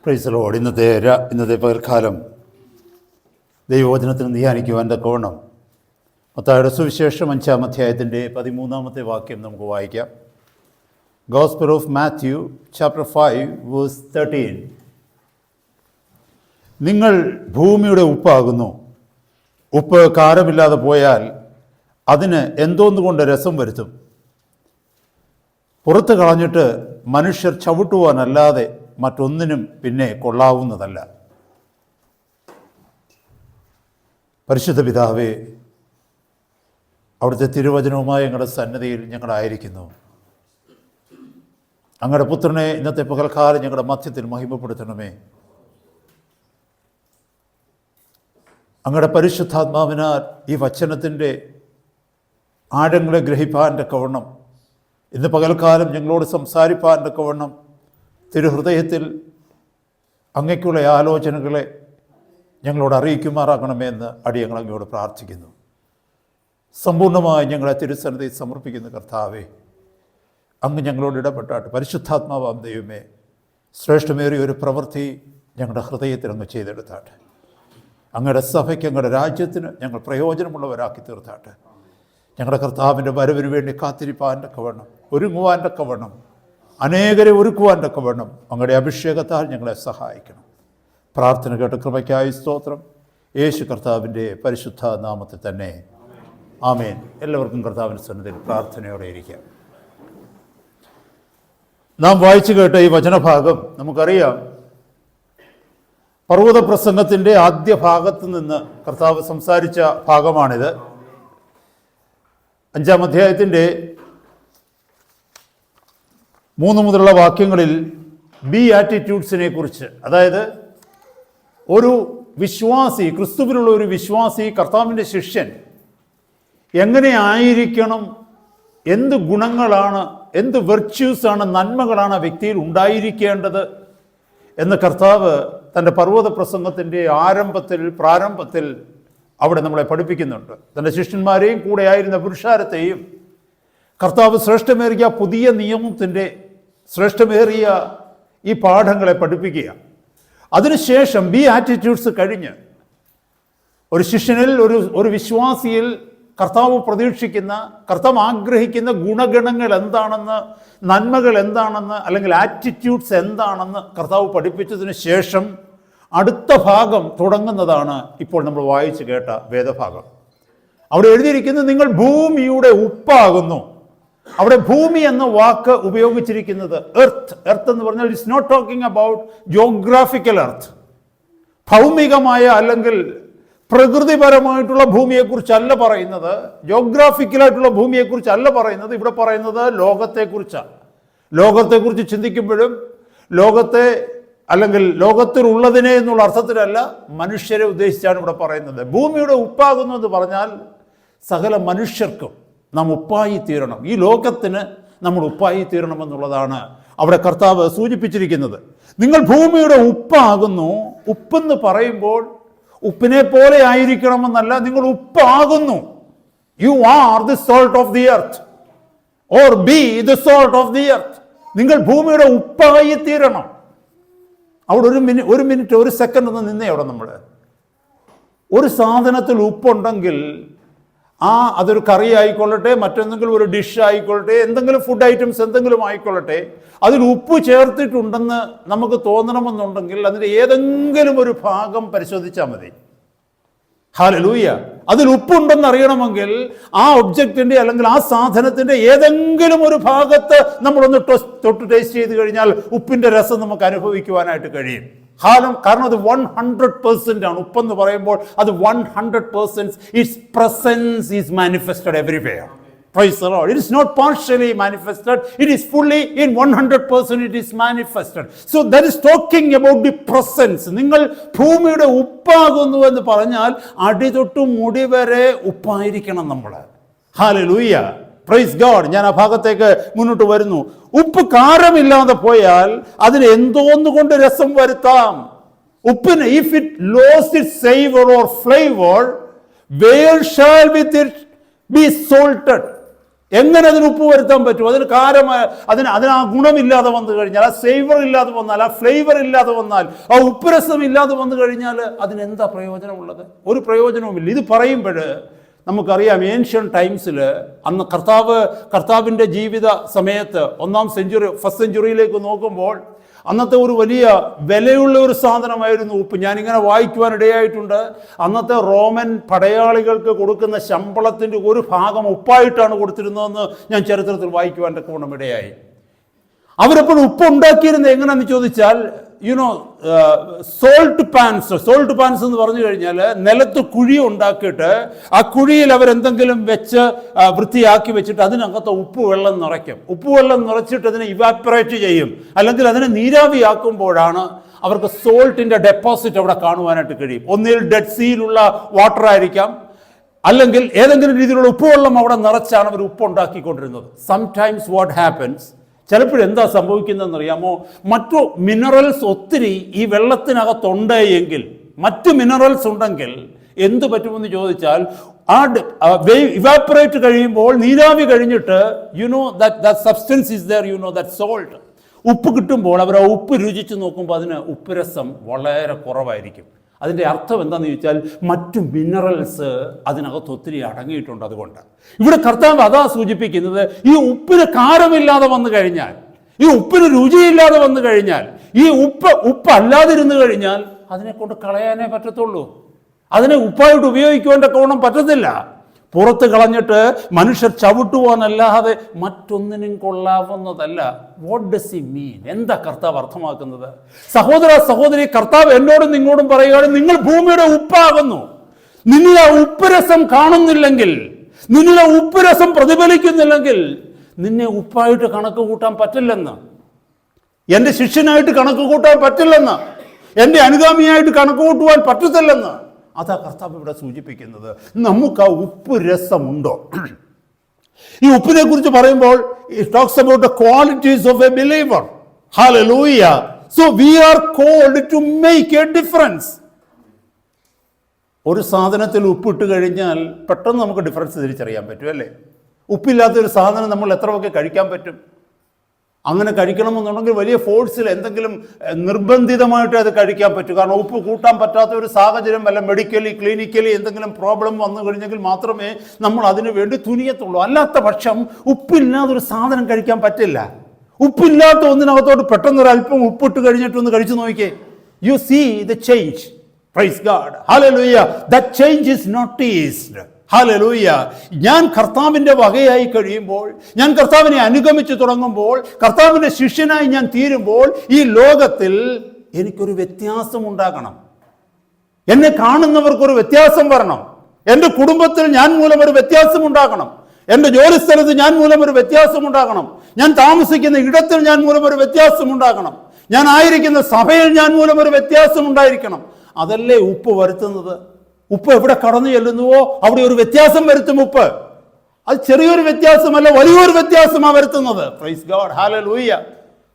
Praise Lord. ഇന്നത്തെ പകൽക്കാലം ദൈവവചനത്തിന് ധ്യാനിക്കുവാൻ തക്കവണ്ണം മത്തായിയുടെ സുവിശേഷം 5-ാം അധ്യായത്തിൻ്റെ 13-ാമത്തെ വാക്യം നമുക്ക് വായിക്കാം. Gospel of Matthew chapter 5 verse 13. നിങ്ങൾ ഭൂമിയുടെ ഉപ്പാകുന്നു. ഉപ്പ് കാരമില്ലാതെ പോയാൽ അതിന് എന്തോന്നുകൊണ്ട് രസം വരുത്തും? പുറത്ത് കളഞ്ഞിട്ട് മനുഷ്യർ ചവിട്ടുവാനല്ലാതെ മറ്റൊന്നിനും പിന്നെ കൊള്ളാവുന്നതല്ല. പരിശുദ്ധ പിതാവേ, അവിടുത്തെ തിരുവചനവുമായി ഞങ്ങളുടെ സന്നിധിയിൽ ഞങ്ങളായിരിക്കുന്നു. അങ്ങയുടെ പുത്രനെ ഇന്നത്തെ പകൽക്കാലം ഞങ്ങളുടെ മധ്യത്തിൽ മഹിമപ്പെടുത്തണമേ. അങ്ങയുടെ പരിശുദ്ധാത്മാവിനാൽ ഈ വചനത്തിൻ്റെ ആഴങ്ങളെ ഗ്രഹിപ്പാൻ തക്കവണ്ണം, ഇന്ന് പകൽക്കാലം ഞങ്ങളോട് സംസാരിപ്പാൻ തക്കവണ്ണം തിരുഹൃദയത്തിൽ അങ്ങയ്ക്കുള്ള ആലോചനകളെ ഞങ്ങളോട് അറിയിക്കുമാറാകണമെന്ന് അടിയങ്ങൾ അങ്ങയോട് പ്രാർത്ഥിക്കുന്നു. സമ്പൂർണ്ണമായി ഞങ്ങളെ തിരുസന്നിധിയിൽ സമർപ്പിക്കുന്ന കർത്താവേ, അങ്ങ് ഞങ്ങളോട് ഇടപെട്ടാട്ട് പരിശുദ്ധാത്മാവാം ദൈവമേ, ശ്രേഷ്ഠമേറിയ ഒരു പ്രവൃത്തി ഞങ്ങളുടെ ഹൃദയത്തിൽ അങ്ങ് ചെയ്തെടുത്താട്ടെ. അങ്ങയുടെ സഭയ്ക്ക്, അങ്ങയുടെ രാജ്യത്തിന് ഞങ്ങൾ പ്രയോജനമുള്ളവരാക്കി തീർത്താട്ടെ. ഞങ്ങളുടെ കർത്താവിൻ്റെ വരവിന് വേണ്ടി കാത്തിരിപ്പാൻ തക്കവണ്ണം, ഒരുങ്ങുവാൻ തക്കവണ്ണം, അനേകരെ ഒരുക്കുവാൻ തക്കവണ്ണം അങ്ങയുടെ അഭിഷേകത്താൽ ഞങ്ങളെ സഹായിക്കണം. പ്രാർത്ഥന കേട്ട കൃപയ്ക്കായി സ്തോത്രം. യേശു കർത്താവിൻ്റെ പരിശുദ്ധ നാമത്തിൽ തന്നെ ആമേൻ. എല്ലാവർക്കും കർത്താവിൻ്റെ സന്നിധിയിൽ പ്രാർത്ഥനയോടെ ഇരിക്കാം. നാം വായിച്ചു കേട്ട ഈ വചനഭാഗം നമുക്കറിയാം, പർവ്വത പ്രസംഗത്തിൻ്റെ ആദ്യ ഭാഗത്ത് നിന്ന് കർത്താവ് സംസാരിച്ച ഭാഗമാണിത്. 5-ാം അധ്യായത്തിൻ്റെ 3 മുതലുള്ള വാക്യങ്ങളിൽ ബി ആറ്റിറ്റ്യൂഡ്സിനെ കുറിച്ച്, അതായത് ഒരു വിശ്വാസി, ക്രിസ്തുവിലുള്ള ഒരു വിശ്വാസി, കർത്താവിൻ്റെ ശിഷ്യൻ എങ്ങനെ ആയിരിക്കണം, എന്ത് ഗുണങ്ങളാണ്, എന്ത് വെർച്യൂസാണ്, നന്മകളാണ് ആ വ്യക്തിയിൽ ഉണ്ടായിരിക്കേണ്ടത് എന്ന് കർത്താവ് തൻ്റെ പർവ്വത പ്രസംഗത്തിൻ്റെ പ്രാരംഭത്തിൽ അവിടെ നമ്മളെ പഠിപ്പിക്കുന്നുണ്ട്. തൻ്റെ ശിഷ്യന്മാരെയും കൂടെ ആയിരുന്ന പുരുഷാരത്തെയും കർത്താവ് ശ്രേഷ്ഠമേറിയ പുതിയ നിയമത്തിൻ്റെ ശ്രേഷ്ഠമേറിയ ഈ പാഠങ്ങളെ പഠിപ്പിക്കുക. അതിനുശേഷം ബി ആറ്റിറ്റ്യൂഡ്സ് കഴിഞ്ഞ് ഒരു ശിഷ്യനിൽ, ഒരു വിശ്വാസിയിൽ കർത്താവ് പ്രതീക്ഷിക്കുന്ന, കർത്താവ് ആഗ്രഹിക്കുന്ന ഗുണഗണങ്ങൾ എന്താണെന്ന്, നന്മകൾ എന്താണെന്ന്, അല്ലെങ്കിൽ ആറ്റിറ്റ്യൂഡ്സ് എന്താണെന്ന് കർത്താവ് പഠിപ്പിച്ചതിന് ശേഷം അടുത്ത ഭാഗം തുടങ്ങുന്നതാണ് ഇപ്പോൾ നമ്മൾ വായിച്ചു കേട്ട വേദഭാഗം. അവിടെ എഴുതിയിരിക്കുന്നത്, നിങ്ങൾ ഭൂമിയുടെ ഉപ്പാകുന്നു. അവിടെ ഭൂമി എന്ന വാക്ക് ഉപയോഗിച്ചിരിക്കുന്നത് എർത്ത് എന്ന് പറഞ്ഞാൽ it's not talking about geographical earth, ഭൗമികമായ അല്ലെങ്കിൽ പ്രകൃതിപരമായിട്ടുള്ള ഭൂമിയെക്കുറിച്ചല്ല പറയുന്നത്, ജിയോഗ്രാഫിക്കലായിട്ടുള്ള ഭൂമിയെക്കുറിച്ചല്ല പറയുന്നത്. ഇവിടെ പറയുന്നത് ലോകത്തെക്കുറിച്ചാണ്. ലോകത്തെക്കുറിച്ച് ചിന്തിക്കുമ്പോഴും ലോകത്തെ അല്ലെങ്കിൽ ലോകത്തിലുള്ളതിനെ എന്നുള്ള അർത്ഥത്തിലല്ല, മനുഷ്യരെ ഉദ്ദേശിച്ചാണ് ഇവിടെ പറയുന്നത്. ഭൂമിയുടെ ഉപ്പാകുന്നു എന്ന് പറഞ്ഞാൽ സകല മനുഷ്യർക്കും നാം ഉപ്പായി തീരണം, ഈ ലോകത്തിന് നമ്മൾ ഉപ്പായി തീരണമെന്നുള്ളതാണ് അവിടെ കർത്താവ് സൂചിപ്പിച്ചിരിക്കുന്നത്. നിങ്ങൾ ഭൂമിയുടെ ഉപ്പാകുന്നു. ഉപ്പെന്ന് പറയുമ്പോൾ ഉപ്പിനെ പോലെ ആയിരിക്കണമെന്നല്ല, നിങ്ങൾ ഉപ്പാകുന്നു. You are the salt of the earth or be the salt of the earth. നിങ്ങൾ ഭൂമിയുടെ ഉപ്പായി തീരണം. അവിടെ ഒരു മിനിറ്റ് ഒരു സെക്കൻഡ് ഒന്ന് നിന്നേ. അവിടെ നമ്മൾ ഒരു സാധനത്തിൽ ഉപ്പുണ്ടെങ്കിൽ അതൊരു കറി ആയിക്കൊള്ളട്ടെ, മറ്റെന്തെങ്കിലും ഒരു ഡിഷ് ആയിക്കൊള്ളട്ടെ, എന്തെങ്കിലും ഫുഡ് ഐറ്റംസ് എന്തെങ്കിലും ആയിക്കൊള്ളട്ടെ, അതിൽ ഉപ്പ് ചേർത്തിട്ടുണ്ടെന്ന് നമുക്ക് തോന്നണമെന്നുണ്ടെങ്കിൽ അതിൻ്റെ ഏതെങ്കിലും ഒരു ഭാഗം പരിശോധിച്ചാൽ മതി. ഹല്ലേലൂയ. അതിൽ ഉപ്പുണ്ടെന്ന് അറിയണമെങ്കിൽ ആ ഒബ്ജക്റ്റിൻ്റെ അല്ലെങ്കിൽ ആ സാധനത്തിൻ്റെ ഏതെങ്കിലും ഒരു ഭാഗത്ത് നമ്മളൊന്ന് തൊട്ട് ടേസ്റ്റ് ചെയ്ത് കഴിഞ്ഞാൽ ഉപ്പിൻ്റെ രസം നമുക്ക് അനുഭവിക്കുവാനായിട്ട് കഴിയും. കാരണം അത് 100% ആണ്. ഉപ്പെന്ന് പറയുമ്പോൾ അത് 100% its presence is manifested everywhere. Praise the Lord. It is not partially manifested, it is fully in 100% it is manifested. So that is talking about the presence. നിങ്ങൾ ഭൂമിയുടെ ഉപ്പാകുന്നു എന്ന് പറഞ്ഞാൽ അടി തൊട്ട് മുടി വരെ ഉപ്പായിരിക്കണം നമ്മൾ. ഹല്ലേലൂയ. Praise God. ഞാൻ ആ ഭാഗത്തേക്ക് മുന്നോട്ട് വരുന്നു. ഉപ്പ് കാരമില്ലാതെ പോയാൽ അതിന് എന്തോന്നുകൊണ്ട് രസം വരുത്താം? ഉപ്പിന് if it lost its savor or flavor, where shall with it be salted? എങ്ങനെ അതിന് ഉപ്പ് വരുത്താൻ പറ്റും? അതിന് അതിന് ആ ഗുണമില്ലാതെ വന്നു കഴിഞ്ഞാൽ, ആ സേവർ ഇല്ലാതെ വന്നാൽ, ആ ഫ്ലേവർ ഇല്ലാതെ വന്നാൽ, ആ ഉപ്പുരസം ഇല്ലാതെ വന്നു കഴിഞ്ഞാൽ അതിനെന്താ പ്രയോജനമുള്ളത്? ഒരു പ്രയോജനവുമില്ല. ഇത് പറയുമ്പോൾ നമുക്കറിയാം, ഏൻഷ്യൻ ടൈംസിൽ അന്ന് കർത്താവിൻ്റെ ജീവിത സമയത്ത് ഫസ്റ്റ് സെഞ്ചുറിയിലേക്ക് നോക്കുമ്പോൾ അന്നത്തെ ഒരു വലിയ വിലയുള്ള ഒരു സാധനമായിരുന്നു ഉപ്പ്. ഞാനിങ്ങനെ വായിക്കുവാൻ ഇടയായിട്ടുണ്ട്. അന്നത്തെ റോമൻ പടയാളികൾക്ക് കൊടുക്കുന്ന ശമ്പളത്തിൻ്റെ ഒരു ഭാഗം ഉപ്പായിട്ടാണ് കൊടുത്തിരുന്നതെന്ന് ഞാൻ ചരിത്രത്തിൽ വായിക്കുവാൻ തക്കവണ്ണം ഇടയായി. അവരെപ്പോഴും ഉപ്പ് ഉണ്ടാക്കിയിരുന്നത് എങ്ങനെയാണെന്ന് ചോദിച്ചാൽ, സോൾട്ട് പാൻസ് എന്ന് പറഞ്ഞു കഴിഞ്ഞാൽ നിലത്ത് കുഴി ഉണ്ടാക്കിയിട്ട് ആ കുഴിയിൽ അവരെന്തെങ്കിലും വെച്ച് വൃത്തിയാക്കി വെച്ചിട്ട് അതിനകത്ത് ഉപ്പ് വെള്ളം നിറച്ചിട്ട് അതിനെ ഇവാപ്പറേറ്റ് ചെയ്യും, അല്ലെങ്കിൽ അതിനെ നീരാവിയാക്കുമ്പോഴാണ് അവർക്ക് സോൾട്ടിന്റെ ഡെപ്പോസിറ്റ് അവിടെ കാണുവാനായിട്ട് കഴിയും. ഒന്നിൽ ഡെഡ് സീയിലുള്ള വാട്ടർ ആയിരിക്കാം, അല്ലെങ്കിൽ ഏതെങ്കിലും രീതിയിലുള്ള ഉപ്പുവെള്ളം അവിടെ നിറച്ചാണ് അവർ ഉപ്പ് ഉണ്ടാക്കിക്കൊണ്ടിരുന്നത്. സംടൈംസ് വാട്ട് ഹാപ്പൻസ്, ചിലപ്പോഴെന്താ സംഭവിക്കുന്നതെന്നറിയാമോ? മറ്റു മിനറൽസ് ഒത്തിരി ഈ വെള്ളത്തിനകത്തുണ്ട് എങ്കിൽ, മറ്റു മിനറൽസ് ഉണ്ടെങ്കിൽ എന്ത് പറ്റുമെന്ന് ചോദിച്ചാൽ, ആ ഇവാപ്പറേറ്റ് കഴിയുമ്പോൾ, നീരാവി കഴിഞ്ഞിട്ട്, that substance is there, that salt, ഉപ്പ് കിട്ടുമ്പോൾ അവർ ആ ഉപ്പ് രുചിച്ച് നോക്കുമ്പോൾ അതിന് ഉപ്പുരസം വളരെ കുറവായിരിക്കും. അതിൻ്റെ അർത്ഥം എന്താണെന്ന് ചോദിച്ചാൽ, മറ്റു മിനറൽസ് അതിനകത്ത് ഒത്തിരി അടങ്ങിയിട്ടുണ്ട്. അതുകൊണ്ട് ഇവിടെ കർത്താവ് അതാ സൂചിപ്പിക്കുന്നത്, ഈ ഉപ്പിന് കാരമില്ലാതെ വന്നു കഴിഞ്ഞാൽ, ഈ ഉപ്പിന് രുചിയില്ലാതെ വന്നു കഴിഞ്ഞാൽ, ഈ ഉപ്പ് അല്ലാതിരുന്നു കഴിഞ്ഞാൽ അതിനെ കൊണ്ട് കളയാനേ പറ്റത്തുള്ളൂ. അതിനെ ഉപ്പായിട്ട് ഉപയോഗിക്കുവാൻ തക്കവണ്ണം പറ്റത്തില്ല. പുറത്ത് കളഞ്ഞിട്ട് മനുഷ്യർ ചവിട്ടുവാനല്ലാതെ മറ്റൊന്നിനും കൊള്ളാവുന്നതല്ല. വാട്ട് ഡസ് ഹി മീൻ? എന്താ കർത്താവ് അർത്ഥമാക്കുന്നത്? സഹോദരി, കർത്താവ് എന്നോടും നിങ്ങളോടും പറയുകയാണ്, നിങ്ങൾ ഭൂമിയുടെ ഉപ്പാകുന്നു. നിന്നിൽ ആ ഉപ്പുരസം കാണുന്നില്ലെങ്കിൽ, നിന്നിൽ ആ ഉപ്പുരസം പ്രതിഫലിക്കുന്നില്ലെങ്കിൽ നിന്നെ ഉപ്പായിട്ട് കണക്ക് കൂട്ടാൻ പറ്റില്ലെന്ന്, എൻ്റെ ശിഷ്യനായിട്ട് കണക്ക് കൂട്ടാൻ പറ്റില്ലെന്ന്, എൻ്റെ അനുഗാമിയായിട്ട് കണക്ക് കൂട്ടുവാൻ പറ്റത്തില്ലെന്ന്. അതാ കർത്താവ് ഇവിടെ സൂചിപ്പിക്കുന്നത്. നമുക്ക് ആ ഉപ്പ് രസമുണ്ടോ? ഈ ഉപ്പിനെ കുറിച്ച് പറയുമ്പോൾ it talks about the qualities of a believer. Hallelujah. So we are called to make a difference. ഒരു സാധനത്തിൽ ഉപ്പിട്ട് കഴിഞ്ഞാൽ പെട്ടെന്ന് നമുക്ക് ഡിഫറൻസ് തിരിച്ചറിയാൻ പറ്റും, അല്ലേ? ഉപ്പില്ലാത്തൊരു സാധനം നമ്മൾ എത്രയൊക്കെ കഴിക്കാൻ പറ്റും? അങ്ങനെ കഴിക്കണമെന്നുണ്ടെങ്കിൽ വലിയ ഫോഴ്സിൽ എന്തെങ്കിലും നിർബന്ധിതമായിട്ട് അത് കഴിക്കാൻ പറ്റും. കാരണം ഉപ്പ് കൂട്ടാൻ പറ്റാത്ത ഒരു സാഹചര്യം, വല്ല മെഡിക്കലി ക്ലിനിക്കലി എന്തെങ്കിലും പ്രോബ്ലം വന്നു കഴിഞ്ഞെങ്കിൽ മാത്രമേ നമ്മൾ അതിനു വേണ്ടി തുനിയത്തുള്ളൂ. അല്ലാത്ത പക്ഷം ഉപ്പില്ലാതൊരു സാധനം കഴിക്കാൻ പറ്റില്ല. ഉപ്പില്ലാത്ത ഒന്നിനകത്തോട്ട് പെട്ടെന്നൊരല്പം ഉപ്പിട്ട് കഴിഞ്ഞിട്ടൊന്ന് കഴിച്ചു നോക്കിയേ. You see the change. Praise God. Hallelujah. That change is noticed. Hallelujah. ഞാൻ കർത്താവിൻ്റെ വകയായി കഴിയുമ്പോൾ, ഞാൻ കർത്താവിനെ അനുഗമിച്ച് തുടങ്ങുമ്പോൾ, കർത്താവിൻ്റെ ശിഷ്യനായി ഞാൻ തീരുമ്പോൾ, ഈ ലോകത്തിൽ എനിക്കൊരു വ്യത്യാസം ഉണ്ടാകണം. എന്നെ കാണുന്നവർക്കൊരു വ്യത്യാസം വരണം. എൻ്റെ കുടുംബത്തിൽ ഞാൻ മൂലം ഒരു വ്യത്യാസം ഉണ്ടാകണം. എൻ്റെ ജോലിസ്ഥലത്ത് ഞാൻ മൂലം ഒരു വ്യത്യാസം ഉണ്ടാകണം. ഞാൻ താമസിക്കുന്ന ഇടത്തിൽ ഞാൻ മൂലം ഒരു വ്യത്യാസം ഉണ്ടാകണം. ഞാൻ ആയിരിക്കുന്ന സഭയിൽ ഞാൻ മൂലം ഒരു വ്യത്യാസം ഉണ്ടായിരിക്കണം. അതല്ലേ ഉപ്പ് വരുത്തുന്നത്. ഉപ്പ് എവിടെ കടന്നു ചെല്ലുന്നുവോ അവിടെ ഒരു വ്യത്യാസം വരുത്തും ഉപ്പ്. അത് ചെറിയൊരു വ്യത്യാസമല്ല, വലിയൊരു വ്യത്യാസമാണ് വരുത്തുന്നത്. Price God. ഹല്ലേലൂയ.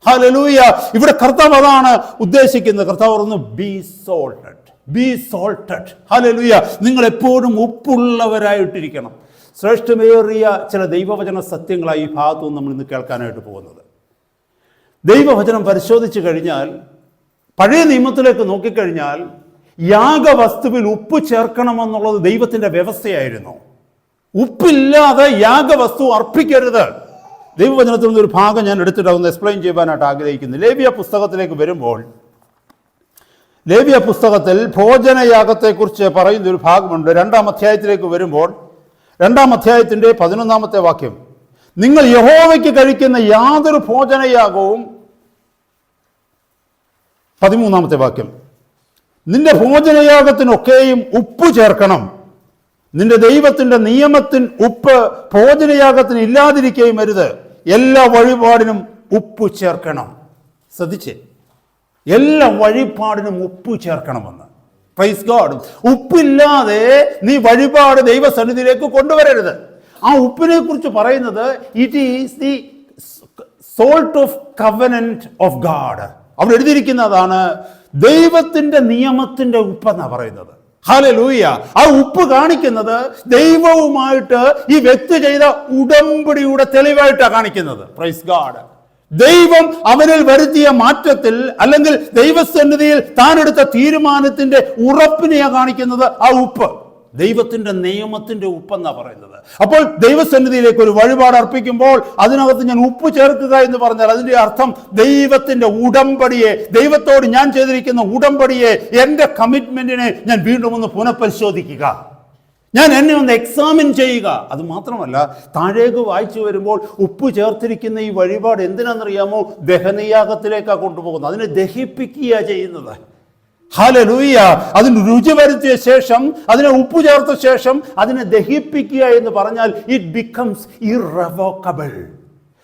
ഹല്ലേലൂയ. ഇവിടെ കർത്താവ് അതാണ് ഉദ്ദേശിക്കുന്നത്. കർത്താവ് പറഞ്ഞു, B salted, B salted. Hallelujah. നിങ്ങൾ എപ്പോഴും ഉപ്പുള്ളവരായിട്ടിരിക്കണം. ശ്രേഷ്ഠമേറിയ ചില ദൈവവചന സത്യങ്ങളായി ഈ ഭാഗത്തു നിന്ന് നമ്മൾ ഇന്ന് കേൾക്കാനായിട്ട് പോകുന്നത്. ദൈവവചനം പരിശോധിച്ച് കഴിഞ്ഞാൽ, പഴയ നിയമത്തിലേക്ക് നോക്കിക്കഴിഞ്ഞാൽ, യാഗവസ്തുവിൽ ഉപ്പ് ചേർക്കണമെന്നുള്ളത് ദൈവത്തിൻ്റെ വ്യവസ്ഥയായിരുന്നു. ഉപ്പില്ലാതെ യാഗവസ്തു അർപ്പിക്കരുത്. ദൈവവചനത്തിൽ നിന്നൊരു ഭാഗം ഞാൻ എടുത്തിട്ട് അതൊന്ന് എക്സ്പ്ലെയിൻ ചെയ്യാനായിട്ട് ആഗ്രഹിക്കുന്നു. ലേവ്യ പുസ്തകത്തിലേക്ക് വരുമ്പോൾ, ലേവ്യ പുസ്തകത്തിൽ ഭോജനയാഗത്തെക്കുറിച്ച് പറയുന്നൊരു ഭാഗമുണ്ട്. 2-ാം അധ്യായത്തിലേക്ക് വരുമ്പോൾ, 2-ാം അധ്യായത്തിൻ്റെ 11-ാമത്തെ വാക്യം, നിങ്ങൾ യഹോവയ്ക്ക് കഴിക്കുന്ന യാതൊരു ഭോജനയാഗവും, 13-ാമത്തെ വാക്യം, നിന്റെ ഭോജനയാഗത്തിനൊക്കെയും ഉപ്പ് ചേർക്കണം. നിന്റെ ദൈവത്തിൻ്റെ നിയമത്തിന് ഉപ്പ് ഭോജനയാഗത്തിന് ഇല്ലാതിരിക്കുകയും അരുത്. എല്ലാ വഴിപാടിനും ഉപ്പ് ചേർക്കണം. ശ്രദ്ധിച്ചേ, എല്ലാ വഴിപാടിനും ഉപ്പ് ചേർക്കണമെന്ന്. Praise God. ഉപ്പില്ലാതെ നീ വഴിപാട് ദൈവസന്നിധിയിലേക്ക് കൊണ്ടുവരരുത്. ആ ഉപ്പിനെ കുറിച്ച് പറയുന്നത്, it is the salt of covenant of God. അവിടെ എഴുതിയിരിക്കുന്നതാണ് ദൈവത്തിൻ്റെ നിയമത്തിൻ്റെ ഉപ്പെന്നാണ് പറയുന്നത്. ഹല്ലേലൂയ. ആ ഉപ്പ് കാണിക്കുന്നത് ദൈവവുമായിട്ട് ഈ വ്യക്തി ചെയ്ത ഉടമ്പടിയുടെ തെളിവായിട്ടാണ് കാണിക്കുന്നത്. Praise God. ദൈവം അവനിൽ വരുത്തിയ മാറ്റത്തിൽ അല്ലെങ്കിൽ ദൈവസന്നിധിയിൽ താൻ എടുത്ത തീരുമാനത്തിന്റെ ഉറപ്പിനെയാണ് കാണിക്കുന്നത് ആ ഉപ്പ്. ദൈവത്തിന്റെ നിയമത്തിന്റെ ഉപ്പെന്നാ പറയുന്നത്. അപ്പോൾ ദൈവസന്നിധിയിലേക്ക് ഒരു വഴിപാട് അർപ്പിക്കുമ്പോൾ അതിനകത്ത് ഞാൻ ഉപ്പ് ചേർക്കുക എന്ന് പറഞ്ഞാൽ അതിന്റെ അർത്ഥം ദൈവത്തിന്റെ ഉടമ്പടിയെ, ദൈവത്തോട് ഞാൻ ചെയ്തിരിക്കുന്ന ഉടമ്പടിയെ, എന്റെ കമ്മിറ്റ്മെന്റിനെ ഞാൻ വീണ്ടും ഒന്ന് പുനഃപരിശോധിക്കുക, ഞാൻ എന്നെ ഒന്ന് എക്സാമിൻ ചെയ്യുക. അത് മാത്രമല്ല, താഴേക്ക് വായിച്ചു വരുമ്പോൾ ഉപ്പ് ചേർത്തിരിക്കുന്ന ഈ വഴിപാട് എന്തിനാണെന്നറിയാമോ? ദഹനയാഗത്തിലേക്കാണ് കൊണ്ടുപോകുന്നത്. അതിനെ ദഹിപ്പിക്കുക ചെയ്യുന്നത്. ഹല്ലേലൂയ. അതിന് രുചി വരുത്തിയ ശേഷം, അതിനെ ഉപ്പ് ചേർത്ത ശേഷം അതിനെ ദഹിപ്പിക്കുക എന്ന് പറഞ്ഞാൽ ഇറ്റ് ബിക്കംസ് ഇറവോക്കബിൾ.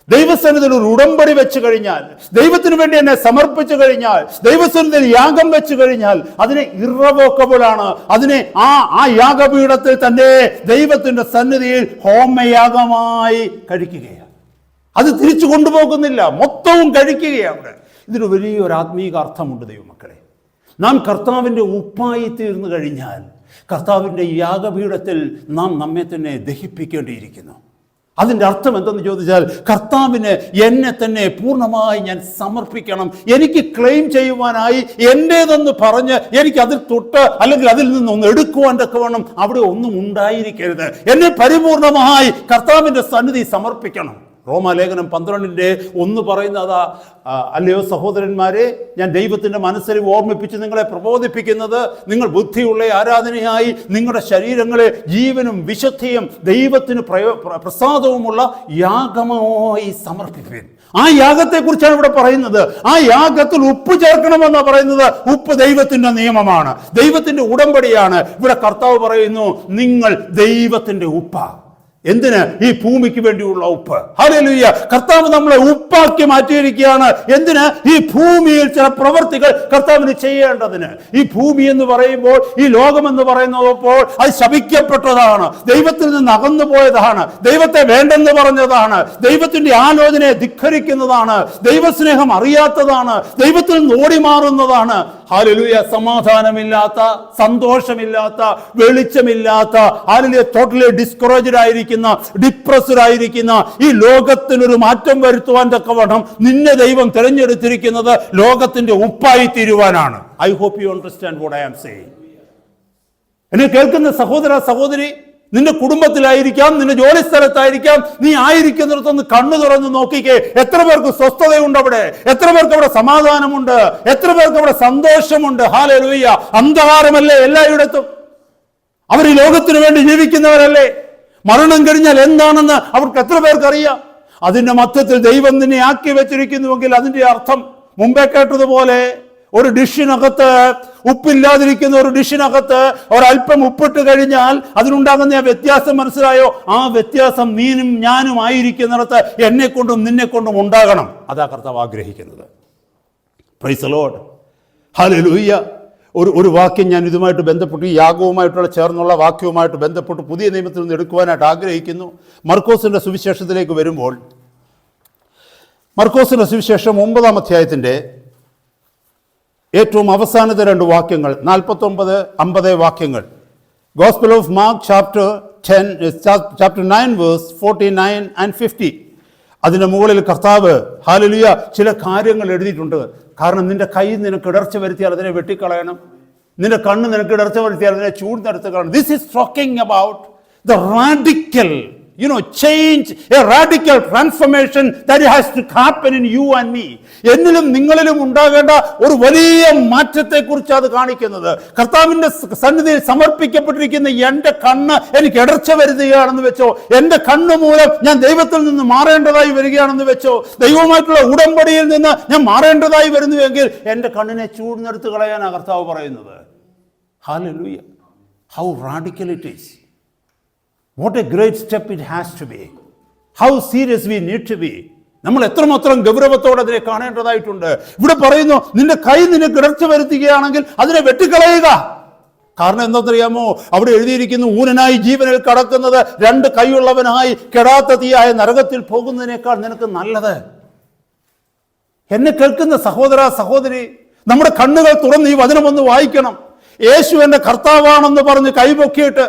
ദൈവസന്നിധിയിൽ ഒരു ഉടമ്പടി വെച്ച് കഴിഞ്ഞാൽ, ദൈവത്തിന് വേണ്ടി എന്നെ സമർപ്പിച്ചു കഴിഞ്ഞാൽ, ദൈവസന്നിധിയിൽ യാഗം വെച്ച് കഴിഞ്ഞാൽ അതിനെ ഇറവോക്കബിൾ ആണ്. അതിനെ ആ യാഗപീഠത്തിൽ തന്നെ ദൈവത്തിന്റെ സന്നിധിയിൽ ഹോമയാഗമായി കഴിക്കുകയാണ്. അത് തിരിച്ചു കൊണ്ടുപോകുന്നില്ല, മൊത്തവും കഴിക്കുകയാണ്. ഇതിന് വലിയൊരു ആത്മീക അർത്ഥമുണ്ട് ദൈവമക്കളെ. നാം കർത്താവിൻ്റെ ഉപ്പായി തീർന്നു കഴിഞ്ഞാൽ കർത്താവിൻ്റെ യാഗപീഠത്തിൽ നാം നമ്മെ തന്നെ ദഹിപ്പിക്കേണ്ടിയിരിക്കുന്നു. അതിൻ്റെ അർത്ഥം എന്തെന്ന് ചോദിച്ചാൽ, കർത്താവിന് എന്നെ തന്നെ പൂർണ്ണമായി ഞാൻ സമർപ്പിക്കണം. എനിക്ക് ക്ലെയിം ചെയ്യുവാനായി എൻ്റേതെന്ന് പറഞ്ഞ് എനിക്ക് അതിൽ തൊട്ട് അല്ലെങ്കിൽ അതിൽ നിന്നൊന്ന് എടുക്കുവാൻ തക്കവണ്ണം അവിടെ ഒന്നും ഉണ്ടായിരിക്കരുത്. എന്നെ പരിപൂർണമായി കർത്താവിൻ്റെ സന്നിധി സമർപ്പിക്കണം. റോമാലേഖനം 12:1 പറയുന്നതാ, അല്ലയോ സഹോദരന്മാരെ, ഞാൻ ദൈവത്തിൻ്റെ മനസ്സിൽ ഓർമ്മിപ്പിച്ച് നിങ്ങളെ പ്രബോധിപ്പിക്കുന്നത്, നിങ്ങൾ ബുദ്ധിയുള്ള ആരാധനയായി നിങ്ങളുടെ ശരീരങ്ങളെ ജീവനും വിശുദ്ധിയും ദൈവത്തിന് പ്രസാദവുമുള്ള യാഗമായി സമർപ്പിക്കുവിൻ. ആ യാഗത്തെക്കുറിച്ചാണ് ഇവിടെ പറയുന്നത്. ആ യാഗത്തിൽ ഉപ്പ് ചേർക്കണമെന്നാണ് പറയുന്നത്. ഉപ്പ് ദൈവത്തിന്റെ നിയമമാണ്, ദൈവത്തിന്റെ ഉടമ്പടിയാണ്. ഇവിടെ കർത്താവ് പറയുന്നു, നിങ്ങൾ ദൈവത്തിന്റെ ഉപ്പാ. എന്തിന്? ഈ ഭൂമിക്ക് വേണ്ടിയുള്ള ഉപ്പ്. ഹല്ലേലൂയ. കർത്താവ് നമ്മളെ ഉപ്പാക്കി മാറ്റിയിരിക്കുകയാണ്. എന്തിന്? ഈ ഭൂമിയിൽ ചില പ്രവർത്തികൾ കർത്താവിന് ചെയ്യേണ്ടതിന്. ഈ ഭൂമി എന്ന് പറയുമ്പോൾ, ഈ ലോകം എന്ന് പറയുന്നപ്പോൾ അത് ശപിക്കപ്പെട്ടതാണ്, ദൈവത്തിൽ നിന്ന് അകന്നു പോയതാണ്, ദൈവത്തെ വേണ്ടെന്ന് പറഞ്ഞതാണ്, ദൈവത്തിന്റെ ആലോചനയെ ധിക്കരിക്കുന്നതാണ്, ദൈവസ്നേഹം അറിയാത്തതാണ്, ദൈവത്തിൽ നിന്ന് ഓടി മാറുന്നതാണ്. ഹല്ലേലൂയ. സമാധാനമില്ലാത്ത, സന്തോഷമില്ലാത്ത, വെളിച്ചമില്ലാത്ത, ഹല്ലേലൂയ, ടോട്ടലി ഡിസ്കറേജ്ഡ് ആയിരിക്കുന്ന, ഡിപ്രസ്ഡ് ആയിരിക്കുന്ന ഈ ലോകത്തിനൊരു മാറ്റം വരുത്തുവാൻ തക്കവണ്ണം നിന്നെ ദൈവം തിരഞ്ഞെടുത്തിരിക്കുന്നത് ലോകത്തിന്റെ ഉപ്പായി തീരുവാനാണ്. I hope you understand what I am saying. എന്നെ കേൾക്കുന്ന സഹോദര സഹോദരി, നിന്റെ കുടുംബത്തിലായിരിക്കാം, നിന്റെ ജോലി സ്ഥലത്തായിരിക്കാം, നീ ആയിരിക്കുന്നിടത്തൊന്ന് കണ്ണു തുറന്ന് നോക്കിക്കേ. എത്ര പേർക്ക് സ്വസ്ഥതയുണ്ട് അവിടെ? എത്ര പേർക്ക് അവിടെ സമാധാനമുണ്ട്? എത്ര പേർക്ക് അവിടെ സന്തോഷമുണ്ട്? ഹല്ലേലൂയ. അന്ധകാരമല്ലേ എല്ലായിടത്തും? അവർ ഈ ലോകത്തിന് വേണ്ടി ജീവിക്കുന്നവരല്ലേ? മരണം കഴിഞ്ഞാൽ എന്താണെന്ന് അവർക്ക് എത്ര പേർക്കറിയാം? അതിന്റെ മധ്യത്തിൽ ദൈവം നിന്നെ ആക്കി വെച്ചിരിക്കുന്നുവെങ്കിൽ അതിന്റെ അർത്ഥം മുമ്പേ കേട്ടതുപോലെ, ഒരു ഡിഷിനകത്ത് ഉപ്പില്ലാതിരിക്കുന്ന ഒരു ഡിഷിനകത്ത് ഒരല്പം ഉപ്പിട്ട് കഴിഞ്ഞാൽ അതിനുണ്ടാകുന്ന ആ വ്യത്യാസം മനസ്സിലായോ? ആ വ്യത്യാസം നീനും ഞാനും ആയിരിക്കുന്നിടത്ത് എന്നെ കൊണ്ടും നിന്നെ കൊണ്ടും ഉണ്ടാകണം. അതാ കർത്താവ് ആഗ്രഹിക്കുന്നത്. Praise the Lord. ഹല്ലേലൂയ. ഒരു വാക്യം ഞാൻ ഇതുമായിട്ട് ബന്ധപ്പെട്ട്, ഈ യാഗവുമായിട്ടുള്ള ചേർന്നുള്ള വാക്യവുമായിട്ട് ബന്ധപ്പെട്ട് പുതിയ നിയമത്തിൽ നിന്ന് എടുക്കുവാനായിട്ട് ആഗ്രഹിക്കുന്നു. മർക്കോസിന്റെ സുവിശേഷത്തിലേക്ക് വരുമ്പോൾ, മർക്കോസിന്റെ സുവിശേഷം 9-ാം അധ്യായത്തിന്റെ ഏറ്റവും അവസാനത്തെ 2 വാക്യങ്ങൾ, 49-50 വാക്യങ്ങൾ. Gospel of Mark chapter 9 verse 49 and 50. അതിൻ്റെ മുകളിൽ കർത്താവ് ഹല്ലേലൂയ ചില കാര്യങ്ങൾ എഴുതിയിട്ടുണ്ട്. കാരണം നിന്റെ കൈ നിനക്ക് ഇടർച്ച വരുത്തിയാൽ അതിനെ വെട്ടിക്കളയണം, നിന്റെ കണ്ണ് നിനക്ക് ഇടർച്ച വരുത്തിയാൽ അതിനെ ചൂഴ്ന്നെടുത്ത് കളയണം. This is talking about the radical change, a radical transformation that has to happen in you and me. എന്നിലും നിങ്ങളിലും ഉണ്ടാകേണ്ട ഒരു വലിയ മാറ്റത്തെക്കുറിച്ച് അത് കാണിക്കുന്നത്. കർത്താവിന്റെ സന്നിധിയിൽ സമർപ്പിക്കപ്പെട്ടിരിക്കുന്ന എൻ്റെ കണ്ണ് എനിക്ക് ഇടർച്ച വരുത്തുകയാണെന്ന് വെച്ചോ, എൻ്റെ കണ്ണ് മൂലം ഞാൻ ദൈവത്തിൽ നിന്ന് മാറേണ്ടതായി വരികയാണെന്ന് വെച്ചോ, ദൈവവുമായിട്ടുള്ള ഉടമ്പടിയിൽ നിന്ന് ഞാൻ മാറേണ്ടതായി വരുന്നുവെങ്കിൽ എൻ്റെ കണ്ണിനെ ചൂഴ്ന്നെടുത്ത് കളയാനാണ് കർത്താവ് പറയുന്നത്. Hallelujah. How radical it is. What a great step it has to be. How serious we need to be. നമ്മൾ എത്രമാത്രം ഗൗരവത്തോടെ അതിനെ കാണേണ്ടതായിട്ടുണ്ട്. ഇവിടെ പറയുന്നു, നിന്റെ കൈ നിനക്ക് ഇടർച്ച വരുത്തുകയാണെങ്കിൽ അതിനെ വെട്ടിക്കളയുക. കാരണം എന്താണെന്നറിയാമോ? അവിടെ എഴുതിയിരിക്കുന്നു, ഊനനായി ജീവനിൽ കടക്കുന്നത് 2 കൈയുള്ളവനായി കെടാത്ത തീയായ നരകത്തിൽ പോകുന്നതിനേക്കാൾ നിനക്ക് നല്ലത്. എന്നെ കേൾക്കുന്ന സഹോദര സഹോദരി, നമ്മുടെ കണ്ണുകൾ തുറന്ന് ഈ വചനം ഒന്ന് വായിക്കണം. യേശു എൻ്റെ കർത്താവാണെന്ന് പറഞ്ഞ് കൈപൊക്കിയിട്ട്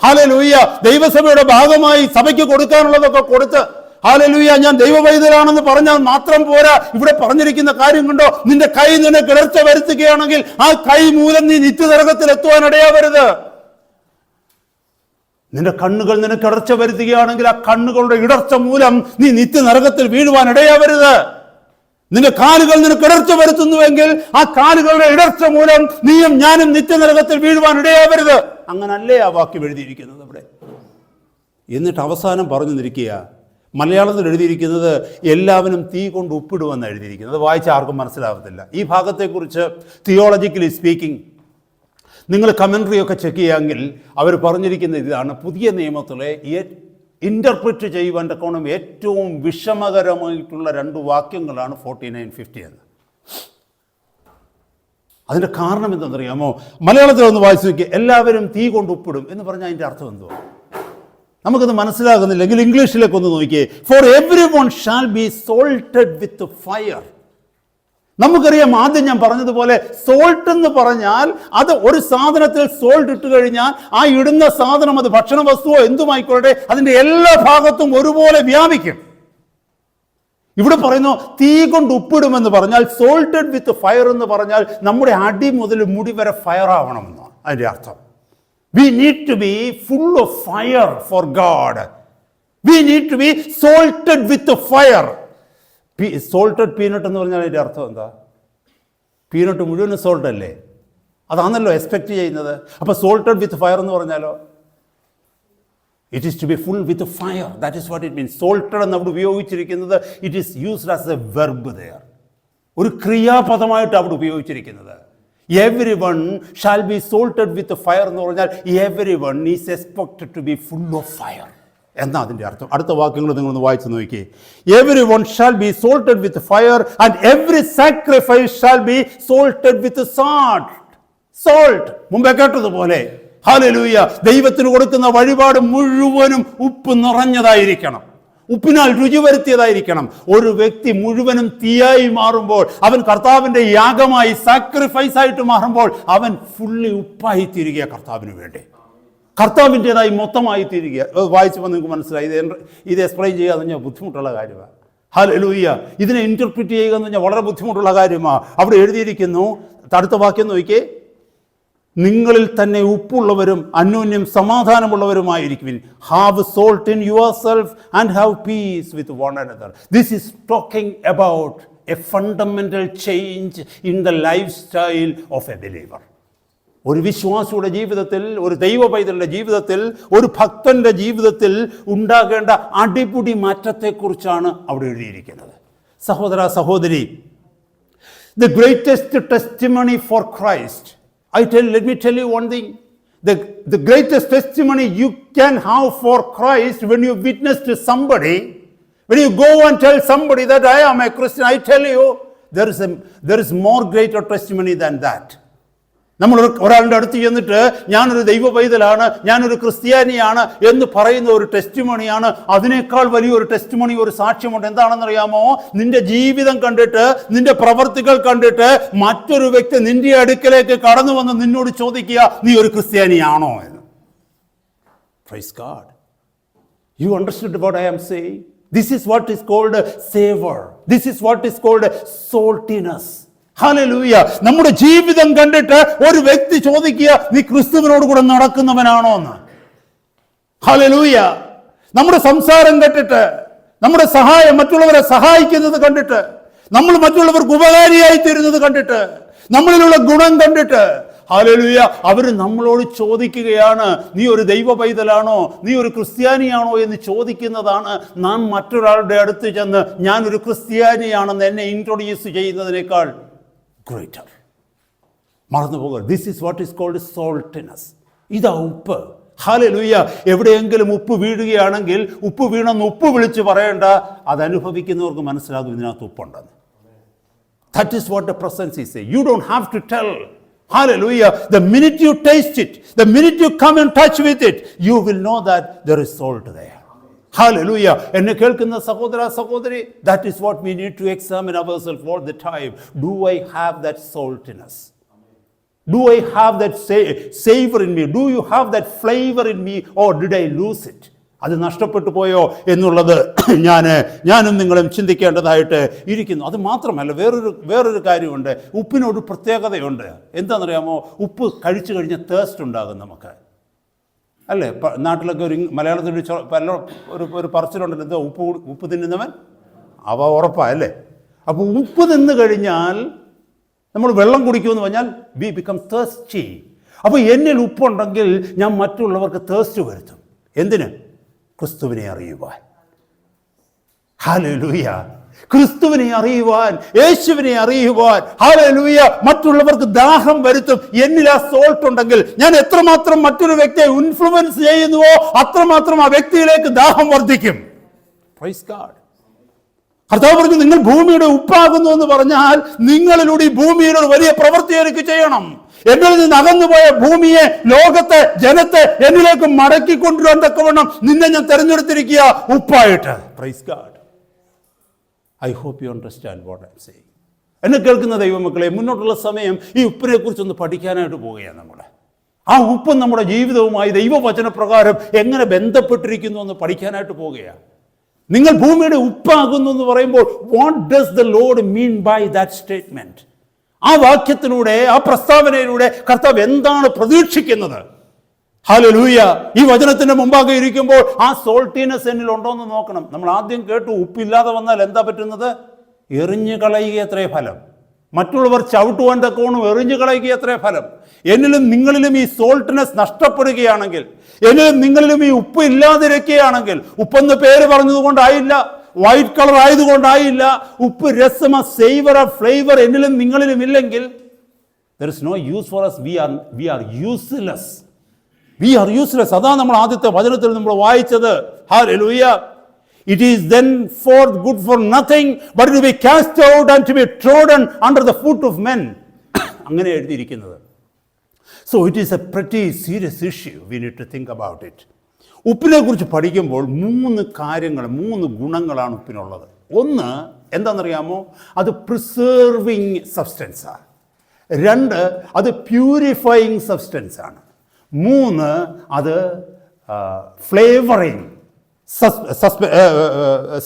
ഹല്ലേലൂയ ദൈവസഭയുടെ ഭാഗമായി സഭയ്ക്ക് കൊടുക്കാനുള്ളതൊക്കെ കൊടുത്ത് ഹല്ലേലൂയ ഞാൻ ദൈവവൈദ്യരാണെന്ന് പറഞ്ഞാൽ മാത്രം പോരാ. ഇവിടെ പറഞ്ഞിരിക്കുന്ന കാര്യം കണ്ടോ, നിന്റെ കൈ നിനക്ക് ഇടർച്ച വരുത്തുകയാണെങ്കിൽ ആ കൈ മൂലം നീ നിത്യനരകത്തിൽ എത്തുവാൻ ഇടയാവരുത്. നിന്റെ കണ്ണുകൾ നിനക്ക് ഇടർച്ച വരുത്തുകയാണെങ്കിൽ ആ കണ്ണുകളുടെ ഇടർച്ച മൂലം നീ നിത്യനരകത്തിൽ വീഴുവാൻ ഇടയാവരുത്. നിന്റെ കാലുകൾ നിനക്ക് ഇടർച്ച വരുത്തുന്നുവെങ്കിൽ ആ കാലുകളുടെ ഇടർച്ച മൂലം നീയും ഞാനും നിത്യനരകത്തിൽ വീഴുവാൻ ഇടയാവരുത്. അങ്ങനല്ലേ ആ വാക്യം എഴുതിയിരിക്കുന്നത് ഇവിടെ. എന്നിട്ട് അവസാനം പറഞ്ഞു നിൽക്കുക, മലയാളത്തിൽ എഴുതിയിരിക്കുന്നത് എല്ലാവരും തീ കൊണ്ട് ഉപ്പിടുമെന്ന് എഴുതിയിരിക്കുന്നത്. അത് വായിച്ച ആർക്കും മനസ്സിലാകത്തില്ല. ഈ ഭാഗത്തെക്കുറിച്ച് തിയോളജിക്കലി സ്പീക്കിംഗ് നിങ്ങൾ കമൻട്രിയൊക്കെ ചെക്ക് ചെയ്യാമെങ്കിൽ അവർ പറഞ്ഞിരിക്കുന്നത് ഇതാണ്: പുതിയ നിയമത്തിലെ ഇൻ്റർപ്രിറ്റ് ചെയ്യുവാൻ തക്കോണം ഏറ്റവും വിഷമകരമായിട്ടുള്ള 2 വാക്യങ്ങളാണ് 49-50 എന്ന്. അതിൻ്റെ കാരണം എന്തെന്നറിയാമോ? മലയാളത്തിൽ ഒന്ന് വായിച്ചു നോക്കി, എല്ലാവരും തീ കൊണ്ട് ഉപ്പിടും എന്ന് പറഞ്ഞാൽ അതിൻ്റെ അർത്ഥം എന്തുവാ? നമുക്കത് മനസ്സിലാകുന്നില്ലെങ്കിൽ ഇംഗ്ലീഷിലേക്ക് ഒന്ന് നോക്കിയേ. For every one shall be salted with fire. നമുക്കറിയാം, ആദ്യം ഞാൻ പറഞ്ഞതുപോലെ സോൾട്ട് എന്ന് പറഞ്ഞാൽ അത് ഒരു സാധനത്തിൽ സോൾട്ട് ഇട്ട് കഴിഞ്ഞാൽ ആ ഇടുന്ന സാധനം, അത് ഭക്ഷണ വസ്തുവോ എന്തുമായിക്കോട്ടെ, അതിൻ്റെ എല്ലാ ഭാഗത്തും ഒരുപോലെ വ്യാപിക്കും. ഇവിടെ പറയുന്നു തീ കൊണ്ട് ഉപ്പിടുമെന്ന് പറഞ്ഞാൽ, സോൾട്ടഡ് വിത്ത് ഫയർ എന്ന് പറഞ്ഞാൽ നമ്മുടെ അടി മുതൽ മുടി വരെ ഫയർ ആവണമെന്നാണ് അതിൻ്റെ അർത്ഥം. We need to be full of fire for God. We need to be salted with the fire. Salted peanut എന്ന് പറഞ്ഞാൽ അതിൻ്റെ അർത്ഥം എന്താ? പീനട്ട് മുഴുവനും സോൾട്ട് അല്ലേ? അതാണല്ലോ എക്സ്പെക്റ്റ് ചെയ്യുന്നത്. അപ്പോൾ സോൾട്ടഡ് വിത്ത് ഫയർ എന്ന് പറഞ്ഞാലോ, it is to be full with fire. That is what it means. Salted എന്ന് അവിടെ ഉപയോഗിച്ചിരിക്കുന്നത് it is used as a verb there. ഒരു ക്രിയാപദമായിട്ട് അവിടെ ഉപയോഗിച്ചിരിക്കുന്നത്. Every one shall be salted with fire എന്ന് പറഞ്ഞാൽ every one is expected to be full of fire എന്നാ അതിൻ്റെ അർത്ഥം. അടുത്ത വാക്യങ്ങൾ നിങ്ങളൊന്ന് വായിച്ചു നോക്കിയേ. Every one shall be salted with fire and every sacrifice shall be salted with salt. Salt മുമ്പേ കേട്ടതുപോലെ, ഹല്ലേലൂയ, ദൈവത്തിന് കൊടുക്കുന്ന വഴിപാട് മുഴുവനും ഉപ്പ് നിറഞ്ഞതായിരിക്കണം, ഉപ്പിനാൽ രുചി വരുത്തിയതായിരിക്കണം. ഒരു വ്യക്തി മുഴുവനും തീയായി മാറുമ്പോൾ, അവൻ കർത്താവിൻ്റെ യാഗമായി സാക്രിഫൈസ് ആയിട്ട് മാറുമ്പോൾ, അവൻ ഫുള്ളി ഉപ്പായി തീരുക കർത്താവിന് വേണ്ടി, കർത്താവിൻ്റെതായി മൊത്തമായി തീരുക. വായിച്ചപ്പോൾ നിങ്ങൾക്ക് മനസ്സിലായി. ഇത് എക്സ്പ്ലെയിൻ ചെയ്യുക എന്ന് പറഞ്ഞാൽ ബുദ്ധിമുട്ടുള്ള കാര്യമാണ്. ഹല്ലേലൂയ. ഇതിനെ ഇൻ്റർപ്രിറ്റ് ചെയ്യുക എന്ന് പറഞ്ഞാൽ വളരെ ബുദ്ധിമുട്ടുള്ള കാര്യമാണ്. അവിടെ എഴുതിയിരിക്കുന്നു, അടുത്ത വാക്യം നോക്കിയേ, നിങ്ങളിൽ തന്നെ ഉപ്പുള്ളവരും അന്യോന്യം സമാധാനമുള്ളവരുമായിരിക്കുവിൻ. Have salt in yourself and have peace with one another. This is talking about a fundamental change in the lifestyle of a believer. ഒരു വിശ്വാസിയുടെ ജീവിതത്തിൽ, ഒരു ദൈവ പൈതലിൻ്റെ ജീവിതത്തിൽ, ഒരു ഭക്തൻ്റെ ജീവിതത്തിൽ ഉണ്ടാകേണ്ട അടിപൊളി മാറ്റത്തെക്കുറിച്ചാണ് അവിടെ എഴുതിയിരിക്കുന്നത്. സഹോദര സഹോദരി, the greatest testimony for Christ, let me tell you one thing. The greatest testimony you can have for Christ when you witness to somebody, when you go and tell somebody that I am a Christian, I tell you, there is more greater testimony than that. നമ്മൾ ഒരാളുടെ അടുത്ത് ചെന്നിട്ട് ഞാനൊരു ദൈവ പൈതലാണ്, ഞാനൊരു ക്രിസ്ത്യാനിയാണ് എന്ന് പറയുന്ന ഒരു ടെസ്റ്റിമണിയാണ്. അതിനേക്കാൾ വലിയൊരു ടെസ്റ്റിമണി, ഒരു സാക്ഷ്യമുണ്ട്. എന്താണെന്നറിയാമോ? നിന്റെ ജീവിതം കണ്ടിട്ട്, നിന്റെ പ്രവർത്തികൾ കണ്ടിട്ട് മറ്റൊരു വ്യക്തി നിന്റെ അടുക്കലേക്ക് കടന്നു വന്ന് നിന്നോട് ചോദിക്കുക, നീ ഒരു ക്രിസ്ത്യാനിയാണോ എന്ന്. Praise God. You understood what I am saying? This is what is called savor. This is what is called saltiness. Hallelujah. നമ്മുടെ ജീവിതം കണ്ടിട്ട് ഒരു വ്യക്തി ചോദിക്കുക, നീ ക്രിസ്തുവിനോട് കൂടെ നടക്കുന്നവനാണോ എന്ന്. ഹല്ലേലൂയ. നമ്മുടെ സംസാരം കേട്ടിട്ട്, നമ്മുടെ സഹായം, മറ്റുള്ളവരെ സഹായിക്കുന്നത് കണ്ടിട്ട്, നമ്മൾ മറ്റുള്ളവർക്ക് ഉപകാരിയായി തീരുന്നത് കണ്ടിട്ട്, നമ്മളിലുള്ള ഗുണം കണ്ടിട്ട്, ഹല്ലേലൂയ, അവർ നമ്മളോട് ചോദിക്കുകയാണ്, നീ ഒരു ദൈവ പൈതലാണോ, നീ ഒരു ക്രിസ്ത്യാനിയാണോ എന്ന് ചോദിക്കുന്നതാണ്. നാം മറ്റൊരാളുടെ അടുത്ത് ചെന്ന് ഞാനൊരു ക്രിസ്ത്യാനിയാണെന്ന് എന്നെ ഇൻട്രൊഡ്യൂസ് ചെയ്യുന്നതിനേക്കാൾ greater. മറന്നു പോകുക. This is what is called saltiness. ഇതാ ഉപ്പ്. ഹല്ലേലൂയ. എവിടെയെങ്കിലും ഉപ്പ് വീഴുകയാണെങ്കിൽ ഉപ്പ് വീണെന്ന് ഉപ്പ് വിളിച്ച് പറയേണ്ട, അതനുഭവിക്കുന്നവർക്ക് മനസ്സിലാകും ഇതിനകത്ത് ഉപ്പുണ്ടെന്ന്. That is what the presence is saying. You don't have to tell. Hallelujah. The minute you taste it, the minute you come in touch with it, you will know that there is salt there. Hallelujah. എന്നെ കേൾക്കുന്ന സഹോദര സഹോദരി, that is what we need to examine ourselves all the time. Do I have that saltiness? Do I have that savour in me, do you have that flavour in me, or did I lose it? അത് നഷ്ടപ്പെട്ടു പോയോ എന്നുള്ളത് ഞാനും നിങ്ങളും ചിന്തിക്കേണ്ടതായിട്ട് ഇരിക്കുന്നു. അത് മാത്രമല്ല, വേറൊരു കാര്യമുണ്ട്. ഉപ്പിനൊരു പ്രത്യേകതയുണ്ട്. എന്താണെന്നറിയാമോ? ഉപ്പ് കഴിച്ചു കഴിഞ്ഞാൽ തേഴ്സ്റ്റ് ഉണ്ടാകും നമുക്ക്, അല്ലേ? നാട്ടിലൊക്കെ മലയാളത്തിൽ ഒരു പറച്ചിലുണ്ടല്ലോ, എന്താ ഉപ്പ് തിന്നുന്നവൻ അവ ഉറപ്പാണ്, അല്ലേ? അപ്പോൾ ഉപ്പ് തിന്നു കഴിഞ്ഞാൽ നമ്മൾ വെള്ളം കുടിക്കുമെന്ന് പറഞ്ഞാൽ വി ബിക്കം തേഴ്സ്റ്റി. അപ്പോൾ എന്നിൽ ഉപ്പുണ്ടെങ്കിൽ ഞാൻ മറ്റുള്ളവർക്ക് തേഴ്സ്റ്റ് വരുത്തും. എന്തിന്? ക്രിസ്തുവിനെ അറിയുവാൻ. ഹല്ലേലൂയ! ക്രിസ്തുവിനെ അറിയുവാൻ, യേശുവിനെ അറിയുവാൻ. ഹല്ലേലൂയ! മറ്റുള്ളവർക്ക് ദാഹം വരുത്തും. എന്നിൽ ആ സോൾട്ട് ഉണ്ടെങ്കിൽ ഞാൻ എത്രമാത്രം മറ്റൊരു വ്യക്തിയെ ഇൻഫ്ലുവൻസ് ചെയ്യുന്നുവോ അത്രമാത്രം ആ വ്യക്തിയിലേക്ക് ദാഹം വർദ്ധിക്കും. Praise God. കർത്താവ് പറഞ്ഞു, നിങ്ങൾ ഭൂമിയുടെ ഉപ്പാകുന്നു എന്ന് പറഞ്ഞാൽ നിങ്ങളിലൂടെ ഈ ഭൂമിയിലൊരു വലിയ പ്രവൃത്തി എനിക്ക് ചെയ്യണം. എന്നിൽ നിന്ന് അകന്നുപോയ ഭൂമിയെ, ലോകത്തെ, ജനത്തെ എന്നിലേക്ക് മടക്കിക്കൊണ്ടുവരാൻ തക്കവണ്ണം നിന്നെ ഞാൻ തെരഞ്ഞെടുത്തിരിക്കുക ഉപ്പായിട്ട്. Praise God. I hope you understand what I am saying. എന്നെ കേൾക്കുന്ന ദൈവമക്കളെ, മുന്നോട്ടുള്ള സമയം ഈ ഉപ്പിനെ കുറിച്ചൊന്ന് പഠിക്കാനായിട്ട് പോവുകയാണ് നമ്മൾ. ആ ഉപ്പ് നമ്മുടെ ജീവിതവുമായി ദൈവവചനപ്രകാരം എങ്ങനെ ബന്ധപ്പെട്ടിരിക്കുന്നു എന്ന് പഠിക്കാനായിട്ട് പോവുകയാണ്. നിങ്ങൾ ഭൂമിയുടെ ഉപ്പാകുന്നു എന്ന് പറയുമ്പോൾ what does the Lord mean by that statement? ആ വാക്യത്തിലൂടെ, ആ പ്രസ്താവനയിലൂടെ കർത്താവ് എന്താണ് പ്രതീക്ഷിക്കുന്നത്? ഹല്ലേലൂയ! ഈ വചനത്തിന്റെ മുമ്പാകെ ഇരിക്കുമ്പോൾ ആ സോൾട്ടിനെസ് എന്നിൽ ഉണ്ടോ എന്ന് നോക്കണം. നമ്മൾ ആദ്യം കേട്ടു, ഉപ്പില്ലാതെ വന്നാൽ എന്താ പറ്റുന്നത്? എറിഞ്ഞു കളയുക എത്രേ ഫലം. മറ്റുള്ളവർ ചവിട്ടുവാൻ തക്കവണ്ണം എറിഞ്ഞു കളയുക എത്രേ ഫലം. എന്നിലും നിങ്ങളിലും ഈ സോൾട്ട്നെസ് നഷ്ടപ്പെടുകയാണെങ്കിൽ, എന്നിലും നിങ്ങളിലും ഈ ഉപ്പ് ഇല്ലാതിരിക്കുകയാണെങ്കിൽ, ഉപ്പെന്ന് പേര് പറഞ്ഞതുകൊണ്ടായില്ല, വൈറ്റ് കളർ ആയതുകൊണ്ടായില്ല, ഉപ്പ് രസം, സേവർ, ഫ്ലേവർ എന്നിലും നിങ്ങളിലും ഇല്ലെങ്കിൽ, there is no use for us. We are useless. We are useless. അതാണ് നമ്മൾ ആദ്യത്തെ വചനത്തിൽ നമ്മൾ വായിച്ചത്. Hallelujah! It is then for good for nothing, but to be cast out and to be trodden under the foot of men. അങ്ങനെ എഴുതിയിരിക്കുന്നത്. So it is a pretty serious issue. We need to think about it. ഉപ്പിനെ കുറിച്ച് പഠിക്കുമ്പോൾ 3 കാര്യങ്ങൾ, 3 ഗുണങ്ങളാണ് ഉപ്പിനുള്ളത്. ഒന്ന് എന്താണെന്നറിയാമോ? അത് preserving substance ആണ്. 2 അത് പ്യൂരിഫയിങ് സബ്സ്റ്റൻസ് ആണ്. 3 അത് ഫ്ലേവറിങ്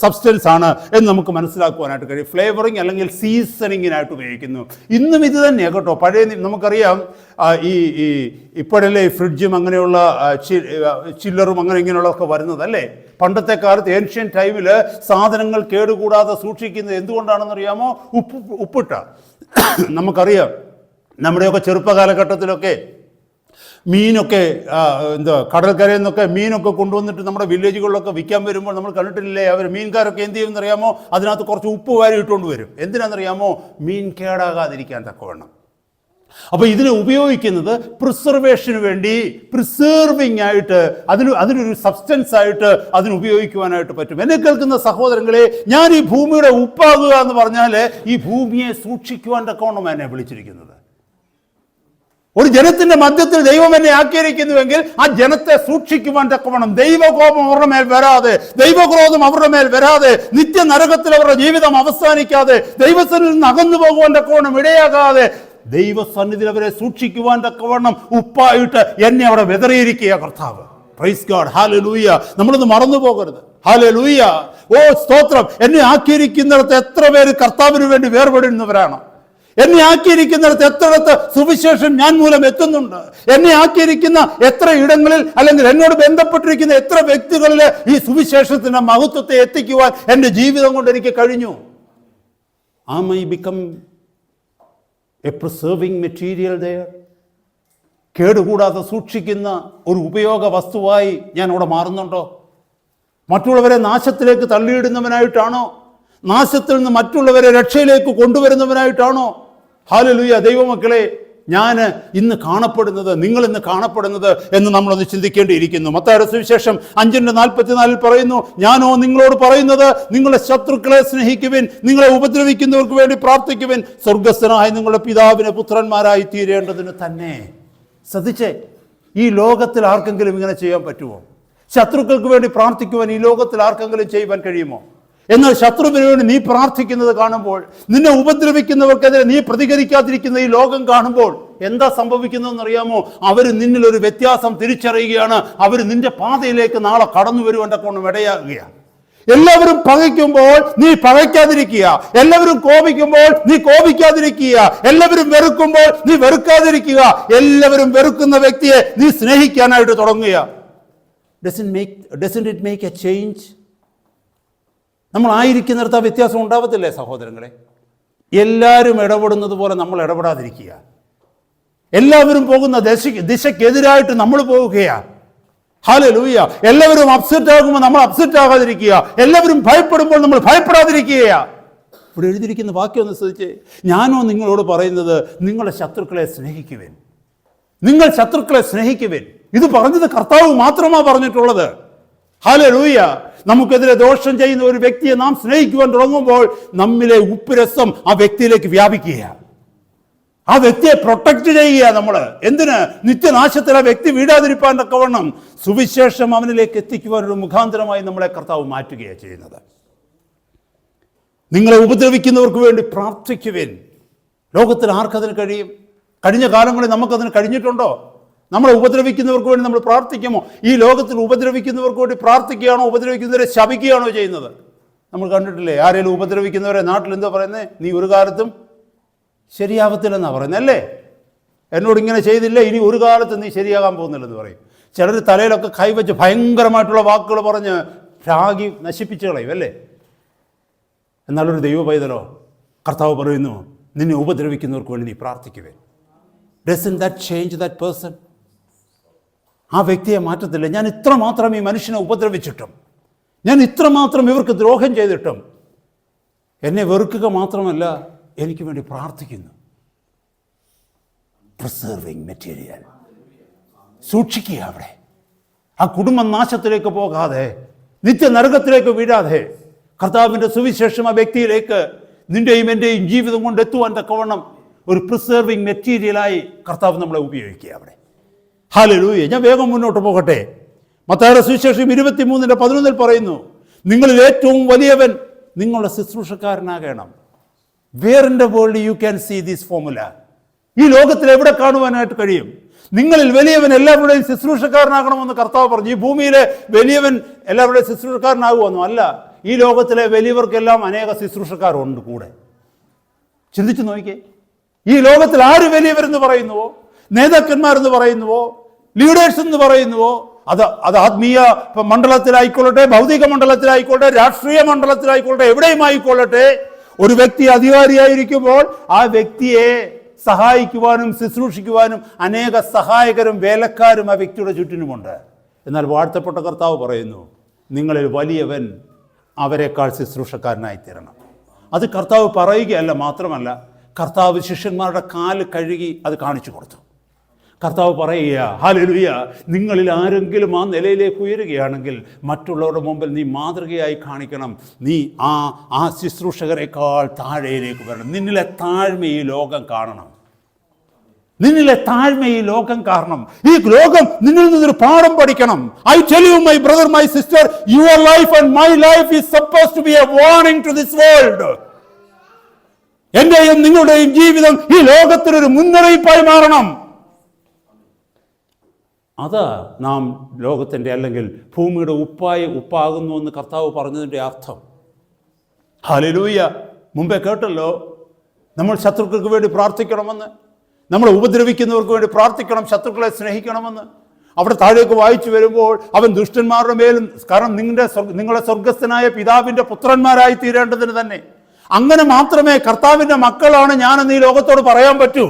സബ്സ്റ്റൻസ് ആണ് എന്ന് നമുക്ക് മനസ്സിലാക്കുവാനായിട്ട് കഴിയും. ഫ്ലേവറിങ് അല്ലെങ്കിൽ സീസണിങ്ങിനായിട്ട് ഉപയോഗിക്കുന്നു. ഇന്നും ഇത് തന്നെയാണ് കേട്ടോ. പഴയ നമുക്കറിയാം, ഇപ്പോഴല്ലേ ഫ്രിഡ്ജും അങ്ങനെയുള്ള ചില്ലറും ഇങ്ങനെയുള്ളതൊക്കെ വരുന്നത്, അല്ലേ? പണ്ടത്തെ കാലത്ത് ഏൻഷ്യൻ ടൈമിൽ സാധനങ്ങൾ കേടുകൂടാതെ സൂക്ഷിക്കുന്നത് എന്തുകൊണ്ടാണെന്നറിയാമോ? ഉപ്പിട്ട. നമുക്കറിയാം, നമ്മുടെയൊക്കെ ചെറുപ്പകാലഘട്ടത്തിലൊക്കെ മീനൊക്കെ കടൽക്കരയിൽ നിന്നൊക്കെ മീനൊക്കെ കൊണ്ടുവന്നിട്ട് നമ്മുടെ വില്ലേജുകളിലൊക്കെ വിൽക്കാൻ വരുമ്പോൾ നമ്മൾ കണ്ടിട്ടില്ലേ, അവർ മീൻകാരൊക്കെ എന്ത് ചെയ്യുമെന്നറിയാമോ? അതിനകത്ത് കുറച്ച് ഉപ്പ് വാരി ഇട്ടുകൊണ്ട് വരും. എന്തിനാണെന്നറിയാമോ? മീൻ കേടാകാതിരിക്കാൻ തക്കവണ്ണം. അപ്പോൾ ഇതിനെ ഉപയോഗിക്കുന്നത് പ്രിസർവേഷന് വേണ്ടി, പ്രിസർവിങ് ആയിട്ട്, അതിനൊരു സബ്സ്റ്റൻസ് ആയിട്ട് അതിന് ഉപയോഗിക്കുവാനായിട്ട് പറ്റും. എന്നെ കേൾക്കുന്ന സഹോദരങ്ങളെ, ഞാൻ ഈ ഭൂമിയുടെ ഉപ്പാകുക എന്ന് പറഞ്ഞാൽ ഈ ഭൂമിയെ സൂക്ഷിക്കുവാൻ തക്കവണ്ണം എന്നെ വിളിച്ചിരിക്കുന്നത്. ഒരു ജനത്തിന്റെ മധ്യത്തിൽ ദൈവം എന്നെ ആക്കിയിരിക്കുന്നുവെങ്കിൽ ആ ജനത്തെ സൂക്ഷിക്കുവാൻ തക്കവണ്ണം, ദൈവകോപം അവരുടെ മേൽ വരാതെ, ദൈവക്രോധം അവരുടെ മേൽ വരാതെ, നിത്യ നരകത്തിൽ അവരുടെ ജീവിതം അവസാനിക്കാതെ, ദൈവസന്നിധിയിൽ നിന്ന് അകന്നു പോകുവാൻ തക്കവണ്ണം ഇടയാകാതെ, ദൈവസന്നിധിയിൽ അവരെ സൂക്ഷിക്കുവാൻ തക്കവണ്ണം ഉപ്പായിട്ട് എന്നെ അവിടെ വിതറിയിരിക്കുക കർത്താവ്. Price God. ഹല്ലേലൂയ! നമ്മളൊന്ന് മറന്നു പോകരുത്. ഹല്ലേലൂയ! ഓ സ്തോത്രം! എന്നെ ആക്കിയിരിക്കുന്നിടത്ത് എത്ര പേര് കർത്താവിന് വേണ്ടി വേർപെടുന്നവരാണ്. എന്നെ ആക്കിയിരിക്കുന്നിടത്ത് എത്രയിടത്ത് സുവിശേഷം ഞാൻ മൂലം എത്തുന്നുണ്ട്. എന്നെ ആക്കിയിരിക്കുന്ന എത്ര ഇടങ്ങളിൽ, അല്ലെങ്കിൽ എന്നോട് ബന്ധപ്പെട്ടിരിക്കുന്ന എത്ര വ്യക്തികളിൽ ഈ സുവിശേഷത്തിന്റെ മഹത്വത്തെ എത്തിക്കുവാൻ എൻ്റെ ജീവിതം കൊണ്ട് എനിക്ക് കഴിഞ്ഞു. Am I become a preserving material there? കേടുകൂടാതെ സൂക്ഷിക്കുന്ന ഒരു ഉപയോഗ വസ്തുവായി ഞാൻ അവിടെ മാറുന്നുണ്ടോ? മറ്റുള്ളവരെ നാശത്തിലേക്ക് തള്ളിയിടുന്നവനായിട്ടാണോ? നാശത്തിൽ നിന്ന് മറ്റുള്ളവരെ രക്ഷയിലേക്ക് കൊണ്ടുവരുന്നവനായിട്ടാണോ? ഹല്ലേലൂയ! ദൈവമക്കളെ, ഞാൻ ഇന്ന് കാണപ്പെടുന്നത്, നിങ്ങൾ ഇന്ന് കാണപ്പെടുന്നത് എന്ന് നമ്മളൊന്ന് ചിന്തിക്കേണ്ടിയിരിക്കുന്നു. മത്തായിയുടെ സുവിശേഷം 5:44 പറയുന്നു, ഞാനോ നിങ്ങളോട് പറയുന്നത്, നിങ്ങളുടെ ശത്രുക്കളെ സ്നേഹിക്കുവിൻ, നിങ്ങളെ ഉപദ്രവിക്കുന്നവർക്ക് വേണ്ടി പ്രാർത്ഥിക്കുവിൻ, സ്വർഗസ്ഥനായ നിങ്ങളുടെ പിതാവിന് പുത്രന്മാരായി തീരേണ്ടതിന് തന്നെ. ശ്രദ്ധിച്ചേ, ഈ ലോകത്തിൽ ആർക്കെങ്കിലും ഇങ്ങനെ ചെയ്യാൻ പറ്റുമോ? ശത്രുക്കൾക്ക് വേണ്ടി പ്രാർത്ഥിക്കുവാൻ ഈ ലോകത്തിൽ ആർക്കെങ്കിലും ചെയ്യുവാൻ കഴിയുമോ? എന്നാൽ ശത്രുവിന് വേണ്ടി നീ പ്രാർത്ഥിക്കുന്നത് കാണുമ്പോൾ, നിന്നെ ഉപദ്രവിക്കുന്നവർക്കെതിരെ നീ പ്രതികരിക്കാതിരിക്കുന്ന ഈ ലോകം കാണുമ്പോൾ, എന്താ സംഭവിക്കുന്നതെന്നറിയാമോ? അവർ നിന്നിലൊരു വ്യത്യാസം തിരിച്ചറിയുകയാണ്. അവർ നിന്റെ പാതയിലേക്ക് നാളെ കടന്നു വരുവാൻ കൊണ്ട് ഇടയാകുകയാണ്. എല്ലാവരും പകയ്ക്കുമ്പോൾ നീ പകയ്ക്കാതിരിക്കുക, എല്ലാവരും കോപിക്കുമ്പോൾ നീ കോപിക്കാതിരിക്കുക, എല്ലാവരും വെറുക്കുമ്പോൾ നീ വെറുക്കാതിരിക്കുക, എല്ലാവരും വെറുക്കുന്ന വ്യക്തിയെ നീ സ്നേഹിക്കാനായിട്ട് തുടങ്ങുക. Doesn't it make a change? നമ്മൾ ആയിരിക്കുന്നിടത്ത് ആ വ്യത്യാസം ഉണ്ടാവത്തില്ലേ സഹോദരങ്ങളെ? എല്ലാവരും ഇടപെടുന്നത് പോലെ നമ്മൾ ഇടപെടാതിരിക്കുക. എല്ലാവരും പോകുന്ന ദിശയ്ക്കെതിരായിട്ട് നമ്മൾ പോവുകയാണ്. ഹല്ലേലൂയ. എല്ലാവരും അപ്സെറ്റ് ആകുമ്പോൾ നമ്മൾ അപ്സെറ്റ് ആകാതിരിക്കുക, എല്ലാവരും ഭയപ്പെടുമ്പോൾ നമ്മൾ ഭയപ്പെടാതിരിക്കുകയാണ്. ഇവിടെ എഴുതിയിരിക്കുന്ന വാക്യം ഒന്ന് ശ്രദ്ധിച്ചേ. ഞാനോ നിങ്ങളോട് പറയുന്നത്, നിങ്ങളുടെ ശത്രുക്കളെ സ്നേഹിക്കുവിൻ, നിങ്ങൾ ശത്രുക്കളെ സ്നേഹിക്കുവിൻ. ഇത് പറഞ്ഞത് കർത്താവ് മാത്രമാണ് പറഞ്ഞിട്ടുള്ളത്. ഹല്ലേലൂയ. നമുക്കെതിരെ ദോഷം ചെയ്യുന്ന ഒരു വ്യക്തിയെ നാം സ്നേഹിക്കുവാൻ തുടങ്ങുമ്പോൾ നമ്മിലെ ഉപ്പുരസം ആ വ്യക്തിയിലേക്ക് വ്യാപിക്കുകയാണ്. ആ വ്യക്തിയെ പ്രൊട്ടക്ട് ചെയ്യുക നമ്മൾ. എന്തിന്? നിത്യനാശത്തിൽ ആ വ്യക്തി വീഴാതിരിപ്പാൻ തക്കവണ്ണം സുവിശേഷം അവനിലേക്ക് എത്തിക്കുവാനൊരു മുഖാന്തരമായി നമ്മളെ കർത്താവ് മാറ്റുകയാണ് ചെയ്യുന്നത്. നിങ്ങളെ ഉപദ്രവിക്കുന്നവർക്ക് വേണ്ടി പ്രാർത്ഥിക്കുവിൻ. ലോകത്തിൽ ആർക്കതിന് കഴിയും? കഴിഞ്ഞ കാലങ്ങളിൽ നമുക്കതിന് കഴിഞ്ഞിട്ടുണ്ടോ? നമ്മളെ ഉപദ്രവിക്കുന്നവർക്ക് വേണ്ടി നമ്മൾ പ്രാർത്ഥിക്കുമോ? ഈ ലോകത്തിൽ ഉപദ്രവിക്കുന്നവർക്ക് വേണ്ടി പ്രാർത്ഥിക്കുകയാണോ, ഉപദ്രവിക്കുന്നവരെ ശപിക്കുകയാണോ ചെയ്യുന്നത്? നമ്മൾ കണ്ടിട്ടില്ലേ? ആരെങ്കിലും ഉപദ്രവിക്കുന്നവരെ നാട്ടിൽ എന്താ പറയുന്നത്? നീ ഒരു കാലത്തും ശരിയാകത്തില്ലെന്നാണ് പറയുന്നത് അല്ലേ? എന്നോട് ഇങ്ങനെ ചെയ്തില്ല, ഇനി ഒരു കാലത്ത് നീ ശരിയാകാൻ പോകുന്നില്ലെന്ന് പറയും. ചിലർ തലയിലൊക്കെ കൈവച്ച് ഭയങ്കരമായിട്ടുള്ള വാക്കുകൾ പറഞ്ഞ് രാഗി നശിപ്പിച്ചു കളയും അല്ലേ? എന്നാലൊരു ദൈവ പൈതലോ, കർത്താവ് പറയുന്നു, നിന്നെ ഉപദ്രവിക്കുന്നവർക്ക് വേണ്ടി നീ പ്രാർത്ഥിക്കുവേ. Doesn't that change that person? ആ വ്യക്തിയെ മാറ്റത്തില്ല. ഞാൻ ഇത്രമാത്രം ഈ മനുഷ്യനെ ഉപദ്രവിച്ചിട്ടും, ഞാൻ ഇത്രമാത്രം ഇവർക്ക് ദ്രോഹം ചെയ്തിട്ടും എന്നെ വെറുക്കുക മാത്രമല്ല, എനിക്ക് വേണ്ടി പ്രാർത്ഥിക്കുന്നു. പ്രിസർവിങ് മെറ്റീരിയൽ സൂക്ഷിക്കുക. അവിടെ ആ കുടുംബം നാശത്തിലേക്ക് പോകാതെ, നിത്യനരകത്തിലേക്ക് വീഴാതെ, കർത്താവിൻ്റെ സുവിശേഷം ആ വ്യക്തിയിലേക്ക് നിന്റെയും എൻ്റെയും ജീവിതം കൊണ്ട് എത്തുവാൻ തക്കവണ്ണം ഒരു പ്രിസർവിങ് മെറ്റീരിയലായി കർത്താവ് നമ്മളെ ഉപയോഗിക്കുക അവിടെ. ഹല്ലേലൂയ. ഞാൻ വേഗം മുന്നോട്ട് പോകട്ടെ. മത്തായിയുടെ സുവിശേഷം 23:11 പറയുന്നു, നിങ്ങളിൽ ഏറ്റവും വലിയവൻ നിങ്ങളുടെ ശുശ്രൂഷക്കാരനാകണം. Where in the world you can see this formula? ഈ ലോകത്തിൽ എവിടെ കാണുവാനായിട്ട് കഴിയും? നിങ്ങളിൽ വലിയവൻ എല്ലാവരുടെയും ശുശ്രൂഷക്കാരനാകണമെന്ന് കർത്താവ് പറഞ്ഞു. ഈ ഭൂമിയിലെ വലിയവൻ എല്ലാവരുടെയും ശുശ്രൂഷക്കാരനാകുമെന്നോ? അല്ല. ഈ ലോകത്തിലെ വലിയവർക്കെല്ലാം അനേക ശുശ്രൂഷക്കാരുണ്ട് കൂടെ. ചിന്തിച്ചു നോക്കിക്കേ. ഈ ലോകത്തിൽ ആര് വലിയവരെന്ന് പറയുന്നുവോ, നേതാക്കന്മാരെന്ന് പറയുന്നുവോ, ലീഡേഴ്സ് എന്ന് പറയുന്നുവോ, അത് ആത്മീയ മണ്ഡലത്തിലായിക്കൊള്ളട്ടെ, ഭൗതിക മണ്ഡലത്തിലായിക്കൊള്ളട്ടെ, രാഷ്ട്രീയ മണ്ഡലത്തിലായിക്കൊള്ളട്ടെ, എവിടെയും ആയിക്കൊള്ളട്ടെ, ഒരു വ്യക്തി അധികാരിയായിരിക്കുമ്പോൾ ആ വ്യക്തിയെ സഹായിക്കുവാനും ശുശ്രൂഷിക്കുവാനും അനേക സഹായകരും വേലക്കാരും ആ വ്യക്തിയുടെ ചുറ്റിനുമുണ്ട്. എന്നാൽ വാഴ്ത്തപ്പെട്ട കർത്താവ് പറയുന്നു, നിങ്ങളിൽ വലിയവൻ അവരെക്കാൾ ശുശ്രൂഷക്കാരനായി തീരണം. അത് കർത്താവ് പറയുകയല്ല, മാത്രമല്ല കർത്താവ് ശിഷ്യന്മാരുടെ കാല് കഴുകി അത് കാണിച്ചു കൊടുത്തു. കർത്താവ് പറയുക, ഹല്ലേലൂയ, നിങ്ങളിൽ ആരെങ്കിലും ആ നിലയിലേക്ക് ഉയരുകയാണെങ്കിൽ മറ്റുള്ളവരുടെ മുമ്പിൽ നീ മാതൃകയായി കാണിക്കണം. നീ ആ ശുശ്രൂഷകരെക്കാൾ താഴേലേക്ക് വരണം. നിന്നിലെ താഴ്മ ഈ ലോകം കാണണം. നിന്നിലെ താഴ്മ ഈ ലോകം കാരണം ഈ ലോകം നിന്നിൽ നിന്നൊരു പാഠം പഠിക്കണം. I tell you my brother, my sister, your life and my life is supposed to be a warning to this world. എന്റെയും നിങ്ങളുടെയും ജീവിതം ഈ ലോകത്തിനൊരു മുന്നറിയിപ്പായി മാറണം. അതാ നാം ലോകത്തിൻ്റെ അല്ലെങ്കിൽ ഭൂമിയുടെ ഉപ്പാകുന്നു എന്ന് കർത്താവ് പറഞ്ഞതിൻ്റെ അർത്ഥം. ഹല്ലേലൂയ. മുമ്പേ കേട്ടല്ലോ, നമ്മൾ ശത്രുക്കൾക്ക് വേണ്ടി പ്രാർത്ഥിക്കണമെന്ന്, നമ്മളെ ഉപദ്രവിക്കുന്നവർക്ക് വേണ്ടി പ്രാർത്ഥിക്കണം, ശത്രുക്കളെ സ്നേഹിക്കണമെന്ന്. അവിടെ താഴേക്ക് വായിച്ചു വരുമ്പോൾ അവൻ ദുഷ്ടന്മാരുടെ മേലും, കാരണം നിങ്ങളുടെ സ്വർഗസ്ഥനായ പിതാവിൻ്റെ പുത്രന്മാരായി തീരേണ്ടതിന് തന്നെ. അങ്ങനെ മാത്രമേ കർത്താവിൻ്റെ മക്കളാണ് ഞാനെന്ന് ഈ ലോകത്തോട് പറയാൻ പറ്റൂ.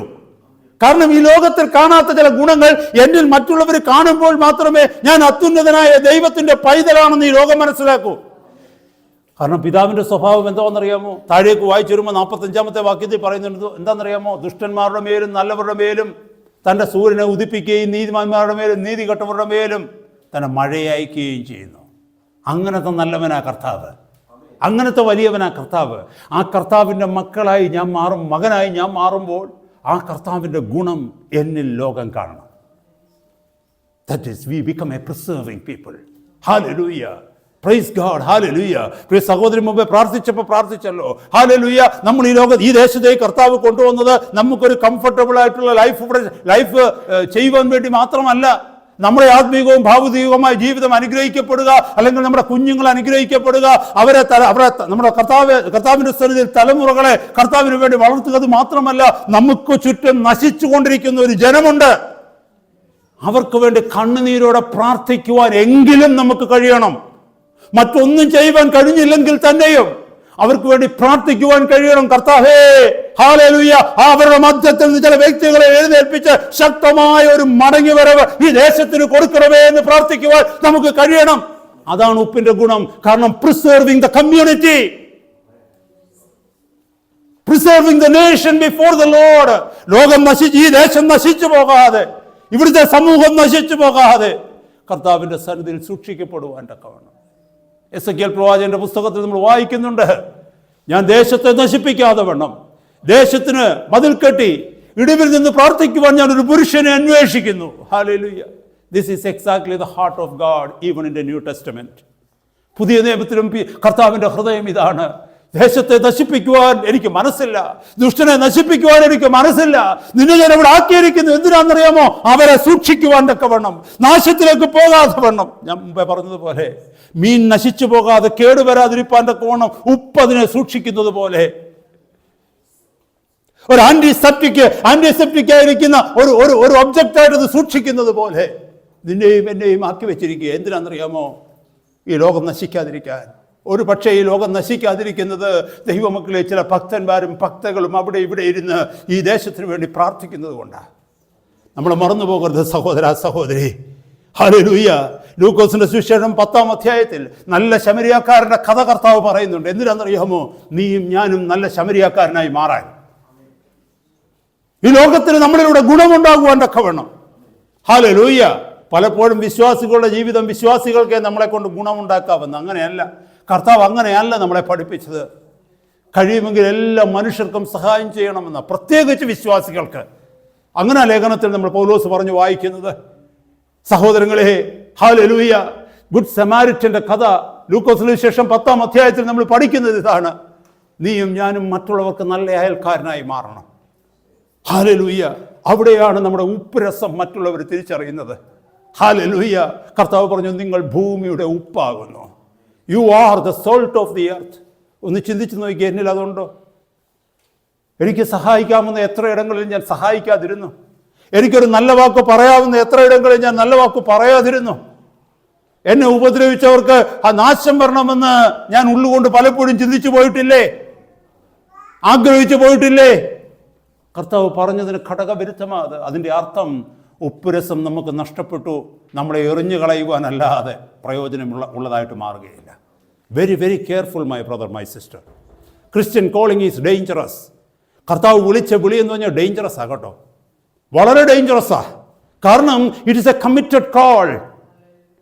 കാരണം ഈ ലോകത്തിൽ കാണാത്ത ചില ഗുണങ്ങൾ എന്നിൽ മറ്റുള്ളവർ കാണുമ്പോൾ മാത്രമേ ഞാൻ അത്യുന്നതനായ ദൈവത്തിന്റെ പൈതലാണെന്ന് ഈ ലോകം മനസ്സിലാക്കൂ. കാരണം പിതാവിന്റെ സ്വഭാവം എന്താണെന്നറിയാമോ? താഴേക്ക് വായിച്ചു വരുമ്പോൾ 45-ാമത്തെ വാക്യത്തിൽ പറയുന്നുണ്ട്. എന്താണെന്നറിയാമോ? ദുഷ്ടന്മാരുടെ മേലും നല്ലവരുടെ മേലും തൻ്റെ സൂര്യനെ ഉദിപ്പിക്കുകയും നീതിമാന്മാരുടെ മേലും നീതി കെട്ടവരുടെ മേലും തന്നെ മഴയെ അയക്കുകയും ചെയ്യുന്നു. അങ്ങനത്തെ നല്ലവനാ കർത്താവ്, അങ്ങനത്തെ വലിയവനാ കർത്താവ്. ആ കർത്താവിൻ്റെ മക്കളായി ഞാൻ മാറും, മകനായി ഞാൻ മാറുമ്പോൾ ആ കർത്താവിൻ്റെ ഗുണം എന്നിൽ ലോകം കാണണം. That is, we become a preserving people. Hallelujah. Praise God, ഹല്ലേലൂയ. പ്രിയ സഹോദരി, മുമ്പേ പ്രാർത്ഥിച്ചല്ലോ, ഹല്ലേലൂയ. നമ്മൾ ഈ ദേശത്തേക്ക് കർത്താവ് കൊണ്ടുവന്നത് നമുക്കൊരു കംഫർട്ടബിൾ ആയിട്ടുള്ള ലൈഫ് ചെയ്യുവാൻ വേണ്ടി മാത്രമല്ല. നമ്മുടെ ആത്മീയവും ഭാവുതികവുമായ ജീവിതം അനുഗ്രഹിക്കപ്പെടുക, അല്ലെങ്കിൽ നമ്മുടെ കുഞ്ഞുങ്ങൾ അനുഗ്രഹിക്കപ്പെടുക, അവരെ നമ്മുടെ കർത്താവിന്റെ സന്നിധിയിൽ തലമുറകളെ കർത്താവിന് വേണ്ടി വളർത്തുക മാത്രമല്ല, നമുക്ക് ചുറ്റും നശിച്ചുകൊണ്ടിരിക്കുന്ന ഒരു ജനമുണ്ട്. അവർക്ക് വേണ്ടി കണ്ണുനീരോടെ പ്രാർത്ഥിക്കുവാൻ എങ്കിലും നമുക്ക് കഴിയണം. മറ്റൊന്നും ചെയ്യുവാൻ കഴിഞ്ഞില്ലെങ്കിൽ തന്നെയും അവർക്ക് വേണ്ടി പ്രാർത്ഥിക്കുവാൻ കഴിയണം. കർത്താവേ, ഹല്ലേലൂയ, അവരുടെ മധ്യത്തിൽ നിന്ന് ചില വ്യക്തികളെ എഴുന്നേൽപ്പിച്ച് ശക്തമായ ഒരു മടങ്ങിവരവ് ഈ ദേശത്തിന് കൊടുക്കണമേ എന്ന് പ്രാർത്ഥിക്കുവാൻ നമുക്ക് കഴിയണം. അതാണ് ഉപ്പിന്റെ ഗുണം. കാരണം preserving the community, preserving the nation before the Lord. ഈ ദേശം നശിച്ചു പോകാതെ, ഇവിടുത്തെ സമൂഹം നശിച്ചു പോകാതെ കർത്താവിന്റെ സന്നിധിയിൽ സൂക്ഷിക്കപ്പെടുവാൻ തക്കവണ്ണം. എസെക്കിയേൽ പ്രവാചകന്റെ പുസ്തകത്തിൽ നമ്മൾ വായിക്കുന്നുണ്ട്, ഞാൻ ദേശത്തെ നശിപ്പിക്കാതെ വണ്ണം ദേശത്തിന് മതിൽ കെട്ടി ഇടിവിൽ നിന്ന് പ്രാർത്ഥിക്കുവാൻ ഞാൻ ഒരു പുരുഷനെ അന്വേഷിക്കുന്നു. Hallelujah. This is exactly the heart of God even in the new testament. പുതിയ നിയമത്തിലും കർത്താവിന്റെ ഹൃദയം ഇതാണ്. ദേശത്തെ നശിപ്പിക്കുവാൻ എനിക്ക് മനസ്സില്ല, ദുഷ്ടനെ നശിപ്പിക്കുവാൻ എനിക്ക് മനസ്സില്ല. നിന്നെ ഞാൻ ഇവിടെ ആക്കിയിരിക്കുന്നു എന്തിനാണെന്നറിയാമോ? അവരെ സൂക്ഷിക്കുവാൻ തക്കവണ്ണം, നാശത്തിലേക്ക് പോകാതെ വണ്ണം. ഞാൻ മുമ്പേ പറഞ്ഞതുപോലെ മീൻ നശിച്ചു പോകാതെ കേടുവരാതിരിപ്പാൻ തക്കവണ്ണം ഉപ്പ് അതിനെ സൂക്ഷിക്കുന്നത് പോലെ, ഒരു ആന്റിസെപ്റ്റിക് ആയിരിക്കുന്ന ഒരു ഒബ്ജക്റ്റായിട്ട് അത് സൂക്ഷിക്കുന്നത് പോലെ നിന്നെയും എന്നെയും ആക്കി വെച്ചിരിക്കുക. എന്തിനാണെന്നറിയാമോ? ഈ ലോകം നശിക്കാതിരിക്കാൻ. ഒരു പക്ഷേ ഈ ലോകം നശിക്കാതിരിക്കുന്നത് ദൈവമക്കളെ ചില ഭക്തന്മാരും ഭക്തകളും അവിടെ ഇവിടെ ഇരുന്ന് ഈ ദേശത്തിന് വേണ്ടി പ്രാർത്ഥിക്കുന്നത് കൊണ്ടാണ്. നമ്മൾ മറന്നു പോകരുത് സഹോദര സഹോദരി. ഹല്ലേലൂയ. ലൂക്കോസിന്റെ സുവിശേഷം 10-ാം അധ്യായത്തിൽ നല്ല ശമരിയാക്കാരന്റെ കഥ കർത്താവ് പറയുന്നുണ്ട്. എന്തിനാണെന്നറിയാമോ? നീയും ഞാനും നല്ല ശമരിയാക്കാരനായി മാറാൻ, ഈ ലോകത്തിന് നമ്മളിലൂടെ ഗുണമുണ്ടാകുവാൻ തക്കവണ്ണം. ഹല്ലേലൂയ. പലപ്പോഴും വിശ്വാസികളുടെ ജീവിതം വിശ്വാസികൾക്ക് നമ്മളെ കൊണ്ട് ഗുണമുണ്ടാക്കാമെന്ന്. അങ്ങനെയല്ല, കർത്താവ് അങ്ങനെയല്ല നമ്മളെ പഠിപ്പിച്ചത്. കഴിയുമെങ്കിൽ എല്ലാ മനുഷ്യർക്കും സഹായം ചെയ്യണമെന്ന്, പ്രത്യേകിച്ച് വിശ്വാസികൾക്ക്. അങ്ങനെ ലേഖനത്തിൽ നമ്മൾ പൗലോസ് പറഞ്ഞു വായിക്കുന്നത്. സഹോദരങ്ങളെ, ഹല്ലേലൂയ, ഗുഡ് സമാരിറ്റന്റെ കഥ ലൂക്കോസിന് ശേഷം 10-ാം അധ്യായത്തിൽ നമ്മൾ പഠിക്കുന്നത് ഇതാണ്. നീയും ഞാനും മറ്റുള്ളവർക്ക് നല്ല അയൽക്കാരനായി മാറണം. ഹല്ലേലൂയ. അവിടെയാണ് നമ്മുടെ ഉപ്പുരസം മറ്റുള്ളവർ തിരിച്ചറിയുന്നത്. ഹല്ലേലൂയ. കർത്താവ് പറഞ്ഞു, നിങ്ങൾ ഭൂമിയുടെ ഉപ്പാകുന്നു. You are the salt of the earth. ഒന്ന് ചിന്തിച്ചു നോക്കി, എന്നിൽ അതുണ്ടോ? എനിക്ക് സഹായിക്കാവുന്ന എത്ര ഇടങ്ങളിൽ ഞാൻ സഹായിക്കാതിരുന്നു. എനിക്കൊരു നല്ല വാക്ക് പറയാവുന്ന എത്ര ഇടങ്ങളിൽ ഞാൻ നല്ല വാക്ക് പറയാതിരുന്നു. എന്നെ ഉപദ്രവിച്ചവർക്ക് ആ നാശം വരണമെന്ന് ഞാൻ ഉള്ളുകൊണ്ട് പലപ്പോഴും ചിന്തിച്ചു പോയിട്ടില്ലേ? ആഗ്രഹിച്ചു പോയിട്ടില്ലേ? കർത്താവ് പറഞ്ഞതിന് ഘടകവിരുദ്ധമാണ്. അതിൻ്റെ അർത്ഥം ഉപ്പുരസം നമുക്ക് നഷ്ടപ്പെട്ടു, നമ്മളെ എറിഞ്ഞു കളയുവാനല്ലാതെ പ്രയോജനമുള്ളതായിട്ട് മാറുകയില്ല. Very very careful my brother, my sister. Christian calling is dangerous. കർത്താവ് വിളിച്ച വിളി എന്ന് പറഞ്ഞാൽ ഡേഞ്ചറസ് ആകട്ടോ, വളരെ ഡേഞ്ചറസാ. കാരണം it is a committed call,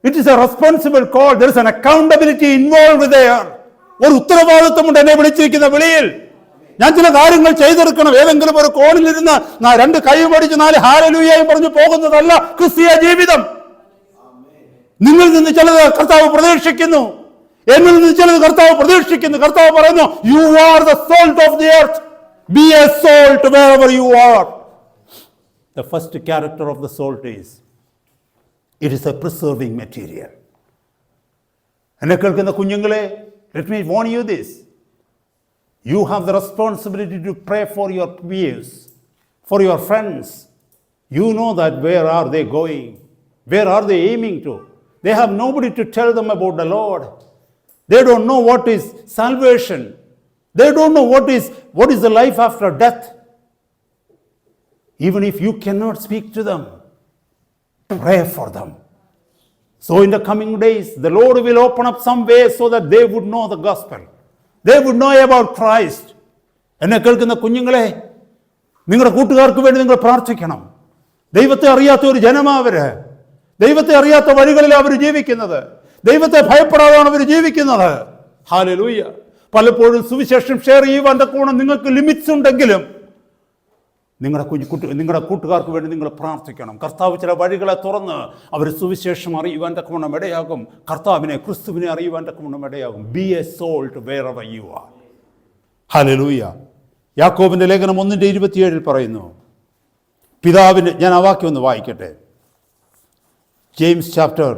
it is a responsible call. There is an accountability involved there. ഒരു ഉത്തരവാദിത്വമുണ്ട് എന്നെ വിളിച്ചിരിക്കുന്ന വിളിയിൽ. ഞാൻ ചില കാര്യങ്ങൾ ചെയ്തെടുക്കണം. ഏതെങ്കിലും ഒരു കോണിലിരുന്ന് 2 കൈയും അടിച്ച് 4 ഹല്ലേലൂയയും പറഞ്ഞു പോകുന്നതല്ല ക്രിസ്തീയ ജീവിതം. നിങ്ങളിൽ നിന്ന് ചിലത് കർത്താവ് പ്രതീക്ഷിക്കുന്നു, എന്നിൽ നിന്ന് ചിലത് കർത്താവ് പ്രതീക്ഷിക്കുന്നു. കർത്താവ് പറയുന്നു, U are the salt of the earth, B a salt wherever you are. The first character of the salt is, it is a preserving material. എന്നെ കേൾക്കുന്ന കുഞ്ഞുങ്ങളെ, let me warn you this. You have the responsibility to pray for your peers, for your friends. You know that where are they going? Where are they aiming to? They have nobody to tell them about the Lord. They don't know what is salvation. They don't know what is the life after death. Even if you cannot speak to them, pray for them. So in the coming days, the Lord will open up some way so that they would know the gospel. They would know about Christ. എന്നെ കേൾക്കുന്ന കുഞ്ഞുങ്ങളെ, നിങ്ങളുടെ കൂട്ടുകാർക്ക് വേണ്ടി നിങ്ങൾ പ്രാർത്ഥിക്കണം. ദൈവത്തെ അറിയാത്ത ഒരു ജനമാവര്, ദൈവത്തെ അറിയാത്ത വഴികളിൽ അവർ ജീവിക്കുന്നത്, ദൈവത്തെ ഭയപ്പെടാതാണ് അവർ ജീവിക്കുന്നത്. ഹല്ലേലൂയ. പലപ്പോഴും സുവിശേഷം ഷെയർ ചെയ്യുവാൻ തക്കവണ്ണം നിങ്ങൾക്ക് ലിമിറ്റ്സ് ഉണ്ടെങ്കിലും നിങ്ങളുടെ കൂട്ടുകാർക്ക് വേണ്ടി നിങ്ങൾ പ്രാർത്ഥിക്കണം. കർത്താവ് ചില വഴികളെ തുറന്ന് അവർ സുവിശേഷം അറിയുവാൻ തക്കവണ്ണം ഇടയാകും. കർത്താവിനെ, ക്രിസ്തുവിനെ അറിയുവാൻ തക്കവണ്ണം ഇടയാകും. Be a salt wherever you are. ഹല്ലേലൂയ. യാക്കോബിൻ്റെ ലേഖനം 1:27 പറയുന്നു, പിതാവിന്, ഞാൻ ആ വാക്യം ഒന്ന് വായിക്കട്ടെ. James chapter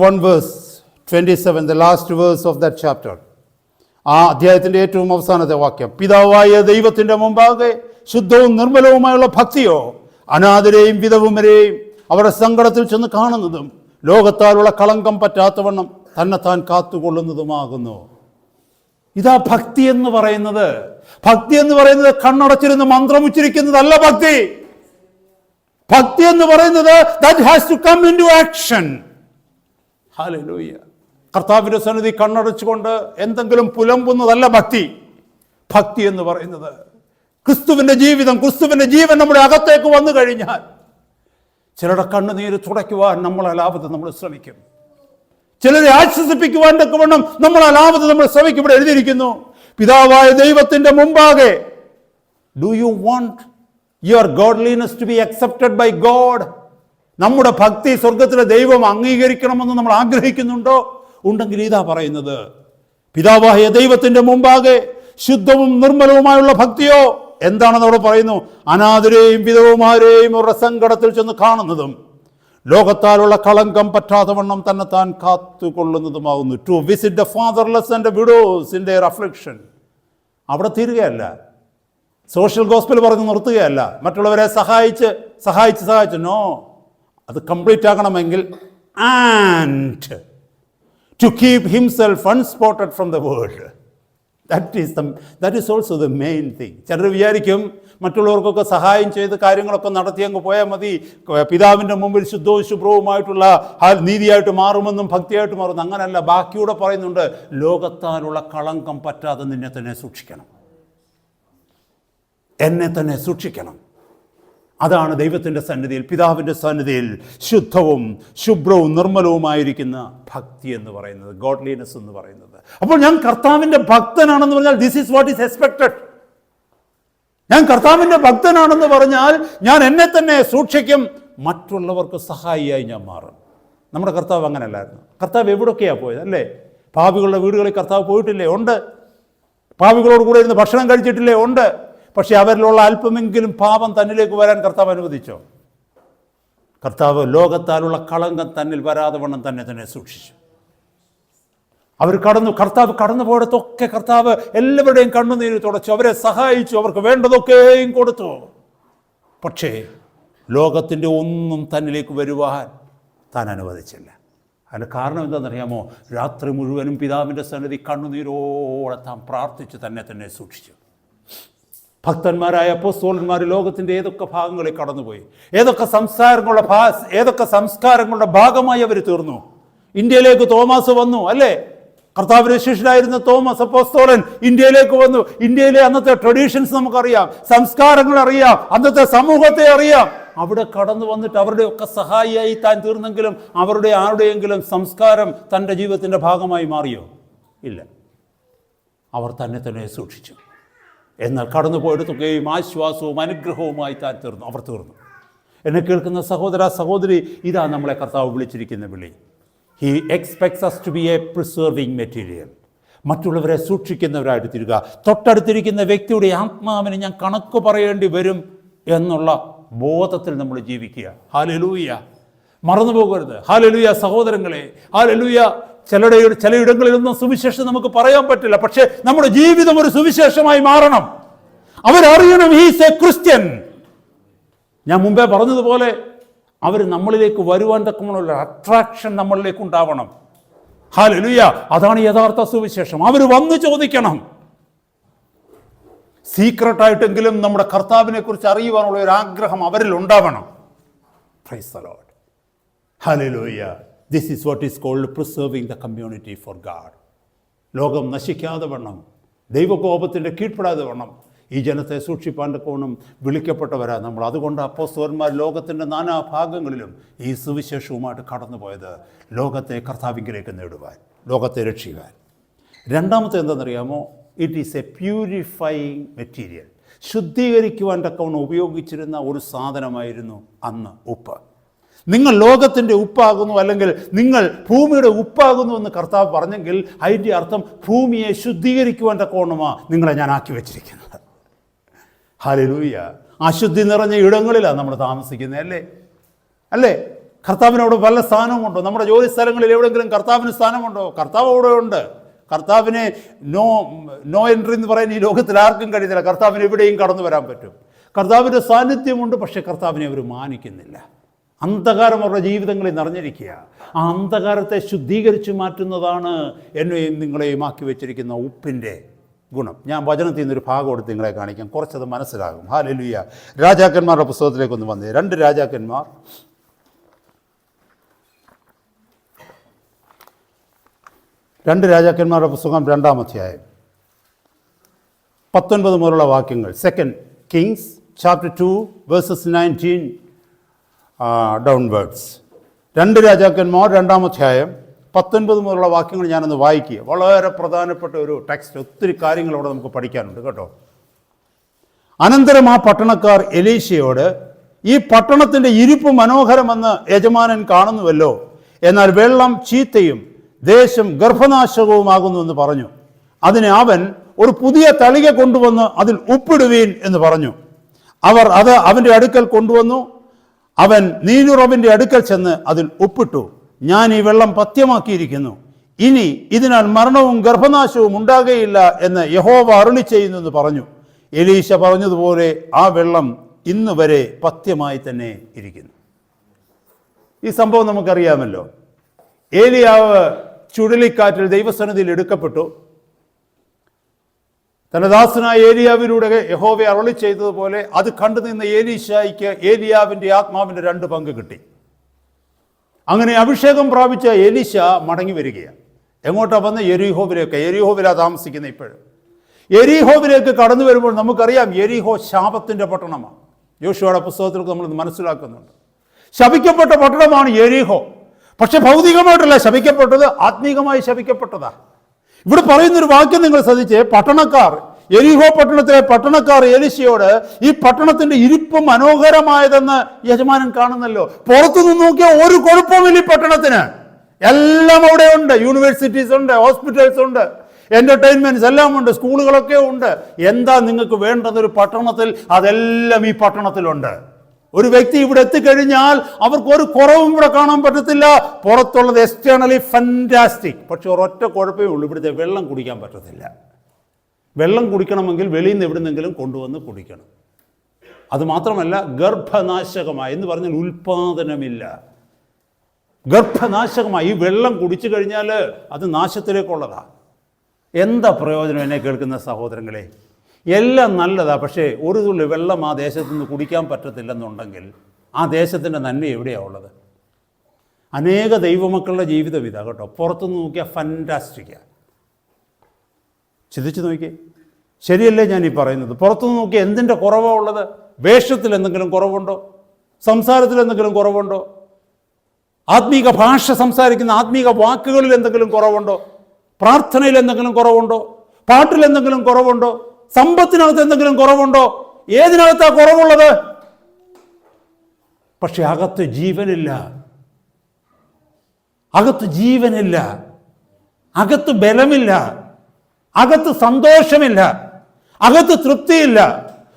1 verse 27, the last verse of that chapter. ആ അധ്യായത്തിൻ്റെ ഏറ്റവും അവസാനത്തെ വാക്യം, പിതാവായ ദൈവത്തിൻ്റെ മുമ്പാകെ ശുദ്ധവും നിർമ്മലവുമായുള്ള ഭക്തിയോ അനാഥരെയും വിധവുമരെയും അവരുടെ സങ്കടത്തിൽ ചെന്ന് കാണുന്നതും ലോകത്താലുള്ള കളങ്കം പറ്റാത്തവണ്ണം തന്നെത്താൻ കാത്തുകൊള്ളുന്നതുമാകുന്നു. ഇതാ ഭക്തി എന്ന് പറയുന്നത്. ഭക്തി എന്ന് പറയുന്നത് കണ്ണടച്ചിരുന്ന് മന്ത്രം ഉച്ചരിക്കുന്നതല്ല ഭക്തി. ഭക്തി എന്ന് പറയുന്നത് that has to come into action. Hallelujah. കർത്താവിൻ്റെ സന്നിധി കണ്ണടച്ചുകൊണ്ട് എന്തെങ്കിലും പുലമ്പുന്നതല്ല ഭക്തി. ഭക്തി എന്ന് പറയുന്നത് ക്രിസ്തുവിൻ്റെ ജീവിതം, ക്രിസ്തുവിൻ്റെ ജീവൻ നമ്മുടെ അകത്തേക്ക് വന്നു കഴിഞ്ഞാൽ ചിലരുടെ കണ്ണുനീര് തുടയ്ക്കുവാൻ നമ്മളാലാവത് നമ്മൾ ശ്രമിക്കും. ചിലരെ ആശ്വസിപ്പിക്കുവാൻ തക്കവണ്ണം നമ്മളാലാവത് നമ്മൾ ശ്രമിക്കും. ഇവിടെ എഴുതിയിരിക്കുന്നു, പിതാവായ ദൈവത്തിൻ്റെ മുമ്പാകെ. Do you want your godliness to be accepted by God? നമ്മുടെ ഭക്തി സ്വർഗത്തിലെ ദൈവം അംഗീകരിക്കണമെന്ന് നമ്മൾ ആഗ്രഹിക്കുന്നുണ്ടോ? ഉണ്ടെങ്കിൽ ഇതാ പറയുന്നത്, പിതാവായ ദൈവത്തിൻ്റെ മുമ്പാകെ ശുദ്ധവും നിർമ്മലവുമായുള്ള ഭക്തിയോ. എന്താണെന്ന് അവിടെ പറയുന്നു? അനാഥരെയും വിധവുമാരെയും അവരുടെ സങ്കടത്തിൽ ചെന്ന് കാണുന്നതും ലോകത്താലുള്ള കളങ്കം പറ്റാത്തവണ്ണം തന്നെത്താൻ കാത്തുകൊള്ളുന്നതുമാകുന്നു. To visit the fatherless and widows in their affliction. അവിടെ തീരുകയല്ല, സോഷ്യൽ ഗോസ്പൽ പറഞ്ഞ് നിർത്തുകയല്ല, മറ്റുള്ളവരെ സഹായിച്ച് നോ, അത് കംപ്ലീറ്റ് ആകണമെങ്കിൽ and to keep himself unspotted from the world. That is also the main thing. ചിലർ വിചാരിക്കും മറ്റുള്ളവർക്കൊക്കെ സഹായം ചെയ്ത് കാര്യങ്ങളൊക്കെ നടത്തി അങ്ങ് പോയാൽ മതി, പിതാവിൻ്റെ മുമ്പിൽ ശുദ്ധവും ശുഭ്രവുമായിട്ടുള്ള നീതിയായിട്ട് മാറുമെന്നും ഭക്തിയായിട്ട് മാറുമെന്നും. അങ്ങനെയല്ല. ബാക്കിയൂടെ പറയുന്നുണ്ട്, ലോകത്താലുള്ള കളങ്കം പറ്റാതെ നിന്നെ തന്നെ സൂക്ഷിക്കണം, എന്നെ തന്നെ സൂക്ഷിക്കണം. അതാണ് ദൈവത്തിൻ്റെ സന്നിധിയിൽ, പിതാവിൻ്റെ സന്നിധിയിൽ ശുദ്ധവും ശുഭ്രവും നിർമ്മലവുമായിരിക്കുന്ന ഭക്തി എന്ന് പറയുന്നത്, ഗോഡ്ലിനെസ് എന്ന് പറയുന്നത്. അപ്പോൾ ഞാൻ കർത്താവിൻ്റെ ഭക്തനാണെന്ന് പറഞ്ഞാൽ this is what is expected. ഞാൻ കർത്താവിൻ്റെ ഭക്തനാണെന്ന് പറഞ്ഞാൽ ഞാൻ എന്നെ തന്നെ സൂക്ഷിക്കും, മറ്റുള്ളവർക്ക് സഹായിയായി ഞാൻ മാറും. നമ്മുടെ കർത്താവ് അങ്ങനെയല്ലായിരുന്നു. കർത്താവ് എവിടെയൊക്കെയാണ് പോയത് അല്ലേ? പാപികളുടെ വീടുകളിൽ കർത്താവ് പോയിട്ടില്ലേ? ഉണ്ട്. പാപികളോട് കൂടെ ഇരുന്ന് ഭക്ഷണം കഴിച്ചിട്ടില്ലേ? ഉണ്ട്. പക്ഷെ അവരിലുള്ള അല്പമെങ്കിലും പാപം തന്നിലേക്ക് വരാൻ കർത്താവ് അനുവദിച്ചോ? കർത്താവ് ലോകത്താലുള്ള കളങ്കം തന്നിൽ വരാതെ വണ്ണം തന്നെ സൂക്ഷിച്ചു. കർത്താവ് കടന്നു പോയിടത്തൊക്കെ കർത്താവ് എല്ലാവരുടെയും കണ്ണുനീര് തുടച്ചു, അവരെ സഹായിച്ചു, അവർക്ക് വേണ്ടതൊക്കെയും കൊടുത്തു. പക്ഷേ ലോകത്തിൻ്റെ ഒന്നും തന്നിലേക്ക് വരുവാൻ താൻ അനുവദിച്ചില്ല. അതിന് കാരണം എന്താണെന്നറിയാമോ? രാത്രി മുഴുവനും പിതാവിൻ്റെ സന്നിധി കണ്ണുനീരോടെ താൻ പ്രാർത്ഥിച്ച് തന്നെ സൂക്ഷിച്ചു. ഭക്തന്മാരായ അപ്പോസ്തലന്മാർ ലോകത്തിൻ്റെ ഏതൊക്കെ ഭാഗങ്ങളിൽ കടന്നുപോയി, ഏതൊക്കെ സംസ്കാരങ്ങളുടെ ഭാഗമായി അവർ തീർന്നു. ഇന്ത്യയിലേക്ക് തോമസ് വന്നു അല്ലേ? കർത്താവിന്റെ ശിഷ്യനായിരുന്ന തോമസ് അപ്പോസ്തലൻ ഇന്ത്യയിലേക്ക് വന്നു. ഇന്ത്യയിലെ അന്നത്തെ ട്രഡീഷൻസ് നമുക്കറിയാം, സംസ്കാരങ്ങൾ അറിയാം, അന്നത്തെ സമൂഹത്തെ അറിയാം. അവിടെ കടന്നു വന്നിട്ട് അവരുടെയൊക്കെ സഹായിയായി താൻ തീർന്നെങ്കിലും അവരുടെ ആരുടെയെങ്കിലും സംസ്കാരം തൻ്റെ ജീവിതത്തിൻ്റെ ഭാഗമായി മാറിയോ? ഇല്ല. അവർ തന്നെ സൂക്ഷിച്ചു. എന്നാൽ കടന്നു പോയിടത്തൊക്കെയും ആശ്വാസവും അനുഗ്രഹവുമായി താൻ തീർന്നു. അവർ തീർന്നു. എന്നെ കേൾക്കുന്ന സഹോദര സഹോദരി, ഇതാ നമ്മളെ കർത്താവ് വിളിച്ചിരിക്കുന്ന വിളി. He expects us to be a preserving material. മറ്റുള്ളവരെ സൂക്ഷിക്കുന്നവരായിട്ട് തീരുക. തൊട്ടടുത്തിരിക്കുന്ന വ്യക്തിയുടെ ആത്മാവിന് ഞാൻ കണക്ക് പറയേണ്ടി വരും എന്നുള്ള ബോധത്തിൽ നമ്മൾ ജീവിക്കുക. ഹല്ലേലൂയ. മറന്നു പോകരുത്. ഹല്ലേലൂയ സഹോദരങ്ങളെ, ഹല്ലേലൂയ. ചിലയിടങ്ങളിലൊന്നും സുവിശേഷം നമുക്ക് പറയാൻ പറ്റില്ല, പക്ഷേ നമ്മുടെ ജീവിതം ഒരു സുവിശേഷമായി മാറണം. അവരറിയണം ഹീസ് എ ക്രിസ്ത്യൻ. ഞാൻ മുമ്പേ പറഞ്ഞതുപോലെ അവർ നമ്മളിലേക്ക് വരുവാൻ തക്കമുള്ള അട്രാക്ഷൻ നമ്മളിലേക്ക് ഉണ്ടാവണം. ഹല്ലേലൂയ. അതാണ് യഥാർത്ഥ സുവിശേഷം. അവർ വന്ന് ചോദിക്കണം. സീക്രട്ടായിട്ടെങ്കിലും നമ്മുടെ കർത്താവിനെ കുറിച്ച് അറിയുവാനുള്ള ഒരു ആഗ്രഹം അവരിൽ ഉണ്ടാവണം. Praise the Lord. Hallelujah. This is what is called preserving the community for God. ലോകം നശിക്കാതെ വണ്ണം, ദൈവകോപത്തിൻ്റെ കീഴ്പ്പെടാതെ വണ്ണം ഈ ജനത്തെ സൂക്ഷിപ്പാൻ തക്കവണ്ണം വിളിക്കപ്പെട്ടവരാ നമ്മൾ. അതുകൊണ്ട് അപ്പോസ്തലന്മാർ ലോകത്തിൻ്റെ നാനാഭാഗങ്ങളിലും ഈ സുവിശേഷവുമായിട്ട് കടന്നു പോയത് ലോകത്തെ കർത്താവിങ്കിലേക്ക് നേടുവാൻ, ലോകത്തെ രക്ഷിക്കാൻ. രണ്ടാമത്തെ എന്താണെന്നറിയാമോ? It is a purifying material. ശുദ്ധീകരിക്കുവാൻ തക്കവണ്ണം ഉപയോഗിച്ചിരുന്ന ഒരു സാധനമായിരുന്നു അന്ന് ഉപ്പ്. നിങ്ങൾ ലോകത്തിൻ്റെ ഉപ്പാകുന്നു, അല്ലെങ്കിൽ നിങ്ങൾ ഭൂമിയുടെ ഉപ്പാകുന്നു എന്ന് കർത്താവ് പറഞ്ഞെങ്കിൽ അതിൻ്റെ അർത്ഥം ഭൂമിയെ ശുദ്ധീകരിക്കുവാൻ തക്കവണ്ണമാണ് നിങ്ങളെ ഞാൻ ആക്കി വെച്ചിരിക്കുന്നത്. ഹല്ലേലൂയ. അശുദ്ധി നിറഞ്ഞ ഇടങ്ങളിലാണ് നമ്മൾ താമസിക്കുന്നത്, അല്ലേ? കർത്താവിനോട് വല്ല സ്ഥാനമുണ്ടോ? നമ്മുടെ ജോലി സ്ഥലങ്ങളിൽ എവിടെയെങ്കിലും കർത്താവിന് സ്ഥാനമുണ്ടോ? കർത്താവ് അവിടെ ഉണ്ട്. കർത്താവിനെ നോ എൻട്രി എന്ന് പറയാൻ ഈ ലോകത്തിൽ ആർക്കും കഴിയത്തില്ല. കർത്താവിന് എവിടെയും കടന്നു വരാൻ പറ്റും. കർത്താവിൻ്റെ സാന്നിധ്യമുണ്ട്, പക്ഷേ കർത്താവിനെ അവർ മാനിക്കുന്നില്ല. അന്ധകാരം അവരുടെ ജീവിതങ്ങളിൽ നിറഞ്ഞിരിക്കുക. ആ അന്ധകാരത്തെ ശുദ്ധീകരിച്ച് മാറ്റുന്നതാണ് എന്നെയും നിങ്ങളെയും ആക്കി വെച്ചിരിക്കുന്ന ഉപ്പിൻ്റെ ഗുണം. ഞാൻ വചനത്തിൽ നിന്നൊരു ഭാഗം എടുത്ത് നിങ്ങളെ കാണിക്കാം, കുറച്ചത് മനസ്സിലാകും. ഹല്ലേലൂയ. രാജാക്കന്മാരുടെ പുസ്തകത്തിലേക്കൊന്ന് വന്നേ. 2 രാജാക്കന്മാർ 2 രാജാക്കന്മാരുടെ പുസ്തകം 2-ാം അധ്യായം 19 മുതലുള്ള വാക്യങ്ങൾ. 2 Kings chapter 2 verses 19 ഡൗൺവേർഡ്സ്. 2 രാജാക്കന്മാർ 2-ാം അധ്യായം 19 മുതലുള്ള വാക്യങ്ങൾ ഞാനൊന്ന് വായിക്കുക. വളരെ പ്രധാനപ്പെട്ട ഒരു ടെക്സ്റ്റ്. ഒത്തിരി കാര്യങ്ങൾ അവിടെ നമുക്ക് പഠിക്കാനുണ്ട് കേട്ടോ. അനന്തരം ആ പട്ടണക്കാർ എലീശയോട്, ഈ പട്ടണത്തിൻ്റെ ഇരിപ്പ് മനോഹരമെന്ന് യജമാനൻ കാണുന്നുവല്ലോ, എന്നാൽ വെള്ളം ചീത്തയും ദേശം ഗർഭനാശകവുമാകുന്നു എന്ന് പറഞ്ഞു. അതിന് അവൻ, ഒരു പുതിയ തളിക കൊണ്ടുവന്ന് അതിൽ ഉപ്പിടുവീൻ എന്ന് പറഞ്ഞു. അവർ അത് അവൻ്റെ അടുക്കൽ കൊണ്ടുവന്നു. അവൻ നീനുറവിൻ്റെ അടുക്കൽ ചെന്ന് അതിൽ ഉപ്പിട്ടു. ഞാൻ ഈ വെള്ളം പഥ്യമാക്കിയിരിക്കുന്നു, ഇനി ഇതിനാൽ മരണവും ഗർഭനാശവും ഉണ്ടാകുകയില്ല എന്ന് യഹോവ അരുളി ചെയ്യുന്നു എന്ന് പറഞ്ഞു. എലീശ പറഞ്ഞതുപോലെ ആ വെള്ളം ഇന്ന് വരെ പഥ്യമായി തന്നെ ഇരിക്കുന്നു. ഈ സംഭവം നമുക്കറിയാമല്ലോ. ഏലിയാവ് ചുഴലിക്കാറ്റിൽ ദൈവസന്നിധിയിൽ എടുക്കപ്പെട്ടു. തന്റെ ദാസനായ ഏലിയാവിലൂടെ യഹോവ അരുളി ചെയ്തതുപോലെ അത് കണ്ടു നിന്ന ഏലീശായിക്ക് ഏലിയാവിൻ്റെ ആത്മാവിൻ്റെ 2 പങ്ക് കിട്ടി. അങ്ങനെ അഭിഷേകം പ്രാപിച്ച എലീശ മടങ്ങി വരികയാണ്. എങ്ങോട്ടാണ് വന്ന്? യെരിഹോവിലേക്ക്. യെരിഹോവിലാണ് താമസിക്കുന്നത് ഇപ്പോഴും. യെരിഹോവിലേക്ക് കടന്നു വരുമ്പോൾ നമുക്കറിയാം യെരിഹോ ശാപത്തിൻ്റെ പട്ടണമാണ്. യോശുവയുടെ പുസ്തകത്തിൽ നമ്മൾ മനസ്സിലാക്കുന്നുണ്ട്. ശപിക്കപ്പെട്ട പട്ടണമാണ് യെരിഹോ. പക്ഷെ ഭൗതികമായിട്ടല്ല ശപിക്കപ്പെട്ടത്, ആത്മീകമായി ശപിക്കപ്പെട്ടതാ. ഇവിടെ പറയുന്നൊരു വാക്യം നിങ്ങൾ ശ്രദ്ധിച്ച്, പട്ടണക്കാർ, യെരിഹോ പട്ടണത്തിലെ പട്ടണക്കാർ എലീശയോട്, ഈ പട്ടണത്തിന്റെ ഇരിപ്പ് മനോഹരമായതെന്ന് യജമാനൻ കാണുന്നല്ലോ. പുറത്തുനിന്ന് നോക്കിയാൽ ഒരു കുഴപ്പമില്ല ഈ പട്ടണത്തിന്. എല്ലാം അവിടെ ഉണ്ട്. യൂണിവേഴ്സിറ്റീസ് ഉണ്ട്, ഹോസ്പിറ്റൽസ് ഉണ്ട്, എന്റർടൈൻമെന്റ്സ് എല്ലാം ഉണ്ട്, സ്കൂളുകളൊക്കെ ഉണ്ട്. എന്താ നിങ്ങൾക്ക് വേണ്ടതൊരു പട്ടണത്തിൽ? അതെല്ലാം ഈ പട്ടണത്തിലുണ്ട്. ഒരു വ്യക്തി ഇവിടെ എത്തിക്കഴിഞ്ഞാൽ അവർക്ക് ഒരു കുറവും ഇവിടെ കാണാൻ പറ്റത്തില്ല. പുറത്തുള്ളത് എക്സ്റ്റേണലി ഫാന്റാസ്റ്റിക്. പക്ഷെ ഒരൊറ്റ കുഴപ്പമേ ഉള്ളൂ, ഇവിടുത്തെ വെള്ളം കുടിക്കാൻ പറ്റത്തില്ല. വെള്ളം കുടിക്കണമെങ്കിൽ വെളിയിൽ നിന്ന് എവിടുന്നെങ്കിലും കൊണ്ടുവന്ന് കുടിക്കണം. അതുമാത്രമല്ല, ഗർഭനാശകമായി എന്ന് പറഞ്ഞാൽ ഉൽപാദനമില്ല. ഗർഭനാശകമായി ഈ വെള്ളം കുടിച്ചു കഴിഞ്ഞാൽ അത് നാശത്തിലേക്കുള്ളതാണ്. എന്താ പ്രയോജനം എന്നെ കേൾക്കുന്ന സഹോദരങ്ങളെ? എല്ലാം നല്ലതാണ്, പക്ഷേ ഒരു തുള്ളി വെള്ളം ആ ദേശത്തു നിന്ന് കുടിക്കാൻ പറ്റത്തില്ലെന്നുണ്ടെങ്കിൽ ആ ദേശത്തിൻ്റെ നന്മ എവിടെയാണ് ഉള്ളത്? അനേക ദൈവമക്കളുടെ ജീവിതം ഇതാ കേട്ടോ. പുറത്തുനിന്ന് നോക്കിയാൽ ഫാന്റാസ്റ്റിക്കാണ്. ചിന്തിച്ച് നോക്കിയേ, ശരിയല്ലേ ഞാൻ ഈ പറയുന്നത്? പുറത്തുനിന്ന് നോക്കിയാൽ എന്തിൻ്റെ കുറവാണ് ഉള്ളത്? വേഷത്തിൽ എന്തെങ്കിലും കുറവുണ്ടോ? സംസാരത്തിൽ എന്തെങ്കിലും കുറവുണ്ടോ? ആത്മീക ഭാഷ സംസാരിക്കുന്ന ആത്മീക വാക്കുകളിൽ എന്തെങ്കിലും കുറവുണ്ടോ? പ്രാർത്ഥനയിൽ എന്തെങ്കിലും കുറവുണ്ടോ? പാട്ടിൽ എന്തെങ്കിലും കുറവുണ്ടോ? സമ്പത്തിനകത്ത് എന്തെങ്കിലും കുറവുണ്ടോ? ഏതിനകത്താണ് കുറവുള്ളത്? പക്ഷെ അകത്ത് ജീവനില്ല. അകത്ത് ജീവനില്ല, അകത്ത് ബലമില്ല, അകത്ത് സന്തോഷമില്ല, അകത്ത് തൃപ്തിയില്ല.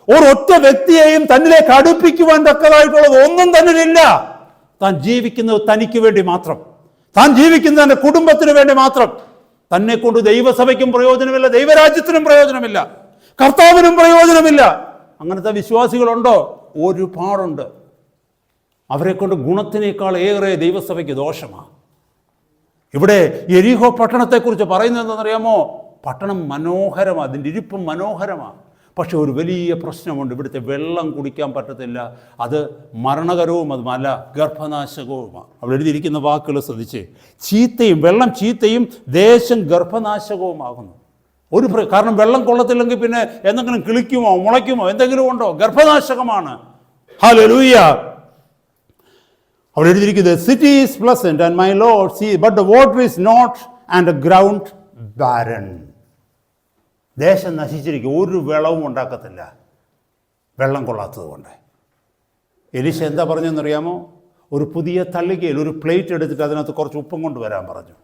ഒരൊറ്റ വ്യക്തിയെയും തന്നിലേക്ക് അടുപ്പിക്കുവാൻ തക്കതായിട്ടുള്ളത് ഒന്നും തന്നിലില്ല. താൻ ജീവിക്കുന്നത് തനിക്ക് വേണ്ടി മാത്രം, താൻ ജീവിക്കുന്നത് തൻ്റെ കുടുംബത്തിന് വേണ്ടി മാത്രം. തന്നെ കൊണ്ട് ദൈവസഭയ്ക്കും പ്രയോജനമില്ല, ദൈവരാജ്യത്തിനും പ്രയോജനമില്ല, കർത്താവിനും പ്രയോജനമില്ല. അങ്ങനത്തെ വിശ്വാസികളുണ്ടോ? ഒരുപാടുണ്ട്. അവരെ കൊണ്ട് ഗുണത്തിനേക്കാൾ ഏറെ ദൈവസഭയ്ക്ക് ദോഷമാണ്. ഇവിടെ യെരിഹോ പട്ടണത്തെക്കുറിച്ച് പറയുന്നത് എന്താണെന്നറിയാമോ? പട്ടണം മനോഹരമാണ്, അതിൻ്റെ ഇരിപ്പും മനോഹരമാണ്. പക്ഷെ ഒരു വലിയ പ്രശ്നമുണ്ട്, ഇവിടുത്തെ വെള്ളം കുടിക്കാൻ പറ്റത്തില്ല. അത് മരണകരവും അതുമല്ല, ഗർഭനാശകവുമാണ്. അവിടെ എഴുതിയിരിക്കുന്ന വാക്കുകൾ ശ്രദ്ധിച്ച്, ചീത്തയും, വെള്ളം ചീത്തയും ദേശം ഗർഭനാശകവുമാകുന്നു. കാരണം വെള്ളം കൊള്ളത്തില്ലെങ്കിൽ പിന്നെ എന്തെങ്കിലും കിളിക്കുമോ മുളയ്ക്കുമോ എന്തെങ്കിലും ഉണ്ടോ? ഗർഭനാശകമാണ്. ഹല്ലേലൂയ. അവിടെ എഴുതിയിരിക്കുന്നത് city is pleasant and my lord see but the water is not and the ground barren. ദേശം നശിച്ചിരിക്കും, ഒരു വിളവും ഉണ്ടാക്കത്തില്ല വെള്ളം കൊള്ളാത്തത് കൊണ്ട്. എലീശ എന്താ പറഞ്ഞെന്നറിയാമോ? ഒരു പുതിയ തള്ളികയിൽ ഒരു പ്ലേറ്റ് എടുത്തിട്ട് അതിനകത്ത് കുറച്ച് ഉപ്പും കൊണ്ട് വരാൻ പറഞ്ഞു.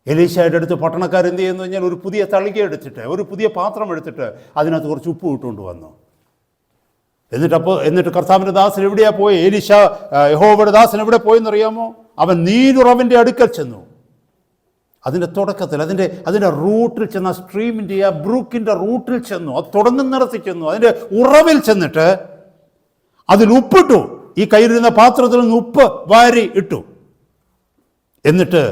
എലീശയുടെ അടുത്ത് പട്ടണക്കാരെന്ത് ചെയ്യുന്നു കഴിഞ്ഞാൽ ഒരു പുതിയ തളിക എടുത്തിട്ട്, ഒരു പുതിയ പാത്രം എടുത്തിട്ട് അതിനകത്ത് കുറച്ച് ഉപ്പ് ഇട്ടുകൊണ്ട് വന്നു. എന്നിട്ട് കർത്താവിൻ്റെ ദാസൻ എവിടെയാ പോയി? എലീശ യഹോവയുടെ ദാസൻ എവിടെ പോയെന്നറിയാമോ? അവൻ നീരുറവിൻ്റെ അടുക്കൽ ചെന്നു. അതിൻ്റെ തുടക്കത്തിൽ അതിൻ്റെ റൂട്ടിൽ ചെന്ന്, ആ സ്ട്രീമിൻ്റെ ആ ബ്രൂക്കിൻ്റെ റൂട്ടിൽ ചെന്നു, അത് തുടങ്ങുന്നിടത്ത് ചെന്നു, അതിൻ്റെ ഉറവിൽ ചെന്നിട്ട് അതിൽ ഉപ്പിട്ടു. ഈ കയ്യിലിരുന്ന പാത്രത്തിൽ നിന്ന് ഉപ്പ് വാരി ഇട്ടു. എന്നിട്ട്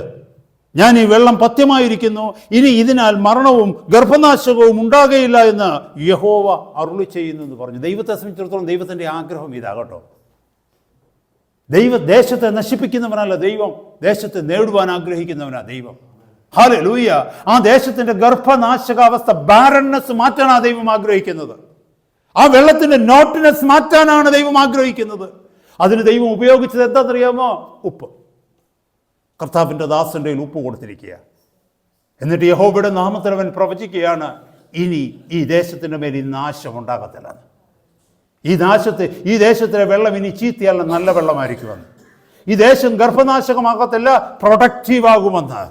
ഞാൻ ഈ വെള്ളം പഥ്യമായിരിക്കുന്നു, ഇനി ഇതിനാൽ മരണവും ഗർഭനാശകവും ഉണ്ടാകുകയില്ല എന്ന് യഹോവ അരുളി ചെയ്യുന്നു എന്ന് പറഞ്ഞു. ദൈവത്തെ സംബന്ധിച്ചിടത്തോളം ദൈവത്തിൻ്റെ ആഗ്രഹം ഇതാകട്ടോ. ദേശത്തെ നശിപ്പിക്കുന്നവനല്ല ദൈവം, ദേശത്തെ നേടുവാൻ ആഗ്രഹിക്കുന്നവനാ ദൈവം. ഹല്ലേലൂയ. ആ ദേശത്തിൻ്റെ ഗർഭനാശകാവസ്ഥ, ബാരൻനെസ് മാറ്റാനാണ് ദൈവം ആഗ്രഹിക്കുന്നത്. ആ വെള്ളത്തിൻ്റെ നോട്ട്നെസ് മാറ്റാനാണ് ദൈവം ആഗ്രഹിക്കുന്നത്. അതിന് ദൈവം ഉപയോഗിച്ചത് എന്താണെന്നറിയാമോ? ഉപ്പ്. കർത്താവിൻ്റെ ദാസൻ്റെ ഉപ്പ് കൊടുത്തിരിക്കുക. എന്നിട്ട് യഹോവയുടെ നാമത്തിൽ അവൻ പ്രവചിക്കുകയാണ്, ഇനി ഈ ദേശത്തിൻ്റെ മേൽ ഈ നാശം ഉണ്ടാകത്തില്ല. ഈ ദേശത്തിലെ വെള്ളം ഇനി ചീത്തയല്ല, നല്ല വെള്ളമായിരിക്കുമെന്ന്. ഈ ദേശം ഗർഭനാശകമാകത്തില്ല, പ്രൊഡക്റ്റീവാകുമെന്ന്.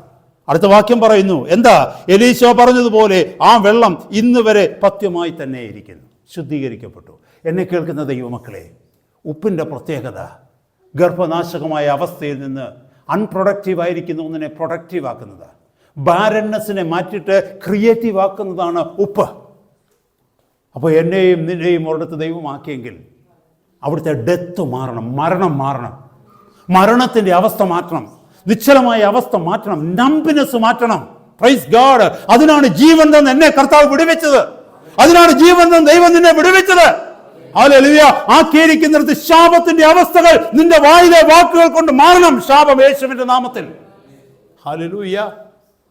അടുത്ത വാക്യം പറയുന്നു, എന്താ? എലീശ പറഞ്ഞതുപോലെ ആ വെള്ളം ഇന്ന് വരെ പഥ്യമായി തന്നെ ഇരിക്കുന്നു, ശുദ്ധീകരിക്കപ്പെട്ടു. എന്നെ കേൾക്കുന്ന ദൈവമക്കളെ, ഉപ്പിൻ്റെ പ്രത്യേകത ഗർഭനാശകമായ അവസ്ഥയിൽ നിന്ന് അൺപ്രൊഡക്റ്റീവായിരിക്കുന്ന ഒന്നിനെ പ്രൊഡക്റ്റീവ് ആക്കുന്നത്, ബാരൻനെസ്സിനെ മാറ്റിയിട്ട് ക്രിയേറ്റീവ് ആക്കുന്നതാണ് ഉപ്പ്. അപ്പോൾ എന്നെയും നിന്നെയും ഒരിടത്ത് ദൈവമാക്കിയെങ്കിൽ അവിടുത്തെ ഡെത്ത് മാറണം, മരണം മാറണം, മരണത്തിൻ്റെ അവസ്ഥ മാറ്റണം, നിശ്ചലമായ അവസ്ഥ മാറ്റണം, നമ്പിനെസ് മാറ്റണം. Praise God. അതിനാണ് ജീവൻ തന്നെ എന്നെ കർത്താവ് വിടുവിച്ചത്. അതിനാണ് ജീവൻ തന്നെ ദൈവം നിന്നെ വിടുവിച്ചത്. ഹല്ലേലൂയ. ആക്കിയിരിക്കുന്നിടത്ത് ശാപത്തിന്റെ അവസ്ഥകൾ നിന്റെ വായിലെ വാക്കുകൾ കൊണ്ട് മാറണം. ശാപം യേശുവിന്റെ നാമത്തിൽ. ഹല്ലേലൂയ.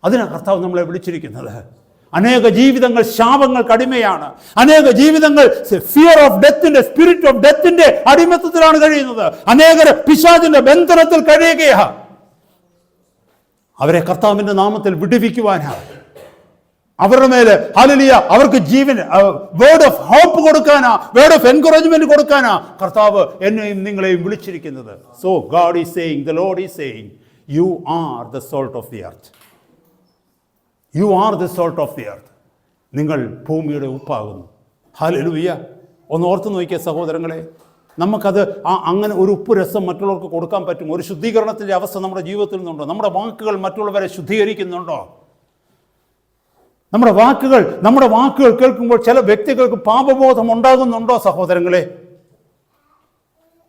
അതിനാണ് കർത്താവ് നമ്മളെ വിളിച്ചിരിക്കുന്നത്. അനേക ജീവിതങ്ങൾ ശാപങ്ങൾക്ക് അടിമയാണ്. അനേക ജീവിതങ്ങൾ ഫിയർ ഓഫ് ഡെത്തിന്റെ, സ്പിരിറ്റ് ഓഫ് ഡെത്തിന്റെ അടിമത്തത്തിലാണ് കഴിയുന്നത്. അനേകർ പിശാചിന്റെ ബന്ധനത്തിൽ കഴിയുകയാണ്. അവരെ കർത്താവിന്റെ നാമത്തിൽ വിടുവിക്കുവാനാണ്, അവരുടെ മേലെ ഹല്ലേലൂയ അവർക്ക് ജീവൻ, വേർഡ് ഓഫ് ഹോപ്പ് കൊടുക്കാനാ, വേർഡ് ഓഫ് എൻകറേജ്മെന്റ് കൊടുക്കാനാ കർത്താവ് എന്നെയും നിങ്ങളെയും വിളിച്ചിരിക്കുന്നത്. So God is saying, the Lord is saying, you are the salt of the earth. You are the salt of the earth. നിങ്ങൾ ഭൂമിയുടെ ഉപ്പാകുന്നു. ഹല്ലേലൂയ. ഒന്ന് ഓർത്ത് നോക്കിയ സഹോദരങ്ങളെ, നമുക്കത് അങ്ങനെ ഒരു ഉപ്പ് രസം മറ്റുള്ളവർക്ക് കൊടുക്കാൻ പറ്റും? ഒരു ശുദ്ധീകരണത്തിൻ്റെ അവസ്ഥ നമ്മുടെ ജീവിതത്തിൽ നിന്നുണ്ടോ? നമ്മുടെ വാക്കുകൾ മറ്റുള്ളവരെ ശുദ്ധീകരിക്കുന്നുണ്ടോ? നമ്മുടെ വാക്കുകൾ കേൾക്കുമ്പോൾ ചില വ്യക്തികൾക്ക് പാപബോധം ഉണ്ടാകുന്നുണ്ടോ സഹോദരങ്ങളെ?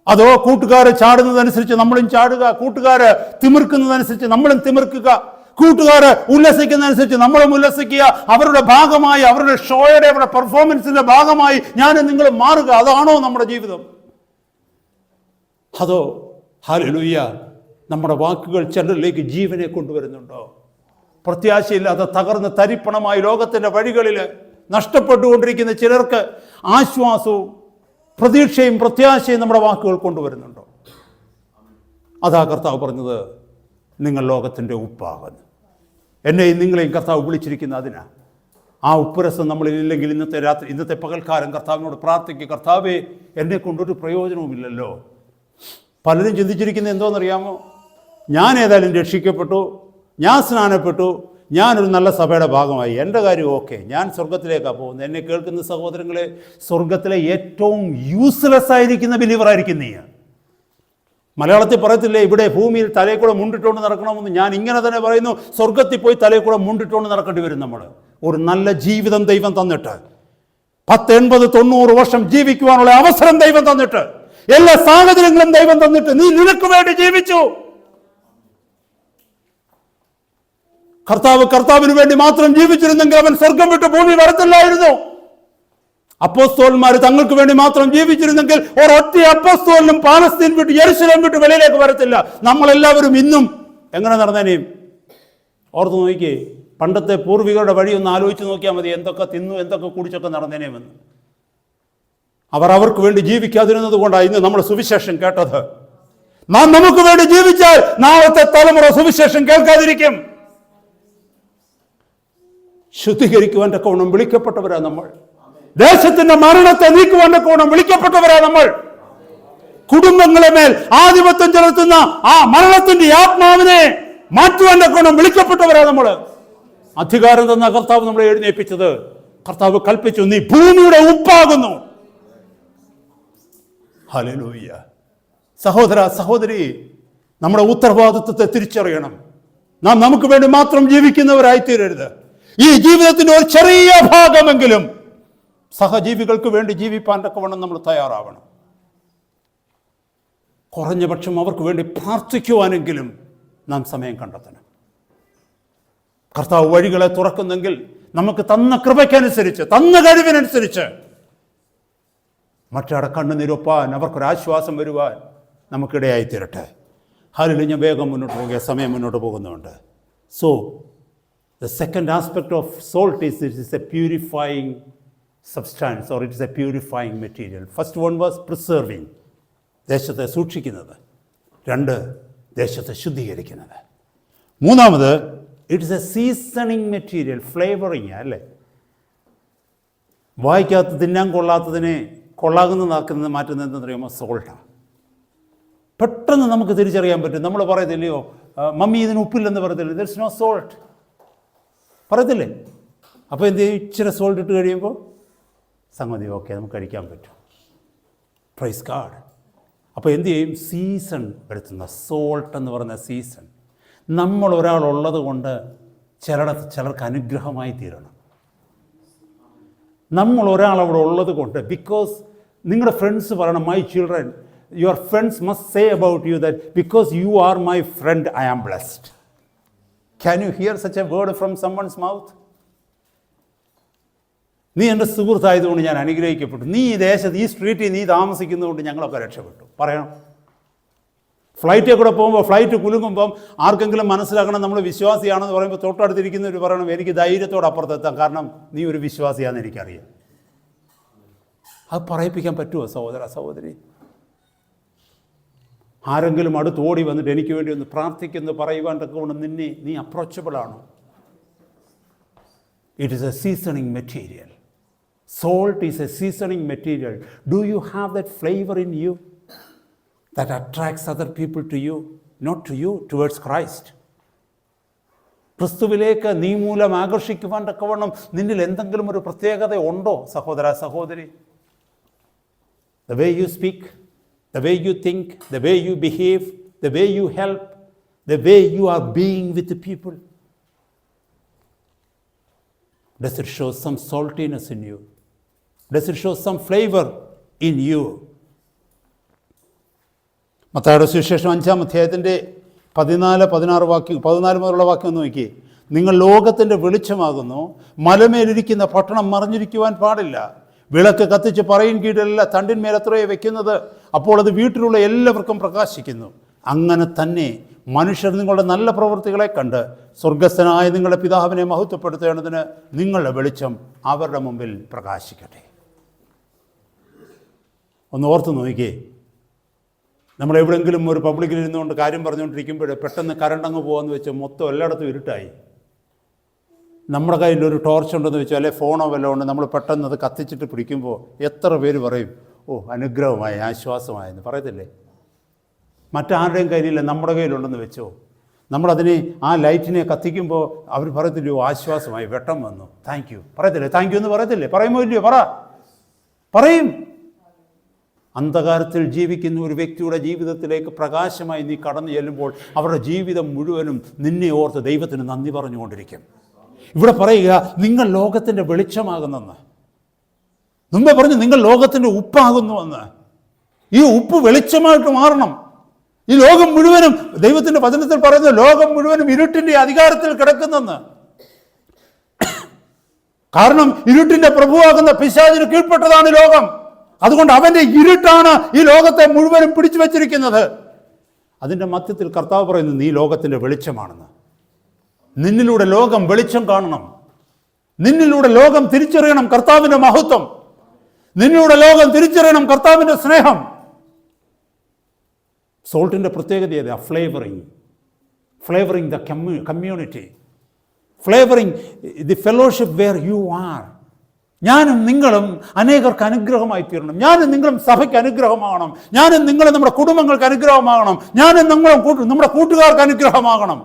അതോ കൂട്ടുകാര് ചാടുന്നതനുസരിച്ച് നമ്മളും ചാടുക, കൂട്ടുകാര് തിമിർക്കുന്നതനുസരിച്ച് നമ്മളും തിമിർക്കുക, കൂട്ടുകാര് ഉല്ലസിക്കുന്നതനുസരിച്ച് നമ്മളും ഉല്ലസിക്കുക, അവരുടെ ഭാഗമായി, അവരുടെ ഷോയുടെ, അവരുടെ പെർഫോമൻസിന്റെ ഭാഗമായി ഞാനും നിങ്ങളും മാറുക? അതാണോ നമ്മുടെ ജീവിതം? അതോ ഹല്ലേലൂയ നമ്മുടെ വാക്കുകൾ ചിലരിലേക്ക് ജീവനെ കൊണ്ടുവരുന്നുണ്ടോ? പ്രത്യാശയില്ലാതെ തകർന്ന് തരിപ്പണമായി ലോകത്തിൻ്റെ വഴികളിൽ നഷ്ടപ്പെട്ടുകൊണ്ടിരിക്കുന്ന ചിലർക്ക് ആശ്വാസവും പ്രതീക്ഷയും പ്രത്യാശയും നമ്മുടെ വാക്കുകൾ കൊണ്ടുവരുന്നുണ്ടോ? അതാ കർത്താവ് പറഞ്ഞത്, നിങ്ങൾ ലോകത്തിൻ്റെ ഉപ്പാകുന്നു. എന്നെയും നിങ്ങളെയും കർത്താവ് വിളിച്ചിരിക്കുന്ന അതിനാ. ആ ഉപ്പുരസം നമ്മളില്ലെങ്കിൽ ഇന്നത്തെ പകൽക്കാലം കർത്താവിനോട് പ്രാർത്ഥിക്കുക, കർത്താവേ എന്നെ കൊണ്ടൊരു പ്രയോജനവുമില്ലല്ലോ. പലരും ചിന്തിച്ചിരിക്കുന്നത് എന്തോന്നറിയാമോ? ഞാൻ ഏതായാലും രക്ഷിക്കപ്പെട്ടു, ഞാൻ സ്നാനപ്പെട്ടു, ഞാനൊരു നല്ല സഭയുടെ ഭാഗമായി, എൻ്റെ കാര്യം ഓക്കെ, ഞാൻ സ്വർഗത്തിലേക്കാണ് പോകുന്നത്. എന്നെ കേൾക്കുന്ന സഹോദരങ്ങളെ, സ്വർഗത്തിലെ ഏറ്റവും യൂസ്ലെസ് ആയിരിക്കുന്ന ബിലീവറായിരിക്കും നീ. മലയാളത്തിൽ പറയത്തില്ലേ, ഇവിടെ ഭൂമിയിൽ തലയിൽ കൂടെ മുണ്ടിട്ടുകൊണ്ട് നടക്കണമെന്ന്? ഞാൻ ഇങ്ങനെ തന്നെ പറയുന്നു, സ്വർഗത്തിൽ പോയി തലയിൽ കൂടെ മുണ്ടിട്ടുകൊണ്ട് നടക്കേണ്ടി വരും നമ്മൾ. ഒരു നല്ല ജീവിതം ദൈവം തന്നിട്ട്, 10, 80, 90 വർഷം ജീവിക്കുവാനുള്ള അവസരം ദൈവം തന്നിട്ട്, എല്ലാ സാഹചര്യങ്ങളും ദൈവം തന്നിട്ട് നീ നിനക്ക് വേണ്ടി ജീവിച്ചു. കർത്താവിന് വേണ്ടി മാത്രം ജീവിച്ചിരുന്നെങ്കിൽ അവൻ സ്വർഗം വിട്ട് ഭൂമി വരത്തില്ലായിരുന്നു. അപ്പോസ്തലന്മാർ തങ്ങൾക്ക് വേണ്ടി മാത്രം ജീവിച്ചിരുന്നെങ്കിൽ ഒരൊറ്റ അപ്പോസ്തലനും പാലസ്തീൻ വിട്ട് യെരുശലേം വിട്ട് വെളിയിലേക്ക് വരത്തില്ല. നമ്മളെല്ലാവരും ഇന്നും എങ്ങനെ നടന്നേനെയും ഓർത്ത് നോക്കിയേ. പണ്ടത്തെ പൂർവികരുടെ വഴി ഒന്ന് ആലോചിച്ച് നോക്കിയാൽ മതി. എന്തൊക്കെ തിന്നു, എന്തൊക്കെ കുടിച്ചൊക്കെ നടന്നേനെമെന്ന്. അവർ അവർക്ക് വേണ്ടി ജീവിക്കാതിരുന്നത് കൊണ്ടാണ് ഇന്ന് നമ്മൾ സുവിശേഷം കേട്ടത്. നാം നമുക്ക് വേണ്ടി ജീവിച്ചാൽ നാളത്തെ തലമുറ സുവിശേഷം കേൾക്കാതിരിക്കും. ശുദ്ധീകരിക്കുവാൻ തക്കവണ്ണം വിളിക്കപ്പെട്ടവരാ നമ്മൾ. ദേശത്തിന്റെ മരണത്തെ നീക്കുവാൻ തക്കവണ്ണം വിളിക്കപ്പെട്ടവരാ നമ്മൾ. കുടുംബങ്ങളെ മേൽ ആധിപത്യം ചെലുത്തുന്ന ആ മരണത്തിന്റെ ആത്മാവിനെ മാറ്റുവാൻ തക്കവണ്ണം വിളിക്കപ്പെട്ടവരാ നമ്മൾ. അധികാരം തന്ന കർത്താവ് നമ്മളെ എഴുന്നേൽപ്പിച്ചത്. കർത്താവ് കൽപ്പിച്ചു, നീ ഭൂമിയുടെ ഉപ്പാകുന്നു. ഹല്ലേലൂയ. സഹോദര സഹോദരി, നമ്മുടെ ഉത്തരവാദിത്വത്തെ തിരിച്ചറിയണം. നാം നമുക്ക് വേണ്ടി മാത്രം ജീവിക്കുന്നവരായിത്തീരരുത്. ഈ ജീവിതത്തിന്റെ ഒരു ചെറിയ ഭാഗമെങ്കിലും സഹജീവികൾക്ക് വേണ്ടി ജീവിപ്പാൻ തക്കവണ്ണം നമ്മൾ തയ്യാറാവണം. കുറഞ്ഞ പക്ഷം അവർക്ക് വേണ്ടി പ്രാർത്ഥിക്കുവാനെങ്കിലും നാം സമയം കണ്ടെത്തണം. കർത്താവ് വഴികളെ തുറക്കുന്നെങ്കിൽ നമുക്ക് തന്ന കൃപയ്ക്കനുസരിച്ച്, തന്ന കഴിവിനനുസരിച്ച് മറ്റവിടെ കണ്ണുനീരൊപ്പാൻ, അവർക്കൊരാശ്വാസം വരുവാൻ നമുക്കിടയായി തീരട്ടെ. ഹല്ലേലൂയ. ഞാൻ വേഗം മുന്നോട്ട് പോകുക, സമയം മുന്നോട്ട് പോകുന്നുണ്ട്. So the second aspect of salt is it is a purifying substance, or it is a purifying material. First one was preserving, ദേശത്തെ സൂക്ഷിക്കുന്നത്. രണ്ട്, ദേശത്തെ ശുദ്ധീകരിക്കുന്നത്. മൂന്നാമത് it is A seasoning material, flavouring. അല്ലേ, വായിക്കാത്ത തിന്നാൻ കൊള്ളാത്തതിനെ കൊള്ളാകുന്നതാക്കുന്നത് മാറ്റുന്നതെന്ന് അറിയുമ്പോൾ സോൾട്ടാണ്. പെട്ടെന്ന് നമുക്ക് തിരിച്ചറിയാൻ പറ്റും. നമ്മൾ പറയത്തില്ലയോ, മമ്മി ഇതിന് ഉപ്പില്ലെന്ന് പറയത്തില്ലേ, ദർ ഇസ് നോ സോൾട്ട് പറയത്തില്ലേ. അപ്പോൾ എന്ത് ചെയ്യും, ഇച്ചിരി സോൾട്ട് ഇട്ട് കഴിയുമ്പോൾ സംഗതി ഓക്കെ, നമുക്ക് കഴിക്കാൻ പറ്റും. Praise God. അപ്പോൾ എന്ത് ചെയ്യും, സീസൺ വരുത്തുന്ന സോൾട്ട് എന്ന് പറയുന്ന സീസൺ. നമ്മൾ ഒരാളുള്ളത് കൊണ്ട് ചിലർക്ക് അനുഗ്രഹമായി തീരണം. നമ്മൾ ഒരാളവിടെ ഉള്ളത് കൊണ്ട്, ബിക്കോസ് നിങ്ങളുടെ ഫ്രണ്ട്സ് പറയണം, my children, your friends must say about you that because you are my friend I am blessed. Can you hear such a word from someone's mouth? നീ എൻ്റെ സുഹൃത്തായതുകൊണ്ട് ഞാൻ അനുഗ്രഹിക്കപ്പെട്ടു, നീ ഈ ദേശത്ത് ഈ സ്ട്രീറ്റിൽ നീ താമസിക്കുന്നതുകൊണ്ട് ഞങ്ങളൊക്കെ രക്ഷപ്പെട്ടു പറയണം. ഫ്ലൈറ്റിൽ കൂടെ പോകുമ്പോൾ ഫ്ലൈറ്റ് കുലുങ്ങുമ്പം ആർക്കെങ്കിലും മനസ്സിലാക്കണം നമ്മൾ വിശ്വാസിയാണെന്ന് പറയുമ്പോൾ തൊട്ടടുത്തിരിക്കുന്നവർ പറയണം, എനിക്ക് ധൈര്യത്തോടെ അപ്പുറത്തെത്താം, കാരണം നീ ഒരു വിശ്വാസിയാണെന്ന് എനിക്കറിയാം. അത് പറയിപ്പിക്കാൻ പറ്റുമോ സഹോദര സഹോദരി? ആരെങ്കിലും അടുത്തോടി വന്നിട്ട് എനിക്ക് വേണ്ടി ഒന്ന് പ്രാർത്ഥിക്കുന്നു പറയുവാൻ തക്കവണ്ണം നീ അപ്രോച്ചബിൾ ആണോ? It is a seasoning material. Salt is a seasoning material. Do you have that flavour in you that attracts other people to you, not to you, towards Christ? ക്രിസ്തുവിലേക്ക് നീ മൂലം ആകർഷിക്കുവാൻ തക്കവണ്ണം നിന്നിൽ എന്തെങ്കിലും ഒരു പ്രത്യേകത ഉണ്ടോ സഹോദര സഹോദരി? The way you speak, the way you think, the way you behave, the way you help, the way you are being with the people. Does it show some saltiness in you? Does it show some flavor in you? മത്തായിയുടെ സുവിശേഷം 5-ാം അധ്യായത്തിൻ്റെ 14-16 വാക്യം, 14 മുതലുള്ള വാക്യം ഒന്ന് നോക്കി. നിങ്ങൾ ലോകത്തിൻ്റെ വെളിച്ചമാകുന്നു, മലമേലിരിക്കുന്ന പട്ടണം മറഞ്ഞിരിക്കുവാൻ പാടില്ല. വിളക്ക് കത്തിച്ച് പറയും കീഴിലല്ല തണ്ടിന്മേലത്രയെ വെക്കുന്നത്, അപ്പോൾ അത് വീട്ടിലുള്ള എല്ലാവർക്കും പ്രകാശിക്കുന്നു. അങ്ങനെ തന്നെ മനുഷ്യർ നിങ്ങളുടെ നല്ല പ്രവൃത്തികളെ കണ്ട് സ്വർഗസ്ഥനായ നിങ്ങളുടെ പിതാവിനെ മഹത്വപ്പെടുത്തേണ്ടതിന് നിങ്ങളുടെ വെളിച്ചം അവരുടെ മുമ്പിൽ പ്രകാശിക്കട്ടെ. ഒന്ന് ഓർത്ത് നോക്കിക്കേ, നമ്മളെവിടെയെങ്കിലും ഒരു പബ്ലിക്കിൽ ഇരുന്നുകൊണ്ട് കാര്യം പറഞ്ഞുകൊണ്ടിരിക്കുമ്പോൾ പെട്ടെന്ന് കറണ്ടങ്ങ് പോകാമെന്ന് വെച്ചാൽ മൊത്തം എല്ലായിടത്തും ഇരുട്ടായി. നമ്മുടെ കയ്യിൽ ഒരു ടോർച്ച് ഉണ്ടെന്ന് വെച്ചാൽ, അല്ലെ ഫോണോ വല്ലതും ഉണ്ട്, നമ്മൾ പെട്ടെന്ന് അത് കത്തിച്ചിട്ട് പിടിക്കുമ്പോൾ എത്ര പേര് പറയും, ഓ അനുഗ്രഹമായി, ആശ്വാസമായെന്ന് പറയത്തില്ലേ? മറ്റാരുടെയും കയ്യിലില്ല, നമ്മുടെ കയ്യിലുണ്ടെന്ന് വെച്ചോ. നമ്മളതിനെ ആ ലൈറ്റിനെ കത്തിക്കുമ്പോൾ അവർ പറയത്തില്ലയോ, ആശ്വാസമായി, വെട്ടം വന്നു, താങ്ക് യു പറയത്തില്ലേ? താങ്ക് യു എന്ന് പറയത്തില്ലേ? പറയുമോ ഇല്ലയോ? പറയും. അന്ധകാരത്തിൽ ജീവിക്കുന്ന ഒരു വ്യക്തിയുടെ ജീവിതത്തിലേക്ക് പ്രകാശമായി നീ കടന്നു ചെല്ലുമ്പോൾ അവരുടെ ജീവിതം മുഴുവനും നിന്നെ ഓർത്ത് ദൈവത്തിന് നന്ദി പറഞ്ഞുകൊണ്ടിരിക്കും. ഇവിടെ പറയുക, നിങ്ങൾ ലോകത്തിൻ്റെ വെളിച്ചമാകുന്നെന്ന്. മുമ്പേ പറഞ്ഞു നിങ്ങൾ ലോകത്തിൻ്റെ ഉപ്പാകുന്നുവെന്ന്. ഈ ഉപ്പ് വെളിച്ചമായിട്ട് മാറണം. ഈ ലോകം മുഴുവനും, ദൈവത്തിൻ്റെ വചനത്തിൽ പറയുന്നത്, ലോകം മുഴുവനും ഇരുട്ടിൻ്റെ അധികാരത്തിൽ കിടക്കുന്നെന്ന്. കാരണം ഇരുട്ടിൻ്റെ പ്രഭുവാകുന്ന പിശാചിന് കീഴ്പ്പെട്ടതാണ് ലോകം. അതുകൊണ്ട് അവൻ്റെ ഇരുട്ടാണ് ഈ ലോകത്തെ മുഴുവനും പിടിച്ചു വച്ചിരിക്കുന്നത്. അതിൻ്റെ മധ്യത്തിൽ കർത്താവ് പറയുന്നു, നീ ലോകത്തിൻ്റെ വെളിച്ചമാണെന്ന്. നിന്നിലൂടെ ലോകം വെളിച്ചം കാണണം. നിന്നിലൂടെ ലോകം തിരിച്ചറിയണം കർത്താവിൻ്റെ മഹത്വം. നിന്നിലൂടെ ലോകം തിരിച്ചറിയണം കർത്താവിൻ്റെ സ്നേഹം. സോൾട്ടിൻ്റെ പ്രത്യേകത ഏതാ? Flavouring the community, flavouring the fellowship where you are. ഞാനും നിങ്ങളും അനേകർക്ക് അനുഗ്രഹമായി തീരണം. ഞാനും നിങ്ങളും സഭയ്ക്ക് അനുഗ്രഹമാകണം. ഞാനും നിങ്ങളും നമ്മുടെ കുടുംബങ്ങൾക്ക് അനുഗ്രഹമാകണം. ഞാനും നിങ്ങളും നമ്മുടെ കൂട്ടുകാർക്ക് അനുഗ്രഹമാകണം.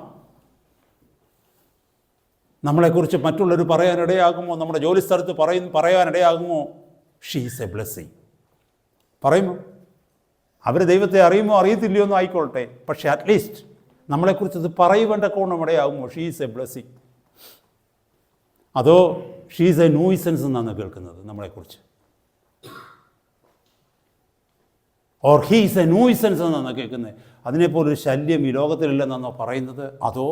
നമ്മളെക്കുറിച്ച് മറ്റുള്ളവർ പറയാനിടയാകുമോ? നമ്മുടെ ജോലി സ്ഥലത്ത് പറയാനിടയാകുമോ? ഷീ ഈസ് എ ബ്ലെസ്സിങ് പറയുമോ? അവർ ദൈവത്തെ അറിയുമോ അറിയത്തില്ലയോ എന്ന് ആയിക്കോട്ടെ, പക്ഷേ അറ്റ്ലീസ്റ്റ് നമ്മളെക്കുറിച്ച് ഇത് പറയുവേണ്ട കോണം ഇടയാകുമോ? She is a blessing. അതോ ഷീ ഈസ് എ നൂയിസൻസ് എന്നാണ് കേൾക്കുന്നത് നമ്മളെക്കുറിച്ച്? Or he is a nuisance എന്നാണ് കേൾക്കുന്നത്? അതിനെപ്പോലൊരു ശല്യം ഈ ലോകത്തിലില്ലെന്നാണോ പറയുന്നത്? അതോ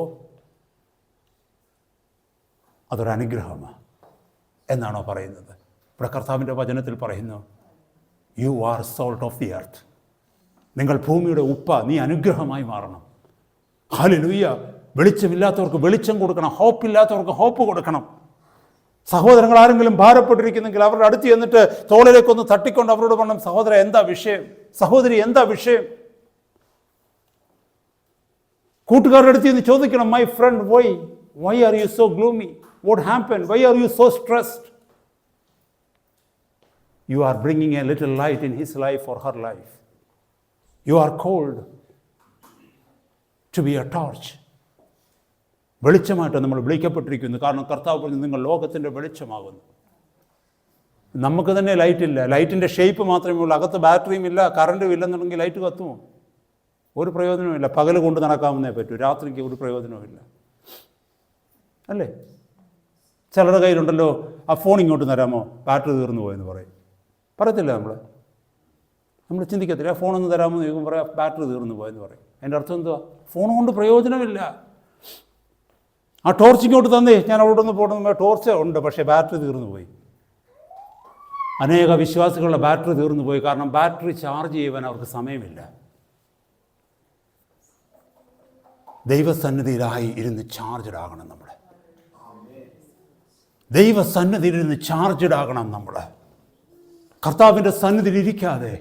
അതൊരു അനുഗ്രഹമാണ് എന്നാണോ പറയുന്നത്? ഇവിടെ കർത്താവിൻ്റെ വചനത്തിൽ പറയുന്നു, you are salt of the earth. നിങ്ങൾ ഭൂമിയുടെ ഉപ്പ, നീ അനുഗ്രഹമായി മാറണം. ഹല്ലേലൂയ. വെളിച്ചമില്ലാത്തവർക്ക് വെളിച്ചം കൊടുക്കണം, ഹോപ്പില്ലാത്തവർക്ക് ഹോപ്പ് കൊടുക്കണം. സഹോദരങ്ങൾ ആരെങ്കിലും ഭാരപ്പെട്ടിരിക്കുന്നെങ്കിൽ അവരുടെ അടുത്ത് ചെന്നിട്ട് തോളിലേക്കൊന്ന് തട്ടിക്കൊണ്ട് അവരോട് പറയണം, സഹോദര എന്താ വിഷയം, സഹോദരി എന്താ വിഷയം. കൂട്ടുകാരുടെ അടുത്ത് നിന്ന് ചോദിക്കണം, my friend why are you so gloomy? What happened? Why are you so stressed? You are bringing a little light in his life or her life. You are called to be a torch. വെളിച്ചമായിട്ട് നമ്മൾ വിളിക്കപ്പെട്ടിരിക്കുന്നു. കാരണം കർത്താവ് പറഞ്ഞു, നിങ്ങൾ ലോകത്തിൻ്റെ വെളിച്ചമാകുന്നു. നമുക്ക് തന്നെ ലൈറ്റില്ല, ലൈറ്റിൻ്റെ shape മാത്രമേ ഉള്ളൂ, അകത്ത് ബാറ്ററിയും ഇല്ല, കറണ്ടും ഇല്ലെന്നുണ്ടെങ്കിൽ ലൈറ്റ് കത്തുമോ? ഒരു പ്രയോജനവുമില്ല. പകൽ കൊണ്ട് നടക്കാവുന്നേ പറ്റൂ, രാത്രിക്ക് ഒരു പ്രയോജനവുമില്ല, അല്ലേ? ചിലരുടെ കയ്യിലുണ്ടല്ലോ, ആ ഫോൺ ഇങ്ങോട്ട് തരാമോ, ബാറ്ററി തീർന്നു പോയെന്ന് പറയത്തില്ല. നമ്മൾ ചിന്തിക്കത്തില്ല, ആ ഫോണൊന്ന് തരാമോ എന്ന് ചോദിക്കുമ്പോൾ പറയാം ബാറ്ററി തീർന്നു പോയെന്ന് പറയും. അതിൻ്റെ അർത്ഥം എന്തുവാ? ഫോൺ കൊണ്ട് പ്രയോജനമില്ല. ആ ടോർച്ച് ഇങ്ങോട്ട് തന്നേ, ഞാൻ അവിടെ ഒന്ന് പോകണമെന്ന്. ടോർച്ച് ഉണ്ട്, പക്ഷേ ബാറ്ററി തീർന്നു പോയി. അനേക വിശ്വാസികളുടെ ബാറ്ററി തീർന്നു പോയി. കാരണം ബാറ്ററി ചാർജ് ചെയ്യുവാൻ അവർക്ക് സമയമില്ല. ദൈവസന്നിധിയിലായി ഇരുന്ന് ചാർജഡ് ആകണം നമ്മൾ. ദൈവസന്നിധിയിലിരുന്ന് ചാർജഡ് ആകണം നമ്മൾ. കർത്താവിൻ്റെ സന്നിധിയിൽ ഇരിക്കാതെ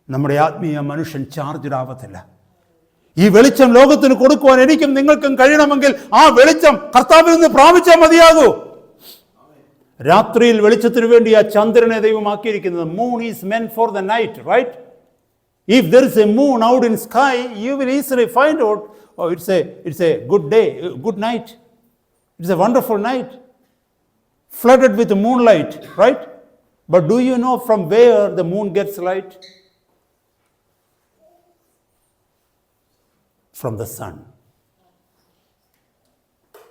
നമ്മുടെ ആത്മീയ മനുഷ്യൻ ചാർജഡ് ആവത്തില്ല. ഈ വെളിച്ചം ലോകത്തിന് കൊടുക്കുവാൻ എനിക്കും നിങ്ങൾക്കും കഴിയണമെങ്കിൽ ആ വെളിച്ചം കർത്താവിൽ നിന്ന് പ്രാപിച്ചാൽ മതിയാകൂ. രാത്രിയിൽ വെളിച്ചത്തിന് വേണ്ടി ആ ചന്ദ്രനെ ദൈവമാക്കിയിരിക്കുന്നത്. Moon is meant for the night, right? If there is a moon out in sky, you will easily find out, oh, it's a good day, good night. It's a wonderful night, flooded with moonlight, right? But do you know from where the moon gets light? From the sun.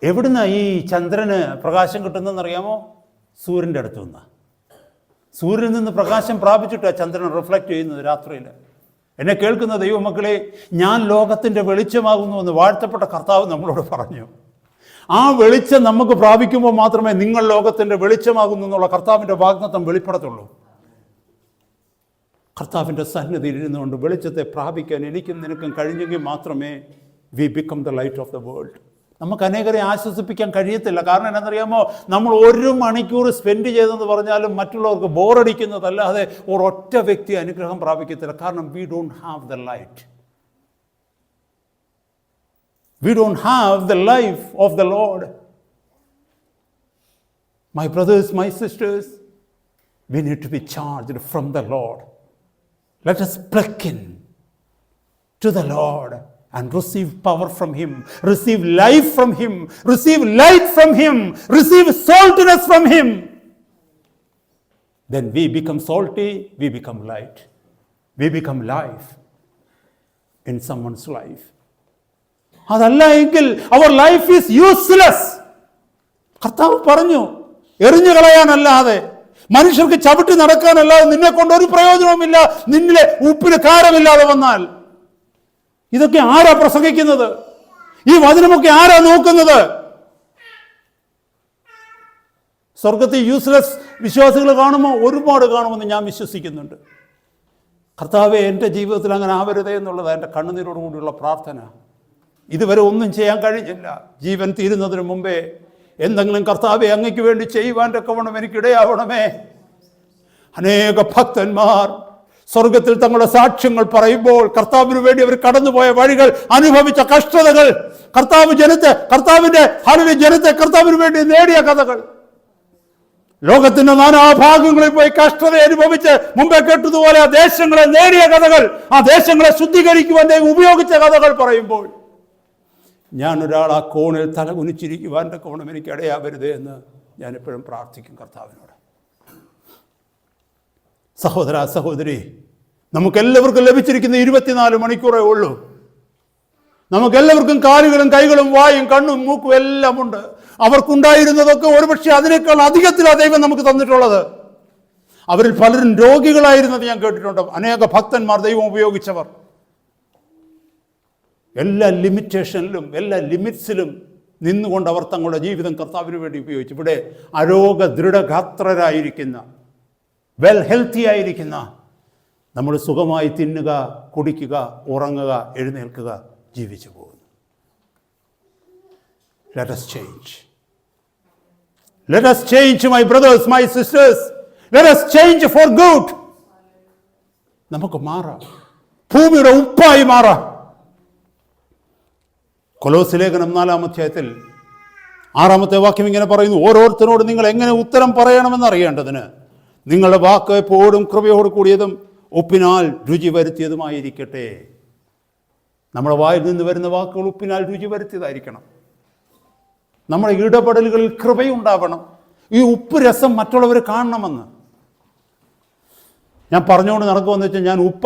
എവിടുന്നാ ഈ ചന്ദ്രന് പ്രകാശം കിട്ടുന്നതെന്നറിയാമോ? സൂര്യൻ്റെ അടുത്ത് നിന്ന്. സൂര്യനിൽ നിന്ന് പ്രകാശം പ്രാപിച്ചിട്ടാണ് ചന്ദ്രൻ റിഫ്ലക്റ്റ് ചെയ്യുന്നത് രാത്രിയിൽ. എന്നെ കേൾക്കുന്ന ദൈവമക്കളെ, ഞാൻ ലോകത്തിൻ്റെ വെളിച്ചമാകുന്നുവെന്ന് വാഴ്ത്തപ്പെട്ട കർത്താവ് നമ്മളോട് പറഞ്ഞു. ആ വെളിച്ചം നമുക്ക് പ്രാപിക്കുമ്പോൾ മാത്രമേ നിങ്ങൾ ലോകത്തിൻ്റെ വെളിച്ചമാകുന്നു എന്നുള്ള കർത്താവിൻ്റെ വാഗ്ദത്തം വെളിപ്പെടത്തുള്ളൂ. കർത്താവിൻ്റെ സന്നിധിയിൽ ഇരുന്നുകൊണ്ട് വെളിച്ചത്തെ പ്രാപിക്കാൻ എനിക്കും നിനക്കും കഴിഞ്ഞെങ്കിൽ മാത്രമേ we become the light of the world. നമുക്ക് അനേകരെ ആശ്വസിപ്പിക്കാൻ കഴിയത്തില്ല. കാരണം എന്താണെന്നറിയാമോ? നമ്മൾ 1 മണിക്കൂർ സ്പെൻഡ് ചെയ്തെന്ന് പറഞ്ഞാലും മറ്റുള്ളവർക്ക് ബോറടിക്കുന്നതല്ലാതെ ഒരൊറ്റ വ്യക്തി അനുഗ്രഹം പ്രാപിക്കത്തില്ല. കാരണം we don't have the light. We don't have the life of the Lord. My brothers, my sisters, we need to be charged from the Lord. Let us plug in to the Lord and receive power from Him, receive life from Him, receive light from Him, receive saltiness from Him. Then we become salty, we become light, we become life in someone's life. അതല്ല എങ്കിൽ our life is useless. കർത്താവ് പറഞ്ഞു, എറിഞ്ഞു കളയാനല്ലാതെ, മനുഷ്യർക്ക് ചവിട്ടി നടക്കാനല്ലാതെ നിന്നെ കൊണ്ട് ഒരു പ്രയോജനവുമില്ല. നിന്നിലെ ഉപ്പിന് കാരമില്ലാതെ വന്നാൽ. ഇതൊക്കെ ആരാ പ്രസംഗിക്കുന്നത്? ഈ വചനമൊക്കെ ആരാ നോക്കുന്നത്? സ്വർഗത്തിൽ യൂസ്ലെസ് വിശ്വാസികൾ കാണുമോ? ഒരുപാട് കാണുമെന്ന് ഞാൻ വിശ്വസിക്കുന്നുണ്ട്. കർത്താവേ, എൻ്റെ ജീവിതത്തിൽ അങ്ങനെ ആവരുതേ എന്നുള്ളത് എൻ്റെ കണ്ണുനീരോടുകൂടിയുള്ള പ്രാർത്ഥന. ഇതുവരെ ഒന്നും ചെയ്യാൻ കഴിഞ്ഞില്ല. ജീവൻ തീരുന്നതിന് മുമ്പേ എന്തെങ്കിലും കർത്താവെ അങ്ങയ്ക്ക് വേണ്ടി ചെയ്യുവാൻ തക്കവണ്ണം എനിക്കിടയാവണമേ. അനേക ഭക്തന്മാർ സ്വർഗത്തിൽ തങ്ങളുടെ സാക്ഷ്യങ്ങൾ പറയുമ്പോൾ കർത്താവിന് വേണ്ടി അവർ കടന്നുപോയ വഴികൾ, അനുഭവിച്ച കഷ്ടതകൾ, കർത്താവിന്റെ ജനത്തെ കർത്താവിന് വേണ്ടി നേടിയ കഥകൾ, ലോകത്തിന്റെ നാനാഭാഗങ്ങളിൽ പോയി കഷ്ടത അനുഭവിച്ച് മുമ്പേ കേട്ടതുപോലെ ആ ദേശങ്ങളെ നേടിയ കഥകൾ, ആ ദേശങ്ങളെ ശുദ്ധീകരിക്കുവാൻ ദൈവം ഉപയോഗിച്ച കഥകൾ പറയുമ്പോൾ ഞാനൊരാൾ ആ കോണിൽ തല കുനിച്ചിരിക്കുവാൻ കോണം എനിക്ക് ഇടയാവരുത് എന്ന് ഞാൻ എപ്പോഴും പ്രാർത്ഥിക്കും കർത്താവിനോട്. സഹോദര സഹോദരി, നമുക്കെല്ലാവർക്കും ലഭിച്ചിരിക്കുന്ന 24 മണിക്കൂറേ ഉള്ളൂ. നമുക്കെല്ലാവർക്കും കാലുകളും കൈകളും വായും കണ്ണും മൂക്കും എല്ലാം ഉണ്ട്. അവർക്കുണ്ടായിരുന്നതൊക്കെ ഒരുപക്ഷെ അതിനേക്കാൾ അധികത്തിലാണ് ദൈവം നമുക്ക് തന്നിട്ടുള്ളത്. അവരിൽ പലരും രോഗികളായിരുന്നത് ഞാൻ കേട്ടിട്ടുണ്ട്. അനേക ഭക്തന്മാർ ദൈവം ഉപയോഗിച്ചവർ. എല്ലാ ലിമിറ്റേഷനിലും എല്ലാ ലിമിറ്റ്സിലും നിന്നുകൊണ്ട് അവർ തങ്ങളുടെ ജീവിതം കർത്താവിന് വേണ്ടി ഉപയോഗിച്ചു. ഇവിടെ അരോഗ ദൃഢഗാത്രരായിരിക്കുന്ന, വെൽ ഹെൽത്തി ആയിരിക്കുന്ന, നമ്മൾ സുഖമായി തിന്നുക, കുടിക്കുക, ഉറങ്ങുക, എഴുന്നേൽക്കുക, ജീവിച്ചു പോകുന്നു. Let us change. Let us change, my brothers, my sisters. Let us change for good. നമുക്ക് മാറാം. ഭൂമിയുടെ ഉപ്പായി മാറാം. കൊലോസ്യ ലേഖനം 4-ാം അധ്യായത്തിൽ 6-ാമത്തെ വാക്യം ഇങ്ങനെ പറയുന്നു: ഓരോരുത്തരോട് നിങ്ങൾ എങ്ങനെ ഉത്തരം പറയണമെന്ന് അറിയേണ്ടതിന് നിങ്ങളുടെ വാക്ക് എപ്പോഴും കൃപയോട് കൂടിയതും ഉപ്പിനാൽ രുചി വരുത്തിയതുമായിരിക്കട്ടെ. നമ്മുടെ വായിൽ നിന്ന് വരുന്ന വാക്കുകൾ ഉപ്പിനാൽ രുചി വരുത്തിയതായിരിക്കണം. നമ്മുടെ ഇടപെടലുകളിൽ കൃപയുണ്ടാവണം. ഈ ഉപ്പ് രസം മറ്റുള്ളവർ കാണണമെന്ന് ഞാൻ പറഞ്ഞുകൊണ്ട് നടക്കുമെന്ന് വെച്ചാൽ, ഞാൻ ഉപ്പ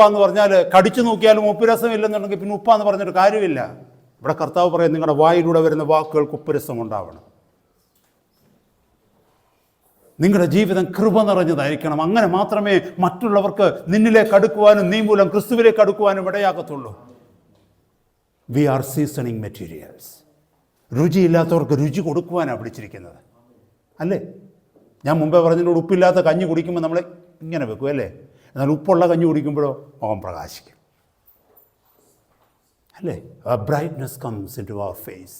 എന്ന് പറഞ്ഞാൽ കടിച്ചു നോക്കിയാലും ഉപ്പ് രസം ഇല്ലെന്നുണ്ടെങ്കിൽ പിന്നെ ഉപ്പാന്ന് പറഞ്ഞിട്ട് കാര്യമില്ല. ഇവിടെ കർത്താവ് പറയും, നിങ്ങളുടെ വായിലൂടെ വരുന്ന വാക്കുകൾക്ക് ഉപ്പ് രസം ഉണ്ടാവണം. നിങ്ങളുടെ ജീവിതം കൃപ നിറഞ്ഞതായിരിക്കണം. അങ്ങനെ മാത്രമേ മറ്റുള്ളവർക്ക് നിന്നിലേക്ക് അടുക്കുവാനും നീ മൂലം ക്രിസ്തുവിലേക്ക് അടുക്കുവാനും ഇടയാകത്തുള്ളൂ. We are seasoning materials. രുചിയില്ലാത്തവർക്ക് രുചി കൊടുക്കുവാനാണ് പിടിച്ചിരിക്കുന്നത്, അല്ലേ? ഞാൻ മുമ്പേ പറഞ്ഞതിനോട് ഉപ്പില്ലാത്ത കഞ്ഞി കുടിക്കുമ്പോൾ നമ്മൾ ഇങ്ങനെ വെക്കും, അല്ലേ? എന്നാൽ ഉപ്പുള്ള കഞ്ഞി കുടിക്കുമ്പോഴോ മുഖം പ്രകാശിക്കും, അല്ലേ? Brightness comes into our face.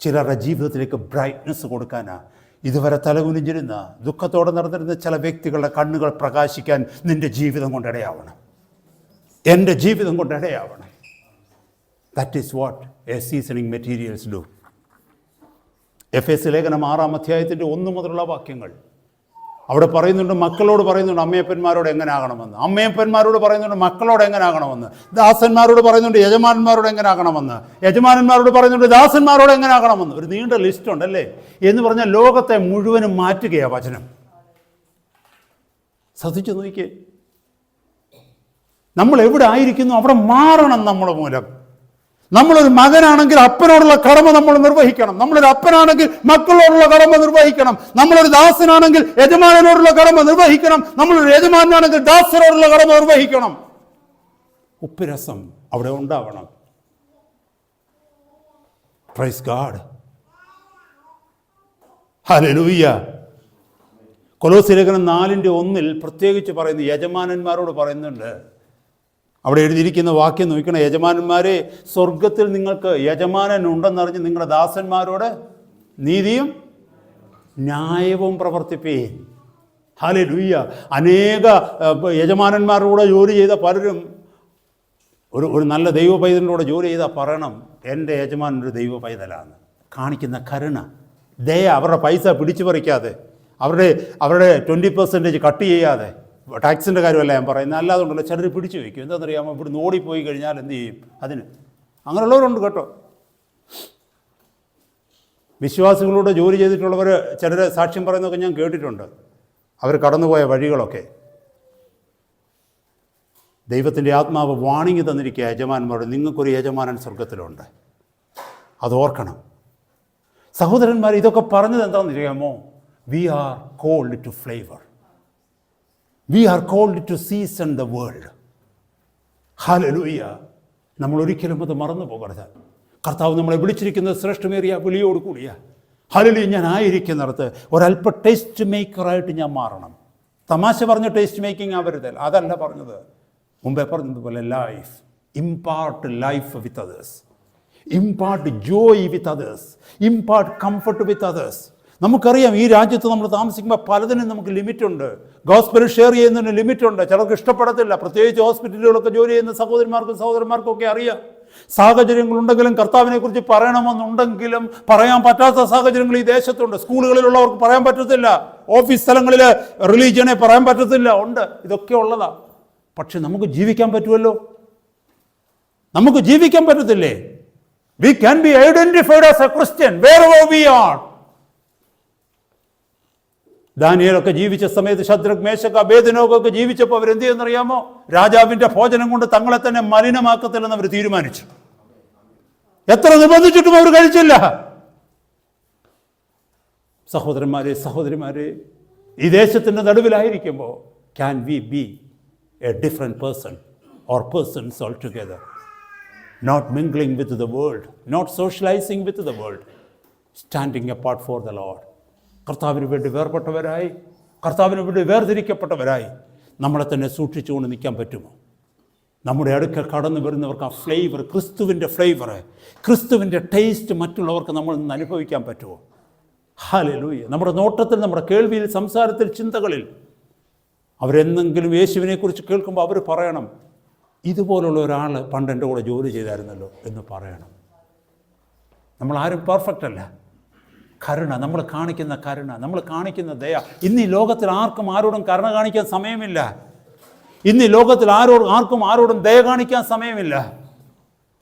ചിലരുടെ ജീവിതത്തിലേക്ക് ബ്രൈറ്റ്നെസ് കൊടുക്കാനാണ് ഇതുവരെ തലകുനിഞ്ഞിരുന്ന, ദുഃഖത്തോടെ നടന്നിരുന്ന ചില വ്യക്തികളുടെ കണ്ണുകൾ പ്രകാശിക്കാൻ നിൻ്റെ ജീവിതം കൊണ്ടിടയാവണം, എൻ്റെ ജീവിതം കൊണ്ടിടയാവണം. That is what a seasoning materials do. എഫേസ്യ ലേഖനം 6-ാം അധ്യായത്തിൻ്റെ 1 മുതലുള്ള വാക്യങ്ങൾ അവിടെ പറയുന്നുണ്ട്, മക്കളോട് പറയുന്നുണ്ട് അമ്മയപ്പന്മാരോട് എങ്ങനെ ആകണമെന്ന്, അമ്മയപ്പന്മാരോട് പറയുന്നുണ്ട് മക്കളോട് എങ്ങനെ ആകണമെന്ന്, ദാസന്മാരോട് പറയുന്നുണ്ട് യജമാനന്മാരോട് എങ്ങനെ ആകണമെന്ന്, യജമാനന്മാരോട് പറയുന്നുണ്ട് ദാസന്മാരോട് എങ്ങനെ ആകണമെന്ന്. ഒരു നീണ്ട ലിസ്റ്റ് ഉണ്ടല്ലേ? എന്ന് പറഞ്ഞാൽ ലോകത്തെ മുഴുവനും മാറ്റുകയാണ് വചനം. ശ്രദ്ധിച്ചു നോക്കിയേ, നമ്മൾ എവിടെ ആയിരിക്കുന്നു അവിടെ മാറണം. നമ്മുടെ മൂലം നമ്മളൊരു മകനാണെങ്കിൽ അപ്പനോടുള്ള കടമ നമ്മൾ നിർവഹിക്കണം. നമ്മളൊരു അപ്പനാണെങ്കിൽ മക്കളോടുള്ള കടമ നിർവഹിക്കണം. നമ്മളൊരു ദാസനാണെങ്കിൽ യജമാനോടുള്ള കടമ നിർവഹിക്കണം. നമ്മളൊരു യജമാനാണെങ്കിൽ ദാസനോടുള്ള കടമ നിർവഹിക്കണം. ഉപ്പുരസം അവിടെ ഉണ്ടാവണം. Price God, hallelujah. കൊലോസ്യ ലേഖനം 4:1 പ്രത്യേകിച്ച് പറയുന്നു, യജമാനന്മാരോട് പറയുന്നുണ്ട്. അവിടെ എഴുതിയിരിക്കുന്ന വാക്യം നോക്കണം, യജമാനന്മാരെ, സ്വർഗത്തിൽ നിങ്ങൾക്ക് യജമാനൻ ഉണ്ടെന്നറിഞ്ഞ് നിങ്ങളുടെ ദാസന്മാരോട് നീതിയും ന്യായവും പ്രവർത്തിപ്പീൻ. ഹല്ലേലൂയ. അനേക യജമാനന്മാരോട് ജോലി ചെയ്ത പലരും ഒരു നല്ല ദൈവ പൈതലിനോട് ജോലി ചെയ്താൽ പറയണം, എൻ്റെ യജമാനൻ ഒരു ദൈവ പൈതലാണ്. കാണിക്കുന്ന കരുണ, ദയ, അവരുടെ പൈസ പിടിച്ചു പറിക്കാതെ, അവരുടെ 20% കട്ട് ചെയ്യാതെ. ടാക്സിൻ്റെ കാര്യമല്ല ഞാൻ പറയുന്നത്, അല്ലാതെ ഉണ്ടല്ലോ ചിലർ പിടിച്ചു വയ്ക്കും. എന്താണെന്നറിയാമോ? ഇവിടുന്ന് ഓടിപ്പോയി കഴിഞ്ഞാൽ എന്ത് ചെയ്യും? അതിന് അങ്ങനെയുള്ളവരുണ്ട് കേട്ടോ. വിശ്വാസികളോട് ജോലി ചെയ്തിട്ടുള്ളവർ ചിലർ സാക്ഷ്യം പറയുന്നതൊക്കെ ഞാൻ കേട്ടിട്ടുണ്ട്. അവർ കടന്നുപോയ വഴികളൊക്കെ. ദൈവത്തിൻ്റെ ആത്മാവ് വാണിംഗ് തന്നിരിക്കുക യജമാനന്മാരോട്, നിങ്ങൾക്കൊരു യജമാനൻ സ്വർഗത്തിലുണ്ട്, അതോർക്കണം. സഹോദരന്മാർ, ഇതൊക്കെ പറഞ്ഞത് എന്താണെന്ന് അറിയാമോ? We are called to flavour. We are called to season the world. Hallelujah. നമ്മൾ ഒരിക്കലും അത് മറന്നു പോകരുത്. കർത്താവ് നമ്മളെ വിളിച്ചിരിക്കുന്നത് ശ്രേഷ്ഠമേറിയ വിളിയോട് കൂടിയ. ഹല്ലേലൂയ. ഞാൻ ആയിരിക്കുന്നിടത്ത് ഒരല്പ ടേസ്റ്റ് മേക്കറായിട്ട് ഞാൻ മാറണം. തമാശ പറഞ്ഞ ടേസ്റ്റ് മേക്കിംഗ് ആവരുത്, അതല്ല പറഞ്ഞത്. മുമ്പേ പറഞ്ഞതുപോലെ life, impart life with others, impart joy with others, impart comfort with others. നമുക്കറിയാം ഈ രാജ്യത്ത് നമ്മൾ താമസിക്കുമ്പോൾ പലതിനും നമുക്ക് ലിമിറ്റുണ്ട്. ഗോസ്പൽ ഷെയർ ചെയ്യുന്നതിന് ലിമിറ്റുണ്ട്. ചിലർക്ക് ഇഷ്ടപ്പെടത്തില്ല. പ്രത്യേകിച്ച് ഹോസ്പിറ്റലുകളൊക്കെ ജോലി ചെയ്യുന്ന സഹോദരന്മാർക്കും ഒക്കെ അറിയാം. സാഹചര്യങ്ങളുണ്ടെങ്കിലും കർത്താവിനെ കുറിച്ച് പറയണമെന്നുണ്ടെങ്കിലും പറയാൻ പറ്റാത്ത സാഹചര്യങ്ങൾ ഈ ദേശത്തുണ്ട്. സ്കൂളുകളിലുള്ളവർക്ക് പറയാൻ പറ്റത്തില്ല, ഓഫീസ് സ്ഥലങ്ങളിൽ റിലീജിയനെ പറയാൻ പറ്റത്തില്ല. ഉണ്ട്, ഇതൊക്കെ ഉള്ളതാ. പക്ഷെ നമുക്ക് ജീവിക്കാൻ പറ്റുമല്ലോ. നമുക്ക് ജീവിക്കാൻ പറ്റത്തില്ലേ? We can be identified as a Christian wherever we are. ദാനിയേലൊക്കെ ജീവിച്ച സമയത്ത്, ശദ്രക്, മേശക്, അബേദ്നെഗോയൊക്കെ ജീവിച്ചപ്പോൾ അവരെന്ത് ചെയ്യുന്നറിയാമോ? രാജാവിൻ്റെ ഭോജനം കൊണ്ട് തങ്ങളെ തന്നെ മലിനമാക്കത്തില്ലെന്ന് അവർ തീരുമാനിച്ചു. എത്ര നിർബന്ധിച്ചിട്ടും അവർ കഴിച്ചില്ല. സഹോദരന്മാരെ, ഈ ദേശത്തിൻ്റെ നടുവിലായിരിക്കുമ്പോൾ can we be a different person or persons altogether? Not mingling with the world, not socializing with the world, standing apart for the Lord. കർത്താവിന് വേണ്ടി വേർപെട്ടവരായി, കർത്താവിന് വേണ്ടി വേർതിരിക്കപ്പെട്ടവരായി നമ്മളെ തന്നെ സൂക്ഷിച്ചുകൊണ്ട് നിൽക്കാൻ പറ്റുമോ? നമ്മുടെ അടുക്കൽ കടന്നു വരുന്നവർക്ക് ആ ഫ്ലേവർ, ക്രിസ്തുവിൻ്റെ ഫ്ലേവർ, ക്രിസ്തുവിൻ്റെ ടേസ്റ്റ് മറ്റുള്ളവർക്ക് നമ്മൾ നിന്ന് അനുഭവിക്കാൻ പറ്റുമോ? ഹല്ലേലൂയ. നമ്മുടെ നോട്ടത്തിൽ, നമ്മുടെ കേൾവിയിൽ, സംസാരത്തിൽ, ചിന്തകളിൽ അവരെന്തെങ്കിലും യേശുവിനെക്കുറിച്ച് കേൾക്കുമ്പോൾ അവർ പറയണം, ഇതുപോലുള്ള ഒരാൾ പണ്ട് എൻ്റെ കൂടെ ജോലി ചെയ്തായിരുന്നല്ലോ എന്ന് പറയണം. നമ്മളാരും പെർഫെക്റ്റ് അല്ല. കരുണ, നമ്മൾ കാണിക്കുന്ന കരുണ, നമ്മൾ കാണിക്കുന്ന ദയ. ഇന്ന് ഈ ലോകത്തിൽ ആർക്കും ആരോടും കരുണ കാണിക്കാൻ സമയമില്ല. ഇന്ന് ഈ ലോകത്തിൽ ആർക്കും ആരോടും ദയ കാണിക്കാൻ സമയമില്ല.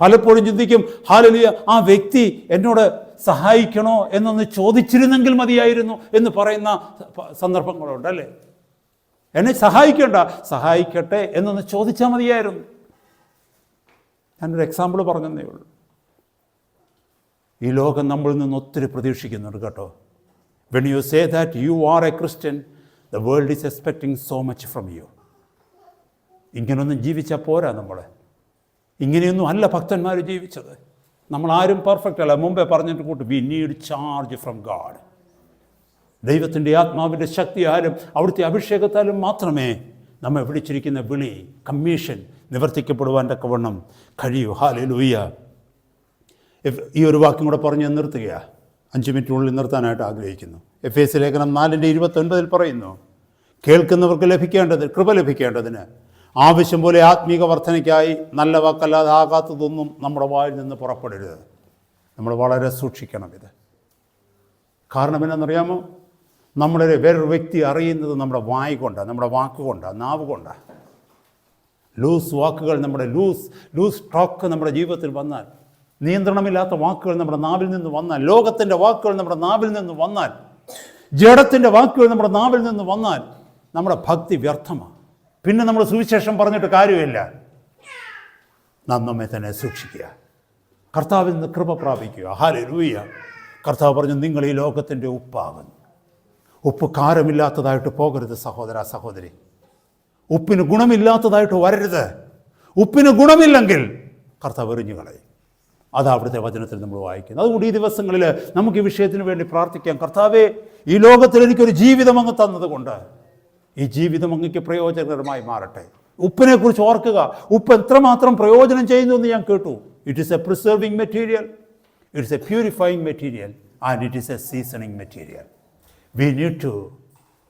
പലപ്പോഴും ചിന്തിക്കും, ഹല്ലേലൂയ, ആ വ്യക്തി എന്നോട് സഹായിക്കണോ എന്നൊന്ന് ചോദിച്ചിരുന്നെങ്കിൽ മതിയായിരുന്നു എന്ന് പറയുന്ന സന്ദർഭങ്ങളുണ്ട്, അല്ലേ? എന്നെ സഹായിക്കട്ടെ എന്നൊന്ന് ചോദിച്ചാൽ മതിയായിരുന്നു. ഞാനൊരു എക്സാമ്പിൾ പറഞ്ഞതേ ഉള്ളൂ. ഈ ലോകം നമ്മളിൽ നിന്ന് ഒത്തിരി പ്രതീക്ഷിക്കുന്നുണ്ട് കേട്ടോ. When you say that you are a Christian, the world is expecting so much from you. ഇങ്ങനൊന്നും ജീവിച്ചാൽ പോരാ. ഇങ്ങനെയൊന്നും അല്ല ഭക്തന്മാർ ജീവിച്ചത്. നമ്മളാരും പെർഫെക്റ്റ് അല്ല. മുമ്പേ പറഞ്ഞിട്ട് കൂട്ട്, we need charge from God. ദൈവത്തിൻ്റെ ആത്മാവിൻ്റെ ശക്തിയാലും അവിടുത്തെ അഭിഷേകത്താലും മാത്രമേ നമ്മെ വിളിച്ചിരിക്കുന്ന വിളി, കമ്മീഷൻ നിവർത്തിക്കപ്പെടുവാൻ തക്കവണ്ണം കഴിയൂ. ഹല്ലേലൂയ. ഈ ഒരു വാക്യം കൂടെ പറഞ്ഞ് നിർത്തുകയാണ്. 5 മിനിറ്റിനുള്ളിൽ നിർത്താനായിട്ട് ആഗ്രഹിക്കുന്നു. എഫേസ്യ ലേഖനം 4:29 പറയുന്നു, കേൾക്കുന്നവർക്ക് കൃപ ലഭിക്കേണ്ടതിന് ആവശ്യം പോലെ ആത്മീക വർധനയ്ക്കായി നല്ല വാക്കല്ലാതെ ആകാത്തതൊന്നും നമ്മുടെ വായിൽ നിന്ന് പുറപ്പെടരുത്. നമ്മൾ വളരെ സൂക്ഷിക്കണം ഇത്. കാരണം എന്നാണെന്നറിയാമോ? വേറൊരു വ്യക്തി അറിയുന്നത് നമ്മുടെ വായ് കൊണ്ടാണ്, നമ്മുടെ വാക്കുകൊണ്ടാണ്, നാവ് കൊണ്ടാണ്. ലൂസ് വാക്കുകൾ, ലൂസ് ടോക്ക് നമ്മുടെ ജീവിതത്തിൽ വന്നാൽ, നിയന്ത്രണമില്ലാത്ത വാക്കുകൾ നമ്മുടെ നാവിൽ നിന്ന് വന്നാൽ, ലോകത്തിൻ്റെ വാക്കുകൾ നമ്മുടെ നാവിൽ നിന്ന് വന്നാൽ, ജഡത്തിൻ്റെ വാക്കുകൾ നമ്മുടെ നാവിൽ നിന്ന് വന്നാൽ നമ്മുടെ ഭക്തി വ്യർത്ഥമാണ്. പിന്നെ നമ്മൾ സുവിശേഷം പറഞ്ഞിട്ട് കാര്യമില്ല. നാം നമ്മെ തന്നെ സൂക്ഷിക്കുക, കർത്താവിൽ നിന്ന് കൃപ പ്രാപിക്കുക. ഹല്ലേലൂയ. കർത്താവ് പറഞ്ഞു, നിങ്ങൾ ഈ ലോകത്തിൻ്റെ ഉപ്പാകുന്നു. ഉപ്പ് കാരമില്ലാത്തതായിട്ട് പോകരുത് സഹോദരി. ഉപ്പിന് ഗുണമില്ലാത്തതായിട്ട് വരരുത്. ഉപ്പിന് ഗുണമില്ലെങ്കിൽ കർത്താവ് എറിഞ്ഞു കളയും. അതാ അവിടുത്തെ വചനത്തിൽ നമ്മൾ വായിക്കുന്നത്. അതുകൊണ്ട് ഈ ദിവസങ്ങളിൽ നമുക്ക് ഈ വിഷയത്തിന് വേണ്ടി പ്രാർത്ഥിക്കാം. കർത്താവേ, ഈ ലോകത്തിൽ എനിക്കൊരു ജീവിതം അങ്ങ് തന്നതുകൊണ്ട് ഈ ജീവിതം അങ്ങക്ക് പ്രയോജനകരമായി മാറട്ടെ. ഉപ്പിനെ കുറിച്ച് ഓർക്കുക. ഉപ്പ് എത്രമാത്രം പ്രയോജനം ചെയ്യുന്നു എന്ന് ഞാൻ കേട്ടു. It is A preserving material, it is A purifying material, and it is a seasoning material. We need to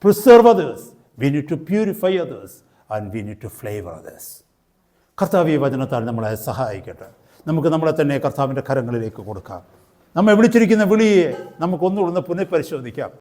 preserve others, we need to purify others, and we need to flavor others. കർത്താവ് ഈ വചനത്താൽ നമ്മളെ സഹായിക്കട്ടെ. നമുക്ക് നമ്മളെ തന്നെ കർത്താവിൻ്റെ കരങ്ങളിലേക്ക് കൊടുക്കാം. നമ്മെ വിളിച്ചിരിക്കുന്ന വിളിയെ നമുക്കൊന്നുകൂടെ പുനഃപരിശോധിക്കാം.